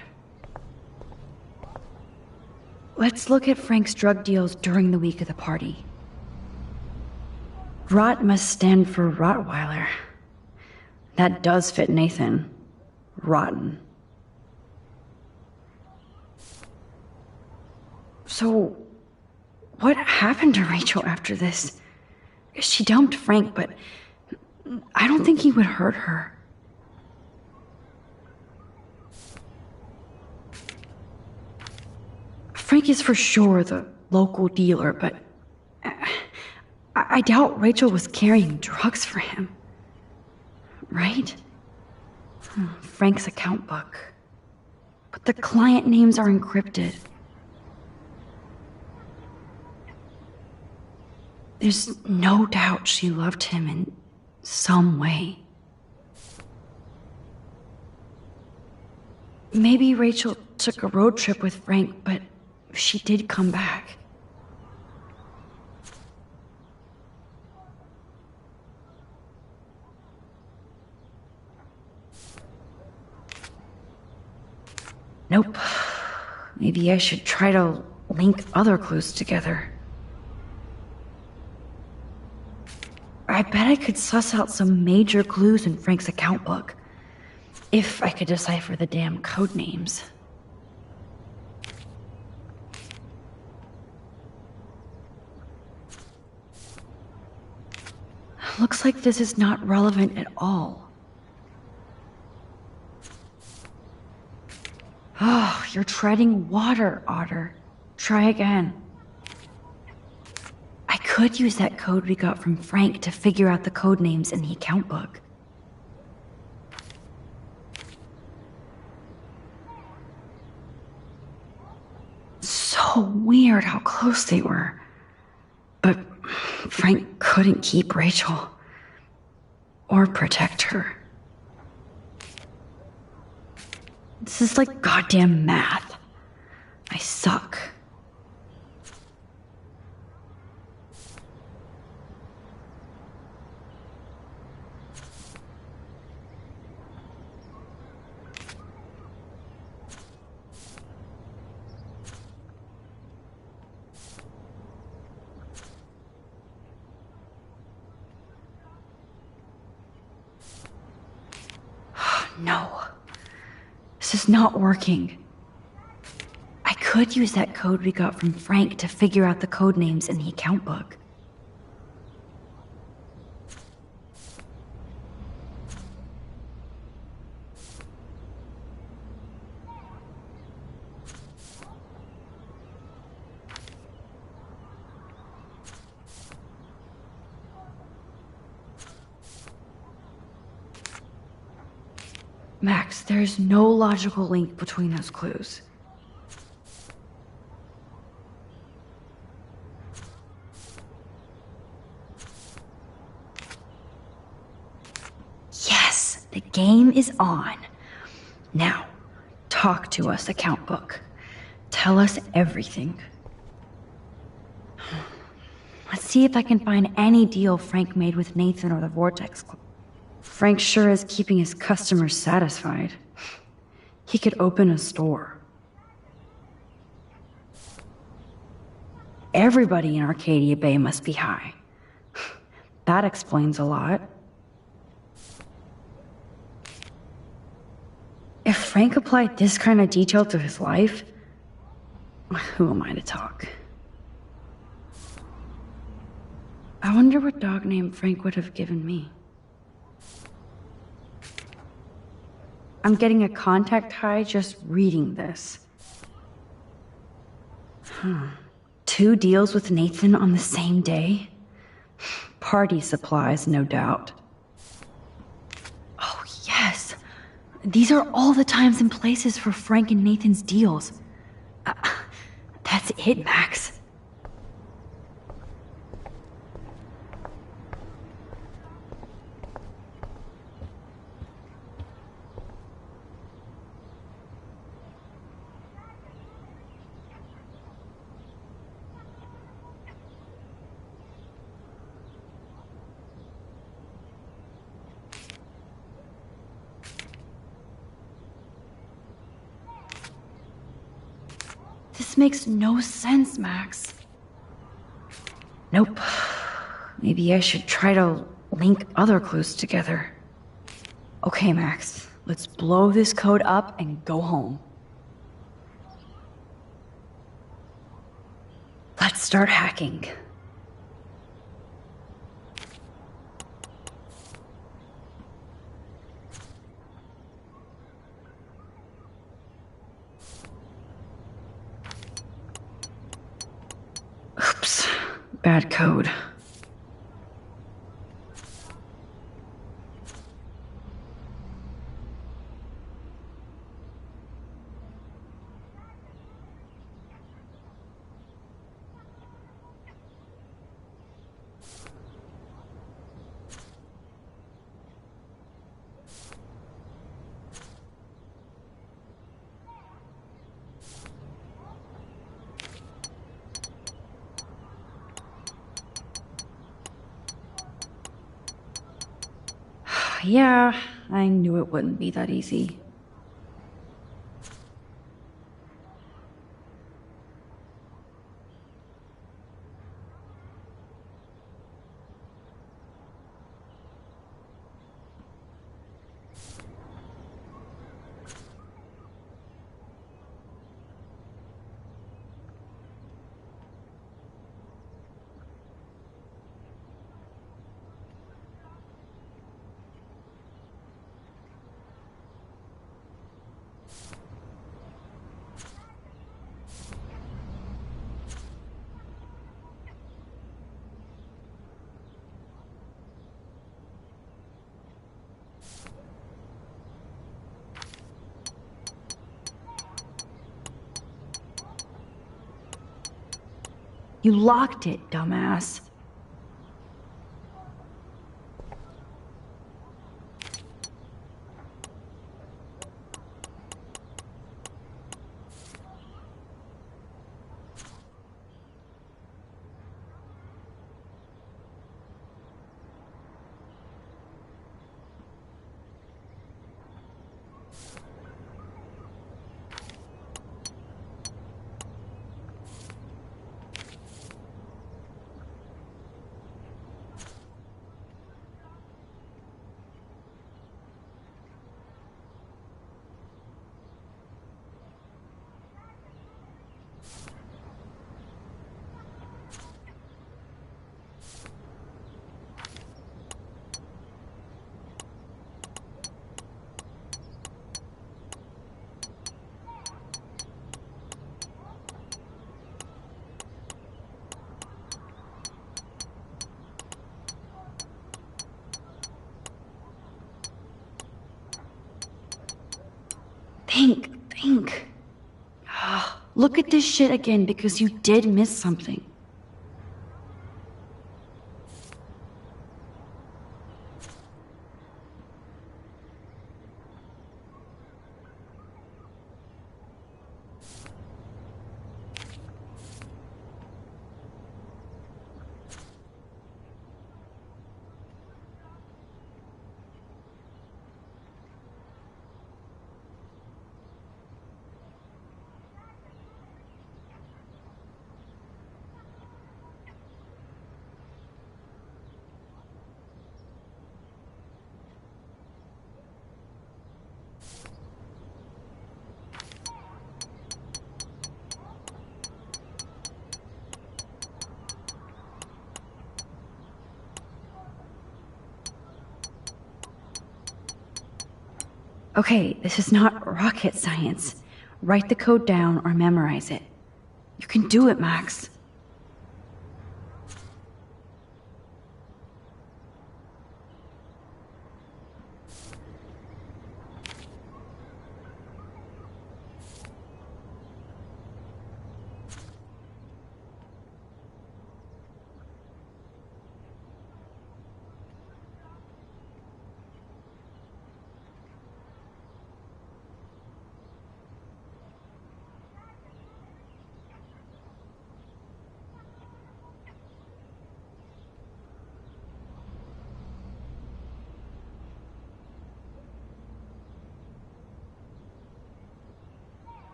Let's look at Frank's drug deals during the week of the party. Rot must stand for Rottweiler. That does fit Nathan. Rotten. So, what happened to Rachel after this? She dumped Frank, but I don't think he would hurt her. Frank is for sure the local dealer, but I doubt Rachel was carrying drugs for him. Right? Frank's account book. But the client names are encrypted. There's no doubt she loved him in some way. Maybe Rachel took a road trip with Frank, but she did come back. Nope. Maybe I should try to link other clues together. I bet I could suss out some major clues in Frank's account book. If I could decipher the damn code names. Looks like this is not relevant at all. Oh, you're treading water, Otter. Try again. I could use that code we got from Frank to figure out the code names in the account book. admired how close they were. But Frank couldn't keep Rachel. Or protect her. This is like goddamn math. I suck. No. This is not working. I could use that code we got from Frank to figure out the code names in the account book. Max, there's no logical link between those clues. Yes, the game is on. Now, talk to us, account book. Tell us everything. Let's see if I can find any deal Frank made with Nathan or the Vortex Club. Frank sure is keeping his customers satisfied. He could open a store. Everybody in Arcadia Bay must be high. That explains a lot. If Frank applied this kind of detail to his life, who am I to talk? I wonder what dog name Frank would have given me. I'm getting a contact high just reading this. 2 deals with Nathan on the same day? Party supplies, no doubt. Oh, yes. These are all the times and places for Frank and Nathan's deals. That's it, Max. This makes no sense, Max. Nope. Maybe I should try to link other clues together. Okay, Max. Let's blow this code up and go home. Let's start hacking. Oops. Bad code. Yeah, I knew it wouldn't be that easy. You locked it, dumbass. Think. Look at this shit again because you did miss something. Okay, this is not rocket science. Write the code down or memorize it. You can do it, Max.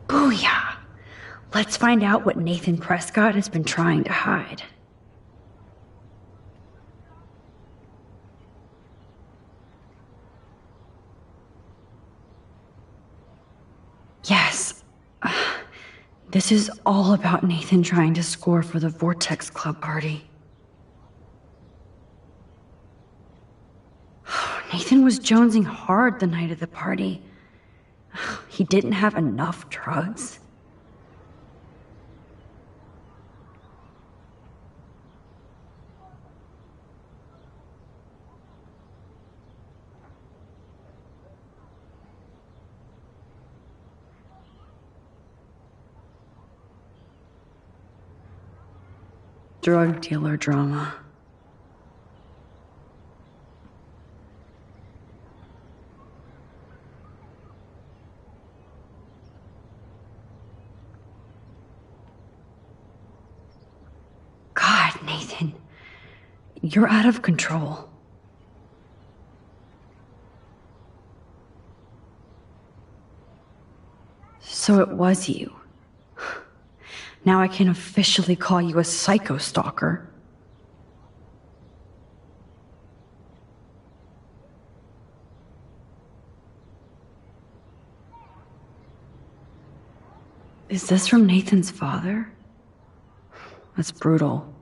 Booyah! Let's find out what Nathan Prescott has been trying to hide. Yes. This is all about Nathan trying to score for the Vortex Club party. Nathan was jonesing hard the night of the party. He didn't have enough drugs. Drug dealer drama. God, Nathan, you're out of control. So it was you. Now I can officially call you a psycho stalker. Is this from Nathan's father? That's brutal.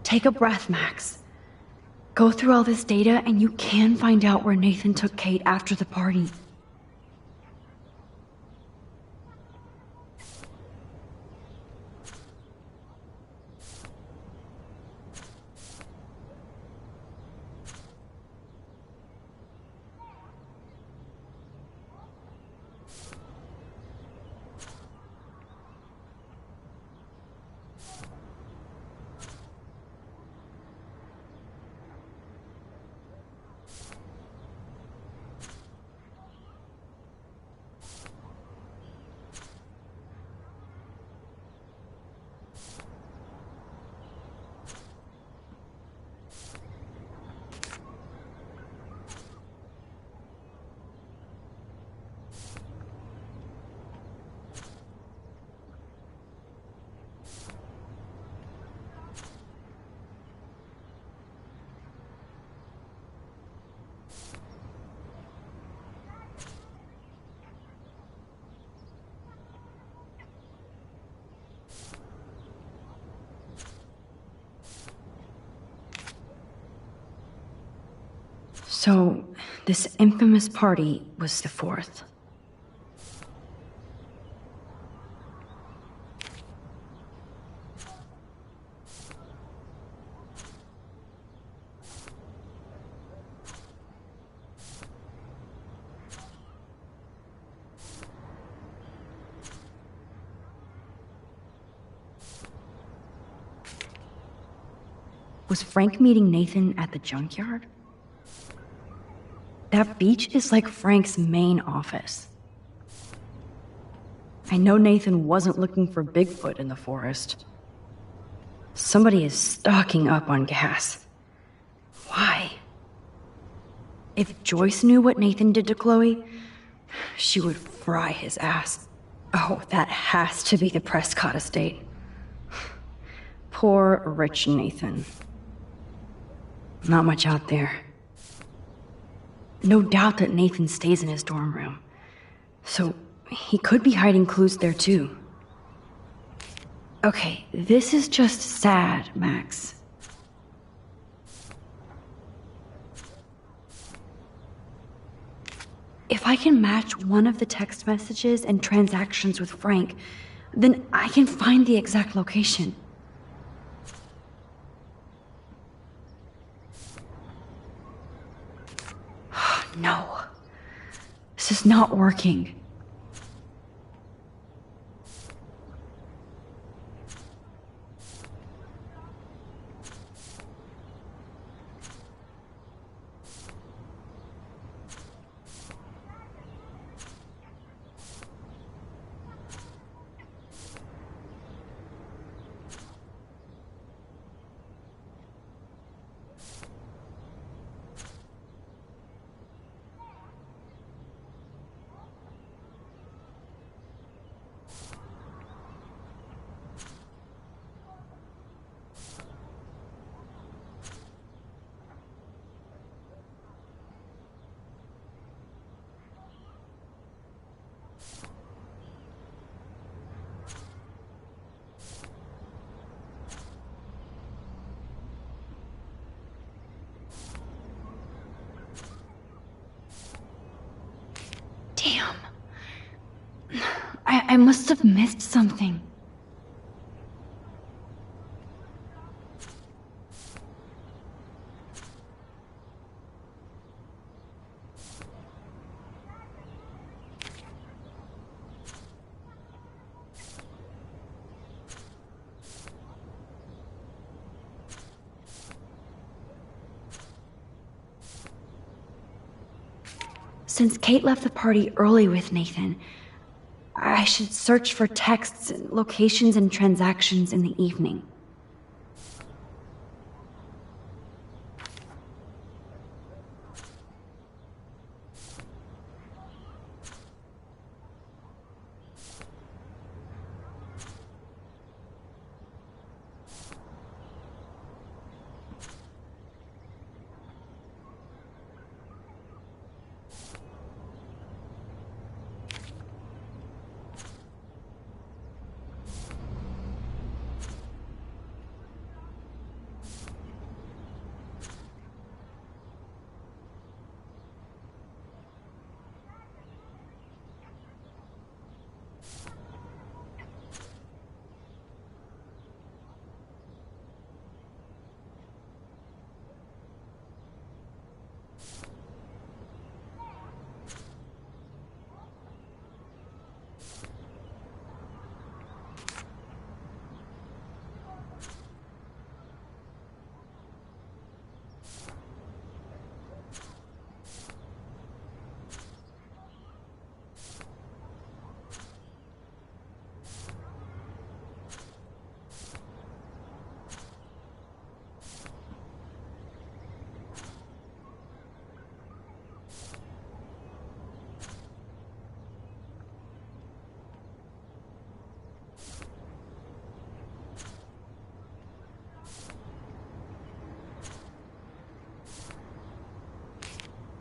Take a breath, Max. Go through all this data and you can find out where Nathan took Kate after the party. So, this infamous party was the 4th. Was Frank meeting Nathan at the junkyard? That beach is like Frank's main office. I know Nathan wasn't looking for Bigfoot in the forest. Somebody is stocking up on gas. Why? If Joyce knew what Nathan did to Chloe, she would fry his ass. Oh, that has to be the Prescott estate. Poor rich Nathan. Not much out there. No doubt that Nathan stays in his dorm room. So, he could be hiding clues there too. Okay, this is just sad, Max. If I can match one of the text messages and transactions with Frank, then I can find the exact location. No. This is not working. Damn. I must have missed something. Since Kate left the party early with Nathan, I should search for texts, locations, and transactions in the evening.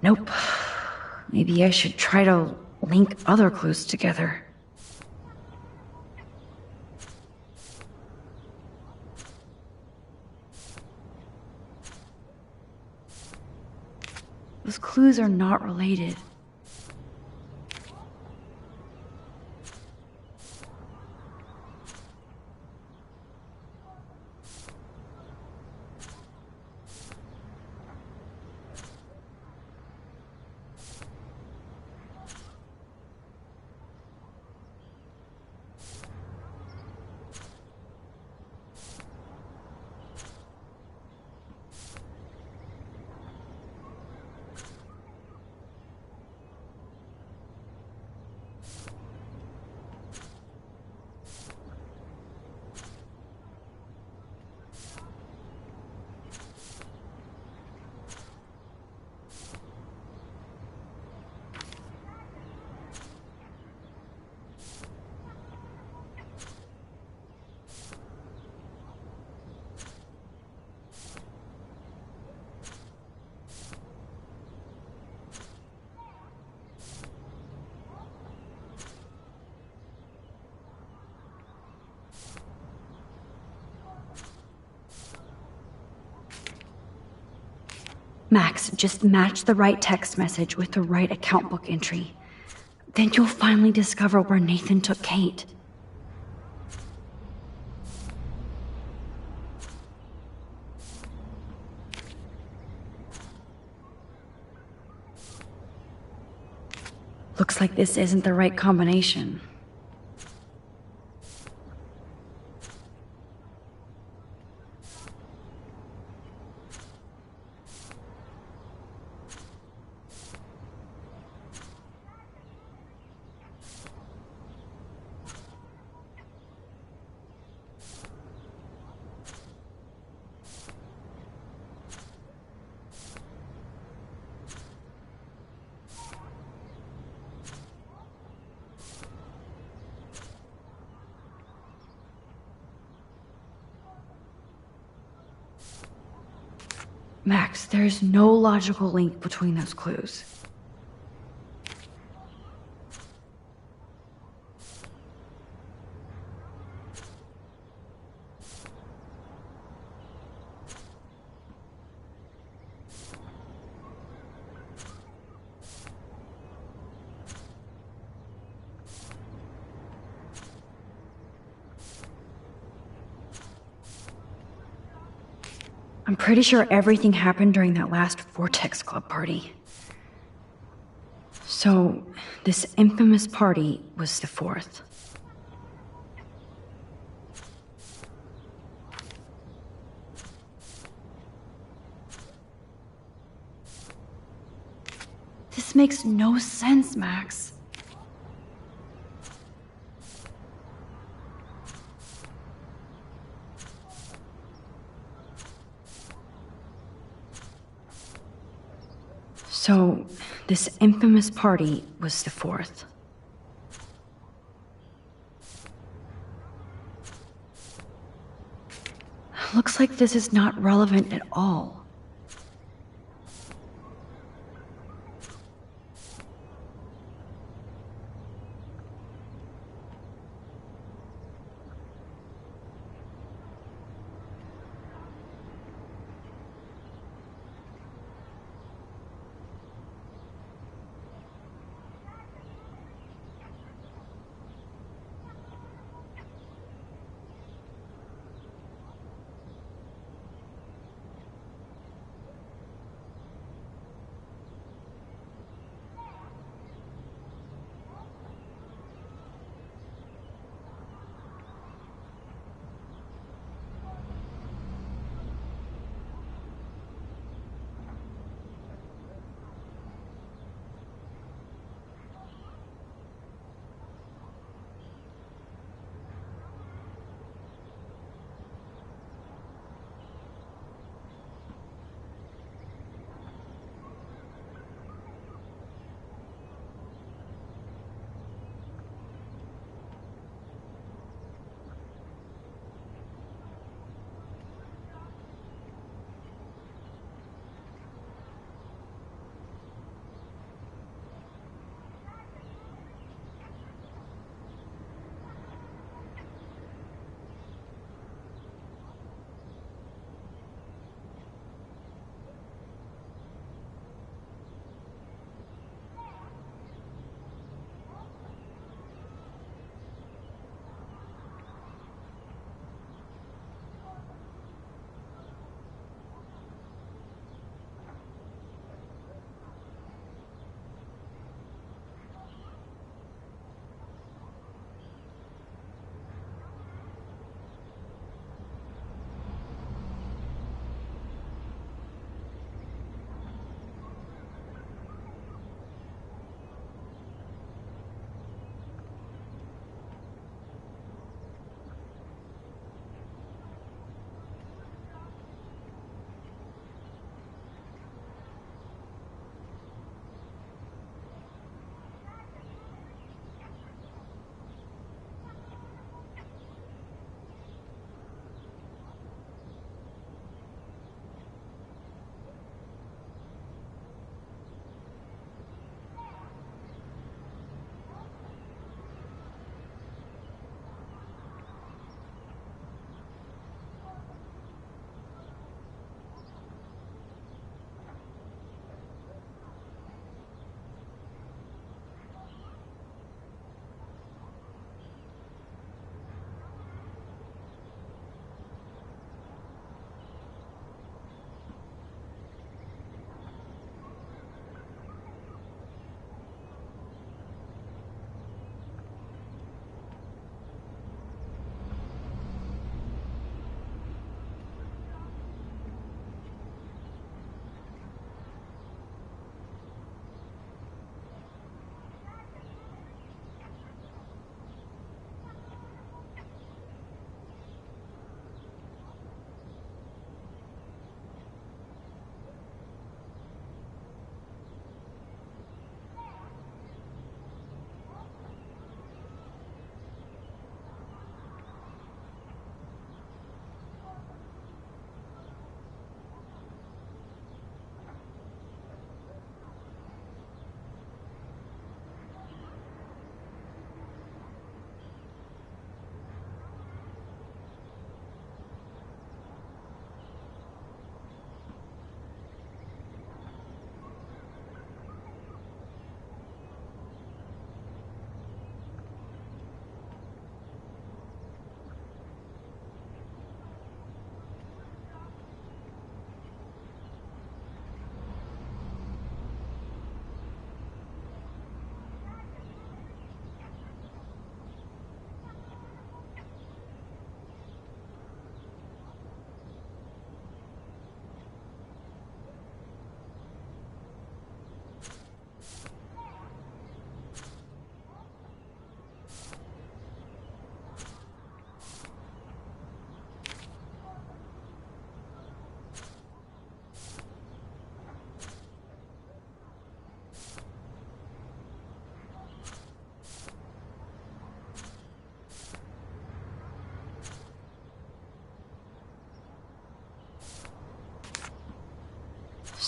Nope. Maybe I should try to link other clues together. Those clues are not related. Max, just match the right text message with the right account book entry. Then you'll finally discover where Nathan took Kate. Looks like this isn't the right combination. Max, there's no logical link between those clues. I'm pretty sure everything happened during that last Vortex Club party. So, this infamous party was the 4th. This makes no sense, Max. So, this infamous party was the 4th. Looks like this is not relevant at all.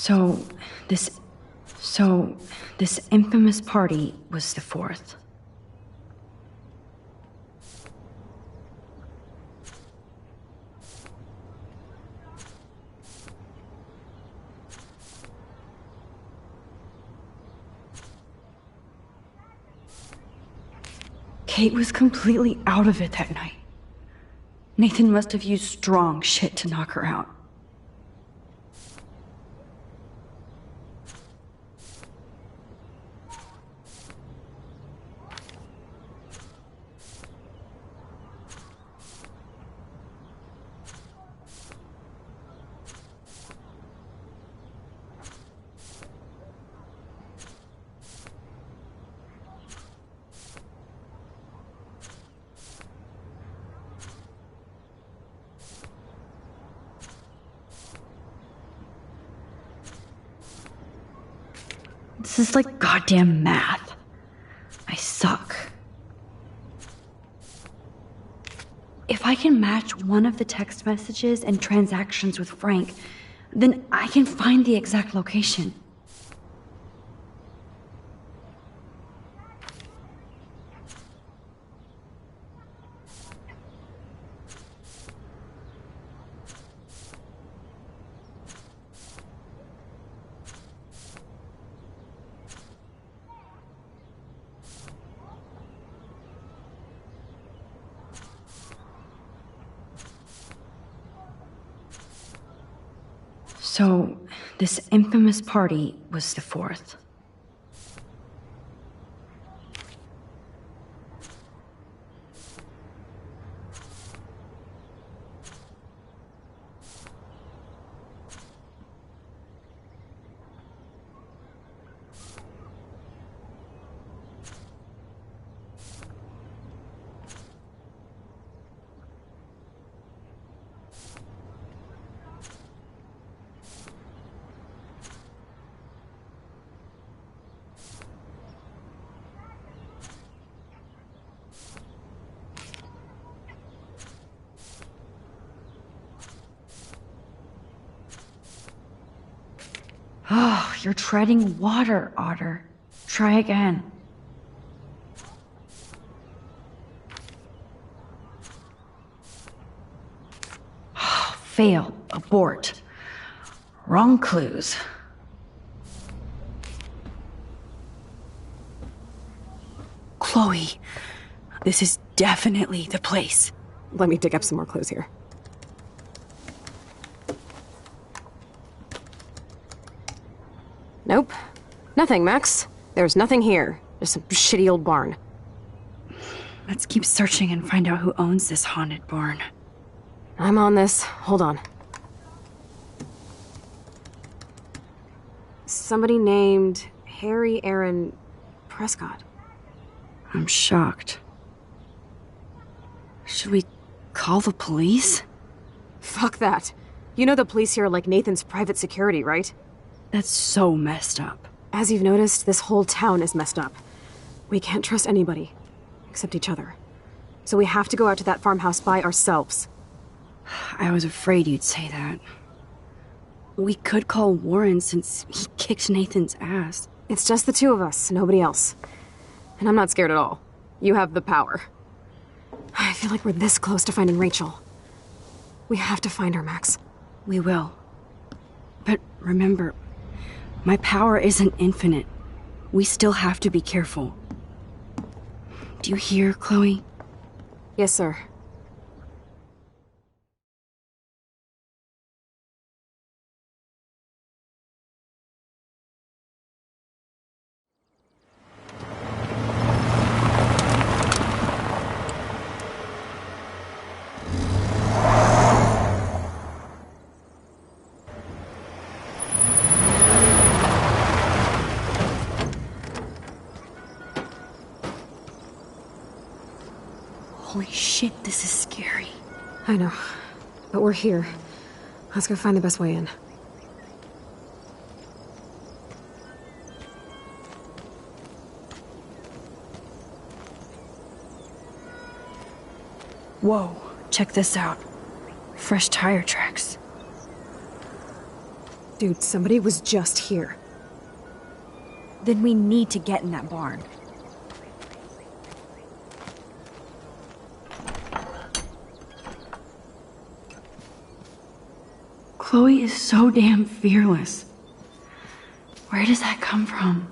So, this infamous party was the 4th. Kate was completely out of it that night. Nathan must have used strong shit to knock her out. This is like goddamn math. I suck. If I can match one of the text messages and transactions with Frank, then I can find the exact location. So, this infamous party was the 4th. Oh, you're treading water, Otter. Try again. Fail. Abort. Wrong clues. Chloe, this is definitely the place. Let me dig up some more clues here. Nope. Nothing, Max. There's nothing here. Just some shitty old barn. Let's keep searching and find out who owns this haunted barn. I'm on this. Hold on. Somebody named Harry Aaron Prescott. I'm shocked. Should we call the police? Fuck that. You know the police here are like Nathan's private security, right? That's so messed up. As you've noticed, this whole town is messed up. We can't trust anybody, except each other. So we have to go out to that farmhouse by ourselves. I was afraid you'd say that. We could call Warren since he kicked Nathan's ass. It's just the two of us, nobody else. And I'm not scared at all. You have the power. I feel like we're this close to finding Rachel. We have to find her, Max. We will. But remember, my power isn't infinite. We still have to be careful. Do you hear, Chloe? Yes, sir. Holy shit, this is scary. I know. But we're here. Let's go find the best way in. Whoa, check this out. Fresh tire tracks. Dude, somebody was just here. Then we need to get in that barn. Chloe is so damn fearless. Where does that come from?